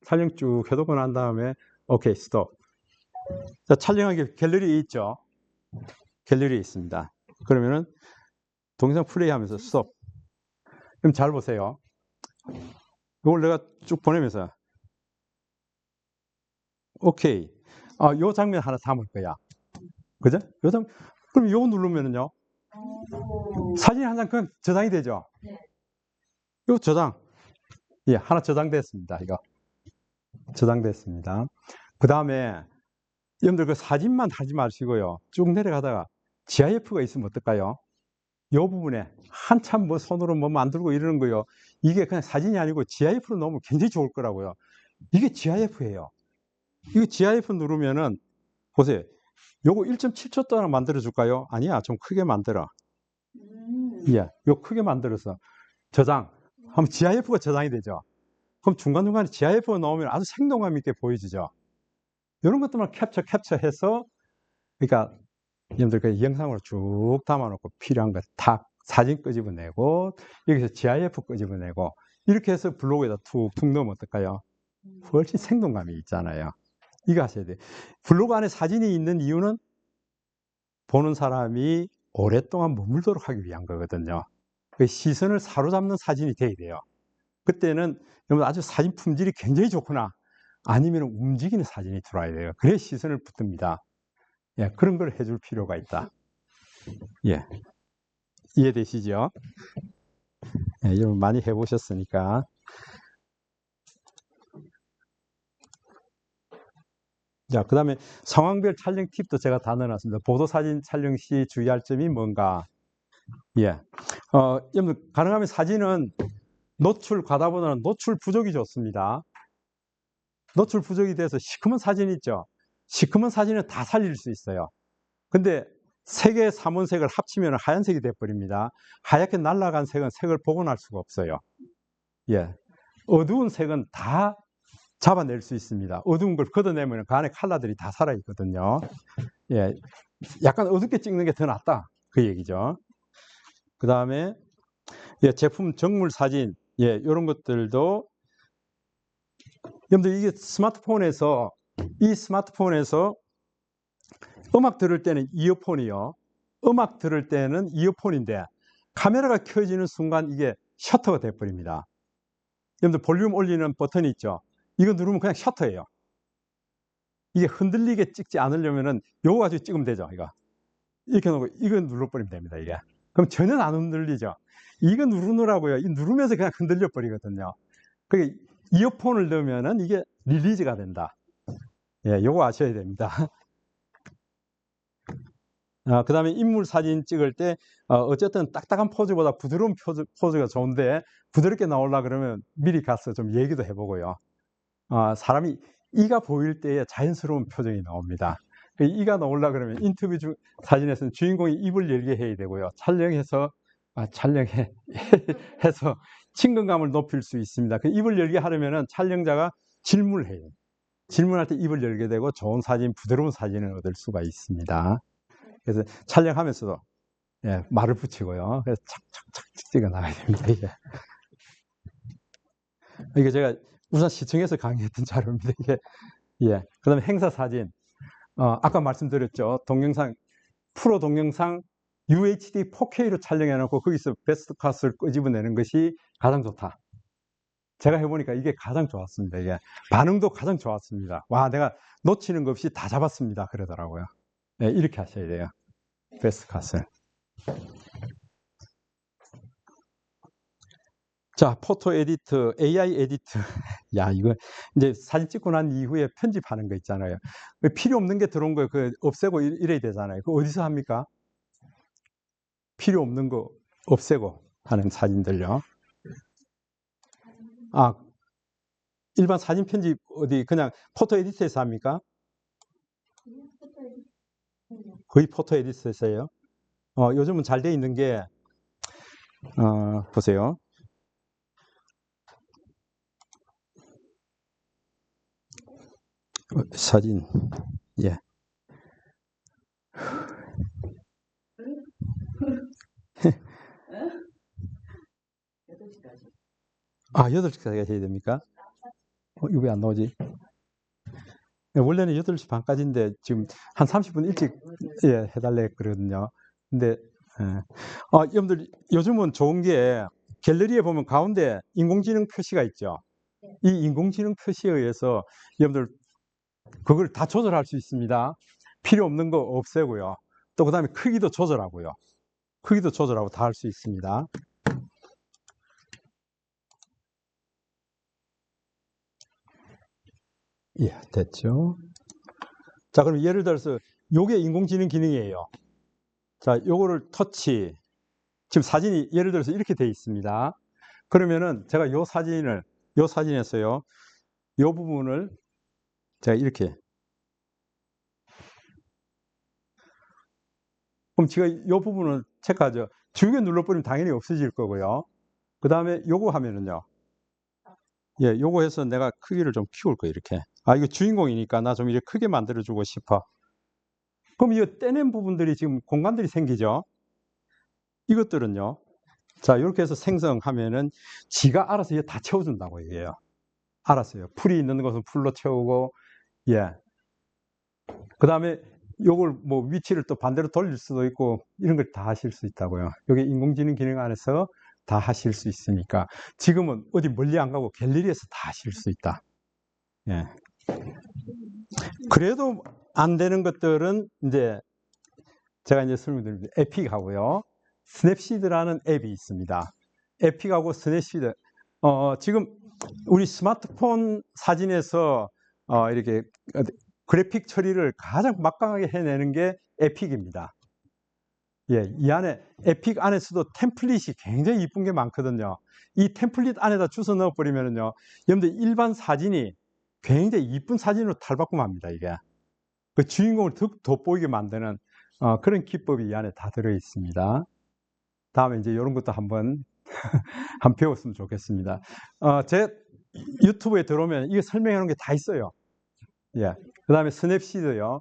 촬영 쭉 해두고 난 다음에 오케이, 스톱. 자, 촬영하기 갤러리에 있죠. 갤러리에 있습니다. 그러면은 동영상 플레이하면서 스톱. 그럼 잘 보세요. 이걸 내가 쭉 보내면서 오케이. 요 장면 하나 담을 거야. 그죠? 그럼 요거 누르면은요. 사진 한 장 그냥 저장이 되죠. 네. 요 저장. 예, 하나 저장됐습니다. 이거. 저장됐습니다. 그 다음에 여러분들 그 사진만 하지 마시고요. 쭉 내려가다가 GIF가 있으면 어떨까요? 요 부분에 한참 뭐 손으로 뭐 만들고 이러는 거요. 이게 그냥 사진이 아니고 GIF로 넣으면 굉장히 좋을 거라고요. 이게 GIF예요. 이거 GIF 누르면은 보세요. 요거 1.7초 동안 만들어 줄까요? 아니야, 좀 크게 만들어. 예, 요 크게 만들어서 저장. 하면 GIF가 저장이 되죠. 그럼 중간중간에 GIF가 나오면 아주 생동감 있게 보여지죠. 이런 것들만 캡처해서, 그러니까 여러분들 그 영상으로 쭉 담아놓고 필요한 거 탁 사진 끄집어내고 여기서 GIF 끄집어내고 이렇게 해서 블로그에다 툭툭 넣으면 어떨까요? 훨씬 생동감이 있잖아요. 이거 하셔야 돼요. 블로그 안에 사진이 있는 이유는 보는 사람이 오랫동안 머물도록 하기 위한 거거든요. 그 시선을 사로잡는 사진이 돼야 돼요. 그때는 여러분 아주 사진 품질이 굉장히 좋구나. 아니면 움직이는 사진이 들어와야 돼요. 그래야 시선을 붙듭니다. 예, 그런 걸 해줄 필요가 있다. 예. 이해되시죠? 예, 여러분 많이 해보셨으니까. 자, 그 다음에 상황별 촬영 팁도 제가 다 넣어놨습니다. 보도사진 촬영 시 주의할 점이 뭔가. 예. 여러분, 가능하면 사진은 노출 과다보다는 노출 부족이 좋습니다. 노출 부족이 돼서 시커먼 사진 있죠? 시커먼 사진은 다 살릴 수 있어요. 근데 색의 삼원색을 합치면 하얀색이 돼버립니다. 하얗게 날아간 색은 색을 복원할 수가 없어요. 예. 어두운 색은 다 잡아낼 수 있습니다. 어두운 걸 걷어내면 그 안에 컬러들이 다 살아있거든요. 예. 약간 어둡게 찍는 게 더 낫다. 그 얘기죠. 그 다음에, 예, 제품 정물 사진, 예, 이런 것들도, 여러분들 이게 스마트폰에서 음악 들을 때는 이어폰이요. 음악 들을 때는 이어폰인데 카메라가 켜지는 순간 이게 셔터가 돼버립니다. 여러분들 볼륨 올리는 버튼이 있죠. 이거 누르면 그냥 셔터예요. 이게 흔들리게 찍지 않으려면은 요거 가지고 찍으면 되죠. 이렇게 놓고 이거 눌러버리면 됩니다. 이게. 그럼 전혀 안 흔들리죠. 이거 누르느라고요. 이 누르면서 그냥 흔들려 버리거든요. 그게 이어폰을 넣으면은 이게 릴리즈가 된다. 예, 요거 아셔야 됩니다. 그 다음에 인물 사진 찍을 때, 어쨌든 딱딱한 포즈보다 부드러운 포즈가 좋은데, 부드럽게 나오려고 그러면 미리 가서 좀 얘기도 해보고요. 사람이 이가 보일 때에 자연스러운 표정이 나옵니다. 이가 나오려고 그러면 인터뷰 사진에서는 주인공이 입을 열게 해야 되고요. 해서 친근감을 높일 수 있습니다. 그 입을 열게 하려면은 촬영자가 질문을 해요. 질문할 때 입을 열게 되고 좋은 사진, 부드러운 사진을 얻을 수가 있습니다. 그래서 촬영하면서도, 예, 말을 붙이고요. 그래서 착착착 찍어 나가야 됩니다. 이게 제가 우선 시청에서 강의했던 자료입니다. 이게. 예. 그 다음에 행사 사진. 아까 말씀드렸죠. 프로 동영상 UHD 4K로 촬영해놓고 거기서 베스트 컷을 끄집어내는 것이 가장 좋다. 제가 해보니까 이게 가장 좋았습니다. 이게 반응도 가장 좋았습니다. 와, 내가 놓치는 것 없이 다 잡았습니다. 그러더라고요. 네, 이렇게 하셔야 돼요. 베스트 컷을. 자, 포토 에디트, AI 에디트. 야, 이거 이제 사진 찍고 난 이후에 편집하는 거 있잖아요. 필요 없는 게 들어온 거 없애고 이래야 되잖아요. 그거 어디서 합니까? 필요 없는 거 없애고 하는 사진들요. 일반 사진 편집 어디 그냥 포토 에디터에서 합니까? 거의 포토 에디터에서 해요. 요즘은 잘 돼 있는 게, 보세요. 사진, 예. 아, 8시까지 해야 됩니까? 이거 왜 안 나오지? 원래는 8시 반까지인데 지금 한 30분 일찍 예, 해달래 그러거든요. 근데 여러분들 요즘은 좋은 게 갤러리에 보면 가운데 인공지능 표시가 있죠. 이 인공지능 표시에 의해서 여러분들 그걸 다 조절할 수 있습니다. 필요 없는 거 없애고요. 또 그다음에 크기도 조절하고요. 크기도 조절하고 다 할 수 있습니다. 예, 됐죠. 자, 그럼 예를 들어서 요게 인공지능 기능이에요. 자, 요거를 터치. 지금 사진이 예를 들어서 이렇게 돼 있습니다. 그러면은 제가 요 사진에서요. 요 부분을 제가 이렇게. 그럼 제가 요 부분을 체크하죠. 중에 눌러버리면 당연히 없어질 거고요. 그 다음에 요거 하면은요. 예, 요거 해서 내가 크기를 좀 키울 거예요, 이렇게. 아, 이거 주인공이니까 나 좀 이렇게 크게 만들어주고 싶어. 그럼 이 떼낸 부분들이 지금 공간들이 생기죠? 이것들은요. 자, 이렇게 해서 생성하면은 지가 알아서 이게 다 채워준다고 얘기해요. 알았어요. 풀이 있는 것은 풀로 채우고, 예. 그 다음에 요걸 뭐 위치를 또 반대로 돌릴 수도 있고, 이런 걸 다 하실 수 있다고요. 이게 인공지능 기능 안에서 다 하실 수 있으니까 지금은 어디 멀리 안 가고 갤러리에서 다 하실 수 있다. 예. 그래도 안 되는 것들은 이제 제가 이제 설명드립니다. 에픽하고요. 스냅시드라는 앱이 있습니다. 에픽하고 스냅시드. 지금 우리 스마트폰 사진에서 이렇게 그래픽 처리를 가장 막강하게 해내는 게 에픽입니다. 예, 이 안에 에픽 안에서도 템플릿이 굉장히 이쁜 게 많거든요. 이 템플릿 안에다 주워 넣어버리면요, 여러분들 일반 사진이 굉장히 이쁜 사진으로 탈바꿈합니다. 이게 그 주인공을 더 돋보이게 만드는 그런 기법이 이 안에 다 들어 있습니다. 다음에 이제 이런 것도 한번 배웠으면 좋겠습니다. 제 유튜브에 들어오면 이게 설명해 놓은 게 다 있어요. 예. 그 다음에 스냅시드요.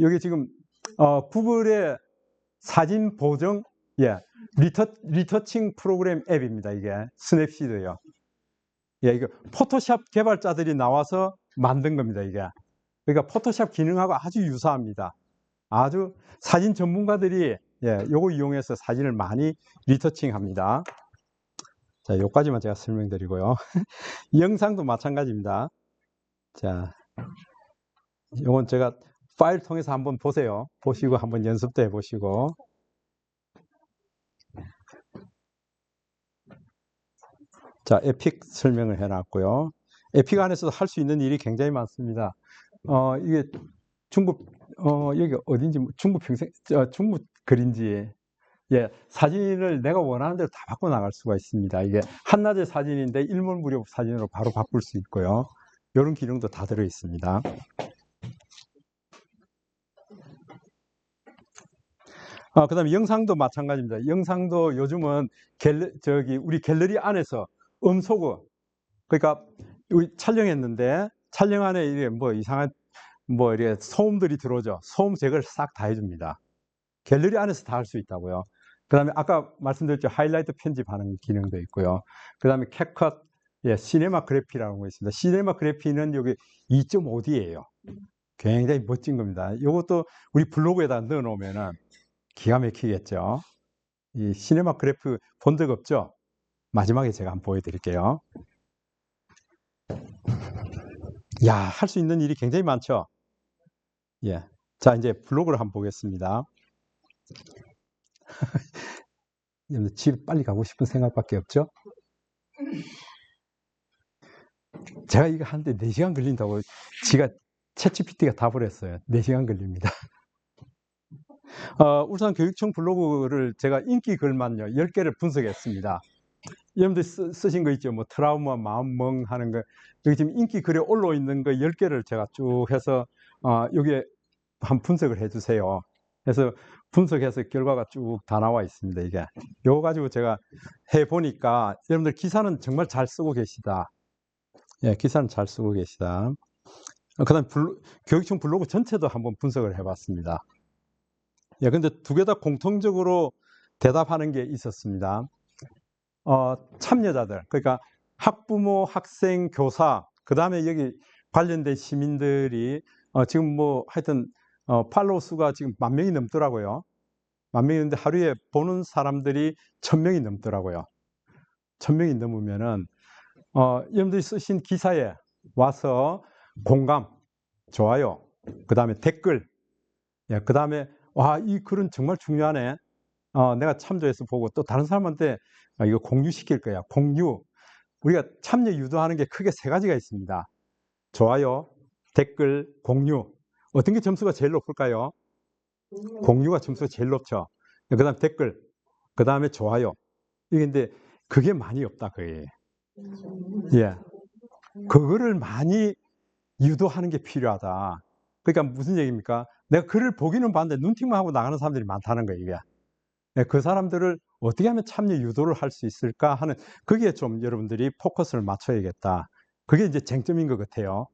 여기 지금 구글의 사진 보정, 예, 리터칭 프로그램 앱입니다. 이게 스냅시드요. 예, 이거 포토샵 개발자들이 나와서 만든 겁니다. 이게. 그러니까 포토샵 기능하고 아주 유사합니다. 아주 사진 전문가들이 예, 요거 이용해서 사진을 많이 리터칭합니다. 자, 요까지만 제가 설명드리고요. 영상도 마찬가지입니다. 자, 요건 제가 파일 통해서 한번 보세요. 보시고 한번 연습도 해보시고. 자, 에픽 설명을 해놨고요. 에픽 안에서도 할 수 있는 일이 굉장히 많습니다. 이게 중국, 여기 어딘지, 중국 중국 글인지, 예, 사진을 내가 원하는 대로 다 바꿔 나갈 수가 있습니다. 이게 한낮의 사진인데 일몰무렵 사진으로 바로 바꿀 수 있고요. 이런 기능도 다 들어 있습니다. 그 다음에 영상도 마찬가지입니다. 영상도 요즘은 우리 갤러리 안에서 음소거, 그러니까 우리 촬영했는데 촬영 안에 이게 뭐 이상한 뭐 이렇게 소음들이 들어오죠. 소음 제거를 싹 다 해줍니다. 갤러리 안에서 다 할 수 있다고요. 그 다음에 아까 말씀드렸죠. 하이라이트 편집하는 기능도 있고요. 그 다음에 캡컷, 예, 시네마 그래피라는 거 있습니다. 시네마 그래피는 여기 2.5D예요. 굉장히 멋진 겁니다. 이것도 우리 블로그에다 넣어 놓으면은 기가 막히겠죠. 이 시네마 그래프 본 적 없죠? 마지막에 제가 한번 보여드릴게요. 야, 할 수 있는 일이 굉장히 많죠? 예. 자, 이제 블로그를 한번 보겠습니다. 집 빨리 가고 싶은 생각밖에 없죠? 제가 이거 하는데 4시간 걸린다고 지가 챗GPT가 답을 했어요. 4시간 걸립니다. 울산교육청 블로그를 제가 인기 글만요 10개를 분석했습니다. 여러분들 쓰신 거 있죠? 뭐 트라우마, 마음멍 하는 거. 여기 지금 인기 글에 올라 있는 거 10개를 제가 쭉 해서 여기에 한 분석을 해주세요. 그래서 분석해서 결과가 쭉 다 나와 있습니다. 이게 이거 가지고 제가 해보니까 여러분들 기사는 정말 잘 쓰고 계시다. 예, 기사는 잘 쓰고 계시다. 그다음 교육청 블로그 전체도 한번 분석을 해봤습니다. 예, 근데 두 개 다 공통적으로 대답하는 게 있었습니다. 참여자들, 그러니까 학부모, 학생, 교사, 그 다음에 여기 관련된 시민들이 지금 뭐 하여튼 팔로우 수가 지금 10,000명이 넘더라고요. 10,000명이 넘는데 하루에 보는 사람들이 1,000명이 넘더라고요. 1,000명이 넘으면은 여러분들이 쓰신 기사에 와서 공감, 좋아요, 그 다음에 댓글, 예, 그 다음에 와, 이 글은 정말 중요하네. 내가 참조해서 보고 또 다른 사람한테 이거 공유시킬 거야. 공유. 우리가 참여 유도하는 게 크게 3가지가 있습니다. 좋아요, 댓글, 공유. 어떤 게 점수가 제일 높을까요? 공유가 점수가 제일 높죠. 그 다음 댓글, 그 다음에 좋아요. 이게 근데 그게 많이 없다, 거의. 예. 그거를 많이 유도하는 게 필요하다. 그러니까 무슨 얘기입니까? 내가 글을 보기는 봤는데 눈팅만 하고 나가는 사람들이 많다는 거예요, 이게. 그 사람들을 어떻게 하면 참여 유도를 할 수 있을까 하는, 거기에 좀 여러분들이 포커스를 맞춰야겠다. 그게 이제 쟁점인 것 같아요.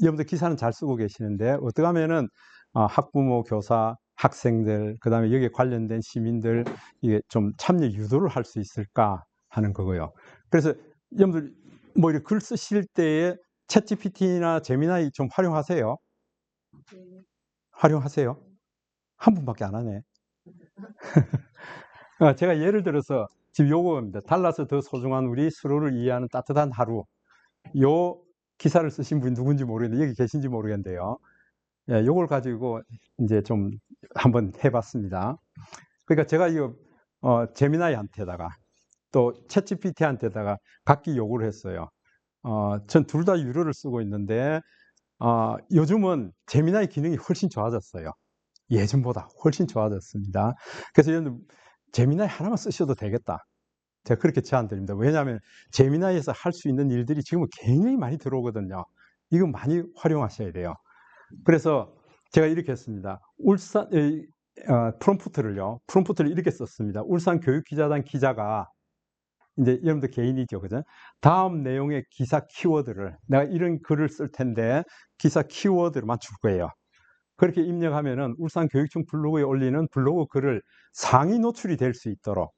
여러분들 기사는 잘 쓰고 계시는데 어떻게 하면은 학부모, 교사, 학생들, 그 다음에 여기에 관련된 시민들, 이게 좀 참여 유도를 할 수 있을까 하는 거고요. 그래서 여러분들 뭐 이렇게 글 쓰실 때에 챗GPT나 제미나이 좀 활용하세요? 활용하세요? 한 분밖에 안 하네. 제가 예를 들어서 지금 요거입니다. 달라서 더 소중한 우리 서로를 이해하는 따뜻한 하루. 요 기사를 쓰신 분이 누군지 모르겠는데 여기 계신지 모르겠는데요. 예, 요걸 가지고 이제 좀 한번 해봤습니다. 그러니까 제가 이거 제미나이한테다가 또 챗GPT한테다가 각기 요구를 했어요. 전 둘 다 유료를 쓰고 있는데 요즘은 제미나이 기능이 훨씬 좋아졌어요. 예전보다 훨씬 좋아졌습니다. 그래서 여러분 제미나이 하나만 쓰셔도 되겠다. 제가 그렇게 제안 드립니다. 왜냐하면 제미나이에서 할 수 있는 일들이 지금은 굉장히 많이 들어오거든요. 이거 많이 활용하셔야 돼요. 그래서 제가 이렇게 했습니다. 프롬프트를 이렇게 썼습니다. 울산 교육기자단 기자가 이제 여러분들 개인이죠, 그죠? 다음 내용의 기사 키워드를 내가 이런 글을 쓸 텐데 기사 키워드로만 줄 거예요. 그렇게 입력하면은 울산 교육청 블로그에 올리는 블로그 글을 상위 노출이 될 수 있도록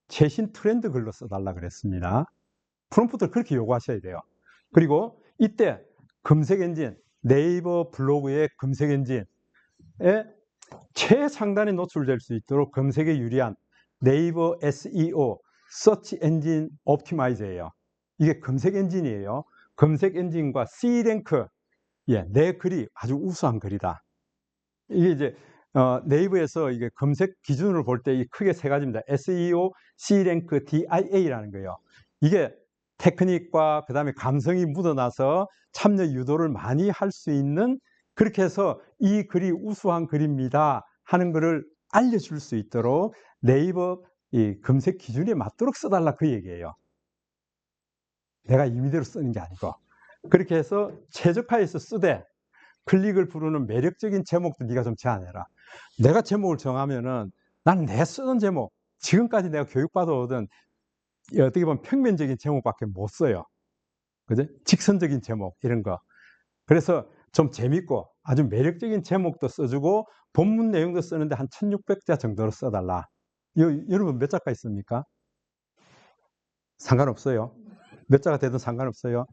최신 트렌드 글로 써달라 그랬습니다. 프롬프트를 그렇게 요구하셔야 돼요. 그리고 이때 검색 엔진, 네이버 블로그의 검색 엔진에 최상단에 노출될 수 있도록 검색에 유리한 네이버 SEO, Search Engine Optimize예요. 이게 검색 엔진이에요. 검색 엔진과 C랭크, 예, 내 글이 아주 우수한 글이다. 이게 이제 네이버에서 이게 검색 기준으로 볼 때 크게 3가지입니다. SEO, C랭크, DIA라는 거예요. 이게 테크닉과 그 다음에 감성이 묻어나서 참여 유도를 많이 할 수 있는, 그렇게 해서 이 글이 우수한 글입니다 하는 것을 알려줄 수 있도록 네이버 이 검색 기준에 맞도록 써달라 그 얘기예요. 내가 임의대로 쓰는 게 아니고. 그렇게 해서 최적화해서 쓰되 클릭을 부르는 매력적인 제목도 네가 좀 제안해라. 내가 제목을 정하면은 나는 내 쓰는 제목, 지금까지 내가 교육받아오던 어떻게 보면 평면적인 제목밖에 못 써요. 그죠? 직선적인 제목 이런 거. 그래서 좀 재밌고 아주 매력적인 제목도 써주고 본문 내용도 쓰는데 한 1,600자 정도로 써달라. 여러분 몇 자가 있습니까? 상관없어요. 몇 자가 되든 상관없어요.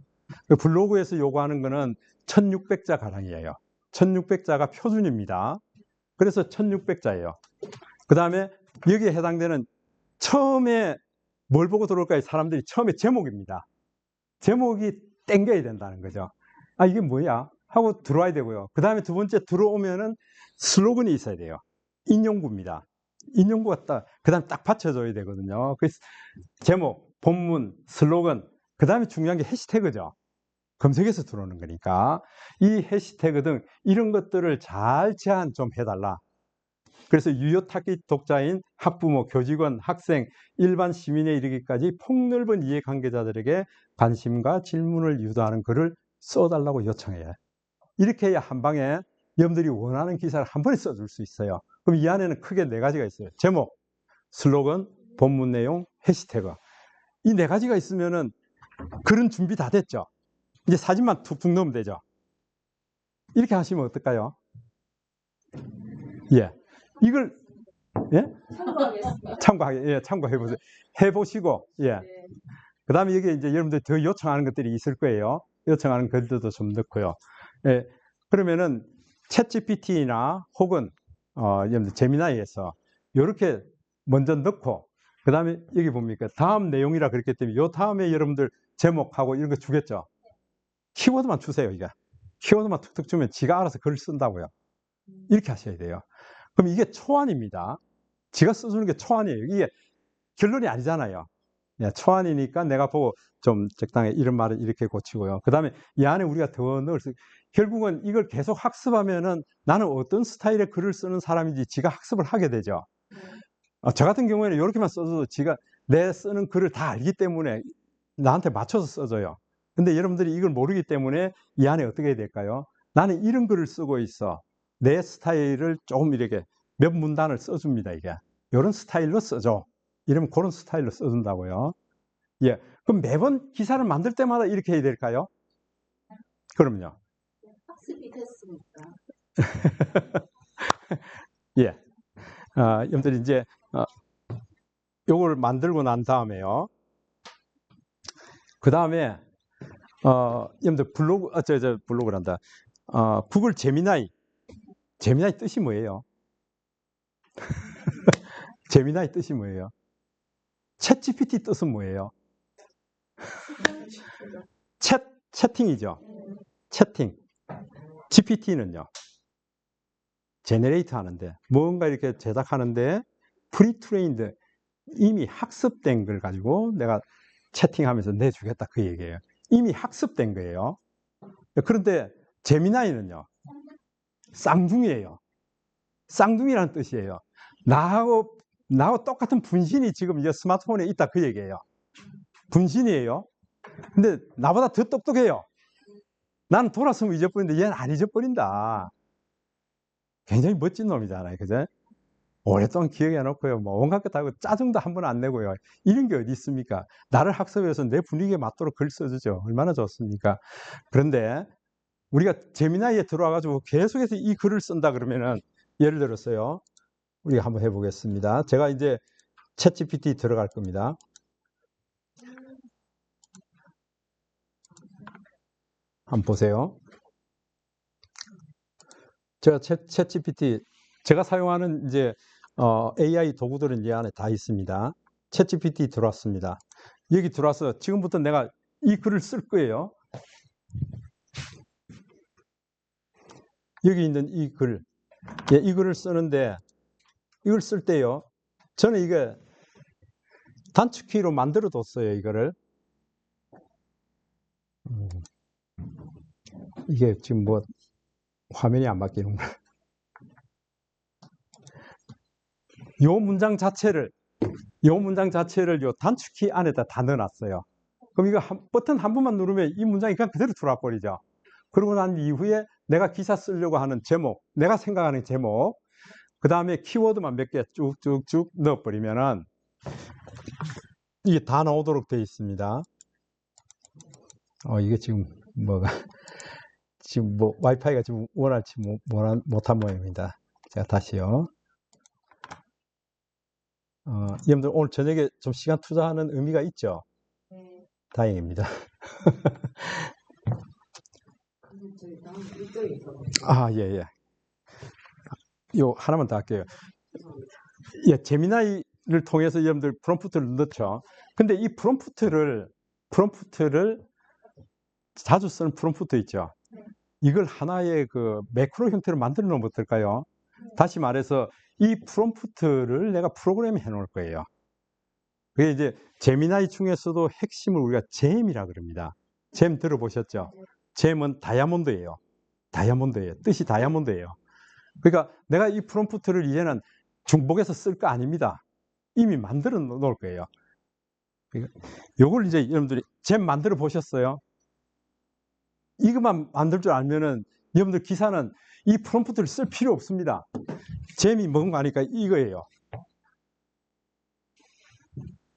블로그에서 요구하는 거는 1,600자 가량이에요. 1,600자가 표준입니다. 그래서 1,600자예요. 그 다음에 여기에 해당되는 처음에 뭘 보고 들어올까요? 사람들이 처음에 제목입니다. 제목이 땡겨야 된다는 거죠. 아, 이게 뭐야? 하고 들어와야 되고요. 그 다음에 두 번째 들어오면은 슬로건이 있어야 돼요. 인용구입니다. 인용구가 그 다음에 딱 받쳐줘야 되거든요. 그래서 제목, 본문, 슬로건, 그 다음에 중요한 게 해시태그죠. 검색에서 들어오는 거니까. 이 해시태그 등 이런 것들을 잘 제안 좀 해달라. 그래서 유효 타깃 독자인 학부모, 교직원, 학생, 일반 시민에 이르기까지 폭넓은 이해관계자들에게 관심과 질문을 유도하는 글을 써달라고 요청해요. 이렇게 해야 한 방에 여러분들이 원하는 기사를 한 번에 써줄 수 있어요. 그럼 이 안에는 크게 4가지가 있어요. 제목, 슬로건, 본문 내용, 해시태그. 이 4가지가 있으면은 글은 준비 다 됐죠. 이제 사진만 툭툭 넣으면 되죠. 이렇게 하시면 어떨까요? 예. 이걸, 예? 참고하겠습니다. 예, 참고해보세요. 해보시고, 예. 네. 그 다음에 여기 이제 여러분들 더 요청하는 것들이 있을 거예요. 요청하는 글들도 좀 넣고요. 예. 그러면은 챗 GPT나 혹은, 여러분들 제미나이에서 이렇게 먼저 넣고, 그 다음에 여기 봅니까? 다음 내용이라 그랬기 때문에 요 다음에 여러분들 제목하고 이런 거 주겠죠? 키워드만 주세요, 이게. 키워드만 툭툭 주면 지가 알아서 글을 쓴다고요. 이렇게 하셔야 돼요. 그럼 이게 초안입니다. 지가 써주는 게 초안이에요. 이게 결론이 아니잖아요. 예, 초안이니까 내가 보고 좀 적당히 이런 말을 이렇게 고치고요. 그 다음에 이 안에 우리가 더 넣을 수, 결국은 이걸 계속 학습하면은 나는 어떤 스타일의 글을 쓰는 사람인지 지가 학습을 하게 되죠. 저 같은 경우에는 이렇게만 써줘도 지가 내 쓰는 글을 다 알기 때문에 나한테 맞춰서 써줘요. 근데 여러분들이 이걸 모르기 때문에 이 안에 어떻게 해야 될까요? 나는 이런 글을 쓰고 있어. 내 스타일을 조금 이렇게 몇 문단을 써줍니다, 이게. 이런 스타일로 써줘. 이러면 그런 스타일로 써준다고요. 예. 그럼 매번 기사를 만들 때마다 이렇게 해야 될까요? 그럼요. 학습이 됐으니까. 예. 여러분들 이제, 요걸 만들고 난 다음에요. 그 다음에, 여러분들 블로그, 블로그란다. 구글 제미나이. 제미나이 뜻이 뭐예요? 제미나이 뜻이 뭐예요? 챗 GPT 뜻은 뭐예요? 채팅이죠. 채팅. GPT는요. 제너레이트 하는데 뭔가 이렇게 제작하는데 프리트레인드 이미 학습된 걸 가지고 내가 채팅하면서 내주겠다 그 얘기예요. 이미 학습된 거예요. 그런데 제미나이는요. 쌍둥이에요. 쌍둥이라는 뜻이에요. 나하고 똑같은 분신이 지금 이제 스마트폰에 있다 그 얘기예요. 분신이에요. 근데 나보다 더 똑똑해요. 나는 돌았으면 잊어버리는데 얘는 안 잊어버린다. 굉장히 멋진 놈이잖아요. 그죠? 오랫동안 기억해 놓고요. 뭐 온갖 것 하고 짜증도 한 번 안 내고요. 이런 게 어디 있습니까? 나를 학습해서 내 분위기에 맞도록 글 써주죠. 얼마나 좋습니까? 그런데 우리가 제미나이에 들어와가지고 계속해서 이 글을 쓴다 그러면은 예를 들었어요. 우리가 한번 해보겠습니다. 제가 이제 챗 GPT 들어갈 겁니다. 한번 보세요. 제가 챗 GPT 제가 사용하는 이제 AI 도구들은 이 안에 다 있습니다. 챗 GPT 들어왔습니다. 여기 들어와서 지금부터 내가 이 글을 쓸 거예요. 여기 있는 이 글, 예, 이 글을 쓰는데 이걸 쓸 때요. 저는 이게 단축키로 만들어 뒀어요. 이거를. 이게 지금 뭐 화면이 안 바뀌는구나. 요 문장 자체를 요 단축키 안에다 다 넣어놨어요. 그럼 이거 버튼 한 번만 누르면 이 문장이 그냥 그대로 들어와 버리죠. 그러고 난 이후에 내가 기사 쓰려고 하는 제목, 내가 생각하는 제목, 그 다음에 키워드만 몇 개 쭉쭉쭉 넣어버리면은 이게 다 나오도록 되어 있습니다. 이게 지금 뭐가 지금 뭐 와이파이가 지금 원활치 못한 모양입니다. 제가 다시요. 여러분들 오늘 저녁에 좀 시간 투자하는 의미가 있죠? 네. 다행입니다. 예. 요 하나만 더 할게요. 예, 제미나이를 통해서 여러분들 프롬프트를 넣죠. 근데 이 프롬프트를 자주 쓰는 프롬프트 있죠. 이걸 하나의 그 매크로 형태로 만들어 놓으면 어떨까요? 다시 말해서 이 프롬프트를 내가 프로그램 해 놓을 거예요. 그게 이제 제미나이 중에서도 핵심을 우리가 잼이라 그럽니다. 잼 들어보셨죠? 잼은 다이아몬드예요. 뜻이 다이아몬드예요. 그러니까 내가 이 프롬프트를 이제는 중복해서 쓸 거 아닙니다. 이미 만들어 놓을 거예요. 요걸 이제 여러분들이 잼 만들어 보셨어요? 이것만 만들 줄 알면은 여러분들 기사는 이 프롬프트를 쓸 필요 없습니다. 잼이 뭔가 하니까 이거예요.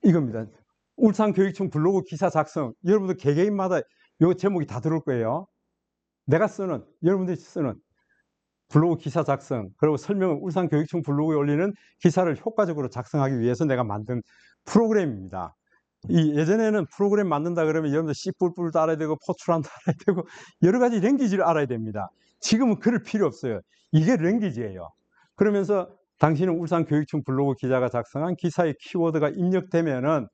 이겁니다. 울산교육청 블로그 기사 작성. 여러분들 개개인마다 요 제목이 다 들어올 거예요. 내가 쓰는, 여러분들이 쓰는 블로그 기사 작성, 그리고 설명을 울산교육청 블로그에 올리는 기사를 효과적으로 작성하기 위해서 내가 만든 프로그램입니다. 예전에는 프로그램 만든다 그러면 여러분들 C++도 알아야 되고 포트란도 알아야 되고 여러 가지 랭귀지를 알아야 됩니다. 지금은 그럴 필요 없어요. 이게 랭귀지예요. 그러면서 당신은 울산교육청 블로그 기자가 작성한 기사의 키워드가 입력되면은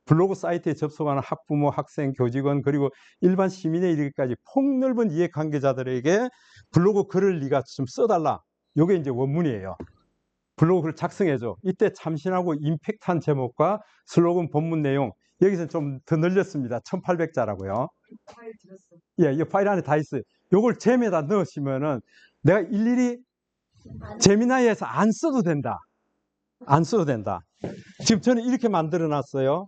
블로그 사이트에 접속하는 학부모, 학생, 교직원 그리고 일반 시민에 이르기까지 폭넓은 이해관계자들에게 블로그 글을 네가 좀 써달라. 이게 이제 원문이에요. 블로그 글을 작성해줘. 이때 참신하고 임팩트한 제목과 슬로건 본문 내용 여기서 좀 더 늘렸습니다. 1800자라고요. 예, 이 파일 안에 다 있어요. 요걸 잼에다 넣으시면은 내가 일일이 제미나이에서 안 써도 된다. 안 써도 된다. 지금 저는 이렇게 만들어 놨어요.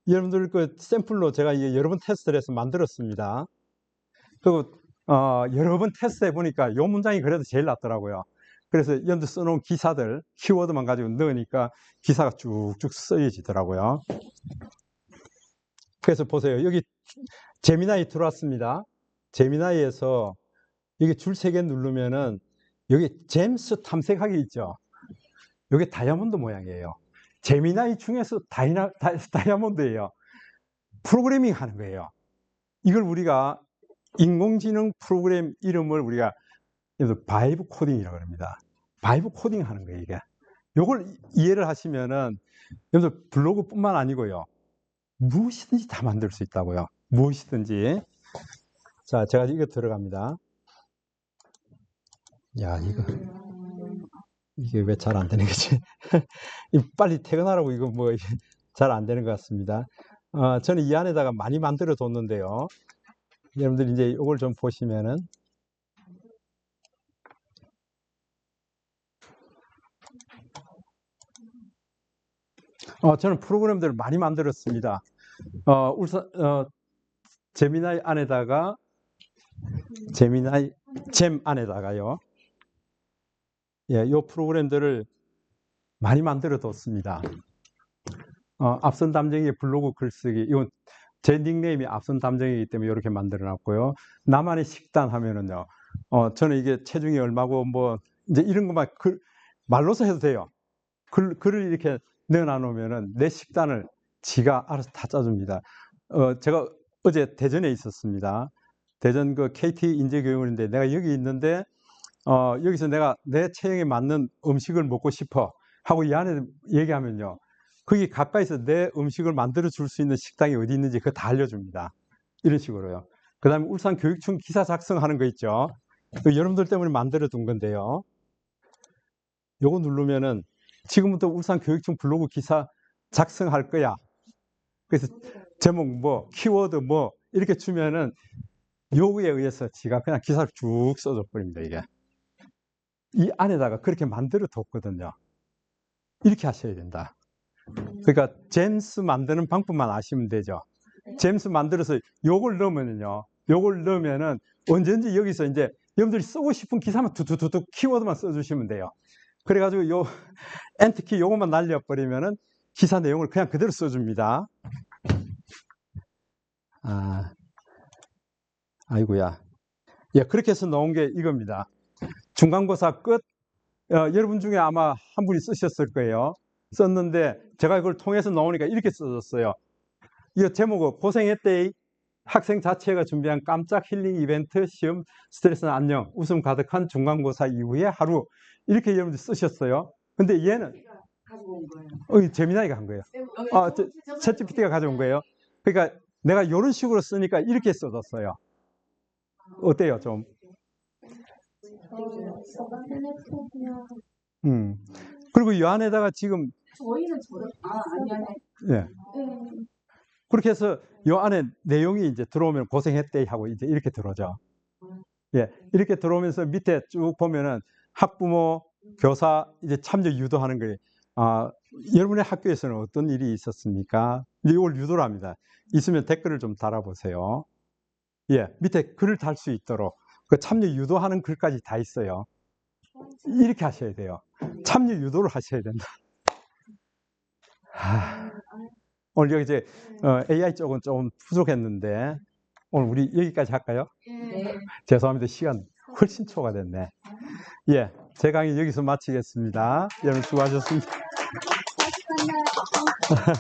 여러분들 그 샘플로 제가 이게 여러 번 테스트를 해서 만들었습니다. 그리고 여러 번 테스트해 보니까 요 문장이 그래도 제일 낫더라고요. 그래서 여러분들 써놓은 기사들 키워드만 가지고 넣으니까 기사가 쭉쭉 쓰여지더라고요. 그래서 보세요. 여기 제미나이 들어왔습니다. 제미나이에서 여기 줄 3개 누르면은 여기 잼스 탐색하기 있죠. 이게 다이아몬드 모양이에요. 제미나이 중에서 다이아몬드예요. 프로그래밍 하는 거예요. 이걸 우리가 인공지능 프로그램 이름을 우리가 바이브 코딩이라고 합니다. 바이브 코딩 하는 거예요, 이게. 이걸 이해를 하시면은 여러분들 블로그뿐만 아니고요. 무엇이든지 다 만들 수 있다고요. 무엇이든지. 자, 제가 이거 들어갑니다. 야, 이게 왜 잘 안 되는 거지? 빨리 퇴근하라고 이거 뭐 잘 안 되는 것 같습니다. 저는 이 안에다가 많이 만들어 뒀는데요. 여러분들 이제 이걸 좀 보시면은 저는 프로그램들을 많이 만들었습니다. 제미나이 안에다가 잼 안에다가요. 예, 이 프로그램들을 많이 만들어 뒀습니다. 앞선 담쟁이의 블로그 글쓰기, 이건 제 닉네임이 앞선 담쟁이기 때문에 이렇게 만들어 놨고요. 나만의 식단 하면은요, 저는 이게 체중이 얼마고 뭐 이제 이런 것만 말로서 해도 돼요. 글을 이렇게 넣어 놓으면은 내 식단을 지가 알아서 다 짜줍니다. 제가 어제 대전에 있었습니다. 대전 그 KT 인재교육원인데 내가 여기 있는데 여기서 내가 내 체형에 맞는 음식을 먹고 싶어 하고 이 안에 얘기하면요. 거기 가까이서 내 음식을 만들어 줄 수 있는 식당이 어디 있는지 그거 다 알려줍니다. 이런 식으로요. 그 다음에 울산교육청 기사 작성하는 거 있죠. 여러분들 때문에 만들어 둔 건데요. 요거 누르면은 지금부터 울산교육청 블로그 기사 작성할 거야. 그래서 제목 뭐, 키워드 뭐 이렇게 주면은 요구에 의해서 지가 그냥 기사를 쭉 써줘 버립니다. 이게. 이 안에다가 그렇게 만들어 뒀거든요. 이렇게 하셔야 된다. 그러니까 잼스 만드는 방법만 아시면 되죠. 잼스 만들어서 요걸 넣으면은요. 요걸 넣으면은 언제든지 여기서 이제 여러분들이 쓰고 싶은 기사만 두두두두 키워드만 써주시면 돼요. 그래가지고 요 엔트키 요것만 날려버리면은 기사 내용을 그냥 그대로 써줍니다. 아이고야. 예, 그렇게 해서 나온 게 이겁니다. 중간고사 끝. 여러분 중에 아마 한 분이 쓰셨을 거예요. 썼는데 제가 이걸 통해서 나오니까 이렇게 써졌어요. 이 제목은 고생했대. 학생 자체가 준비한 깜짝 힐링 이벤트, 시험 스트레스는 안녕, 웃음 가득한 중간고사 이후의 하루. 이렇게 여러분들 쓰셨어요. 근데 얘는 재미나이가 한 거예요. 챗GPT가 가져온 거예요. 그러니까 내가 이런 식으로 쓰니까 이렇게 써졌어요. 어때요, 좀? 그리고 이 안에다가 지금 저희는 아니요. 예. 그렇게 해서 이 안에 내용이 이제 들어오면 고생했대 하고 이제 이렇게 들어오죠. 예. 이렇게 들어오면서 밑에 쭉 보면은 학부모, 교사 이제 참여 유도하는 거예요. 여러분의 학교에서는 어떤 일이 있었습니까? 이걸 유도를 합니다. 있으면 댓글을 좀 달아보세요. 예. 밑에 글을 달 수 있도록 그 참여 유도하는 글까지 다 있어요. 이렇게 하셔야 돼요. 참여 유도를 하셔야 된다. 오늘 여기 이제 AI 쪽은 조금 부족했는데 오늘 우리 여기까지 할까요? 네. 죄송합니다. 시간 훨씬 초과됐네. 예, 제 강의 여기서 마치겠습니다. 여러분 수고하셨습니다. 다시 만나요.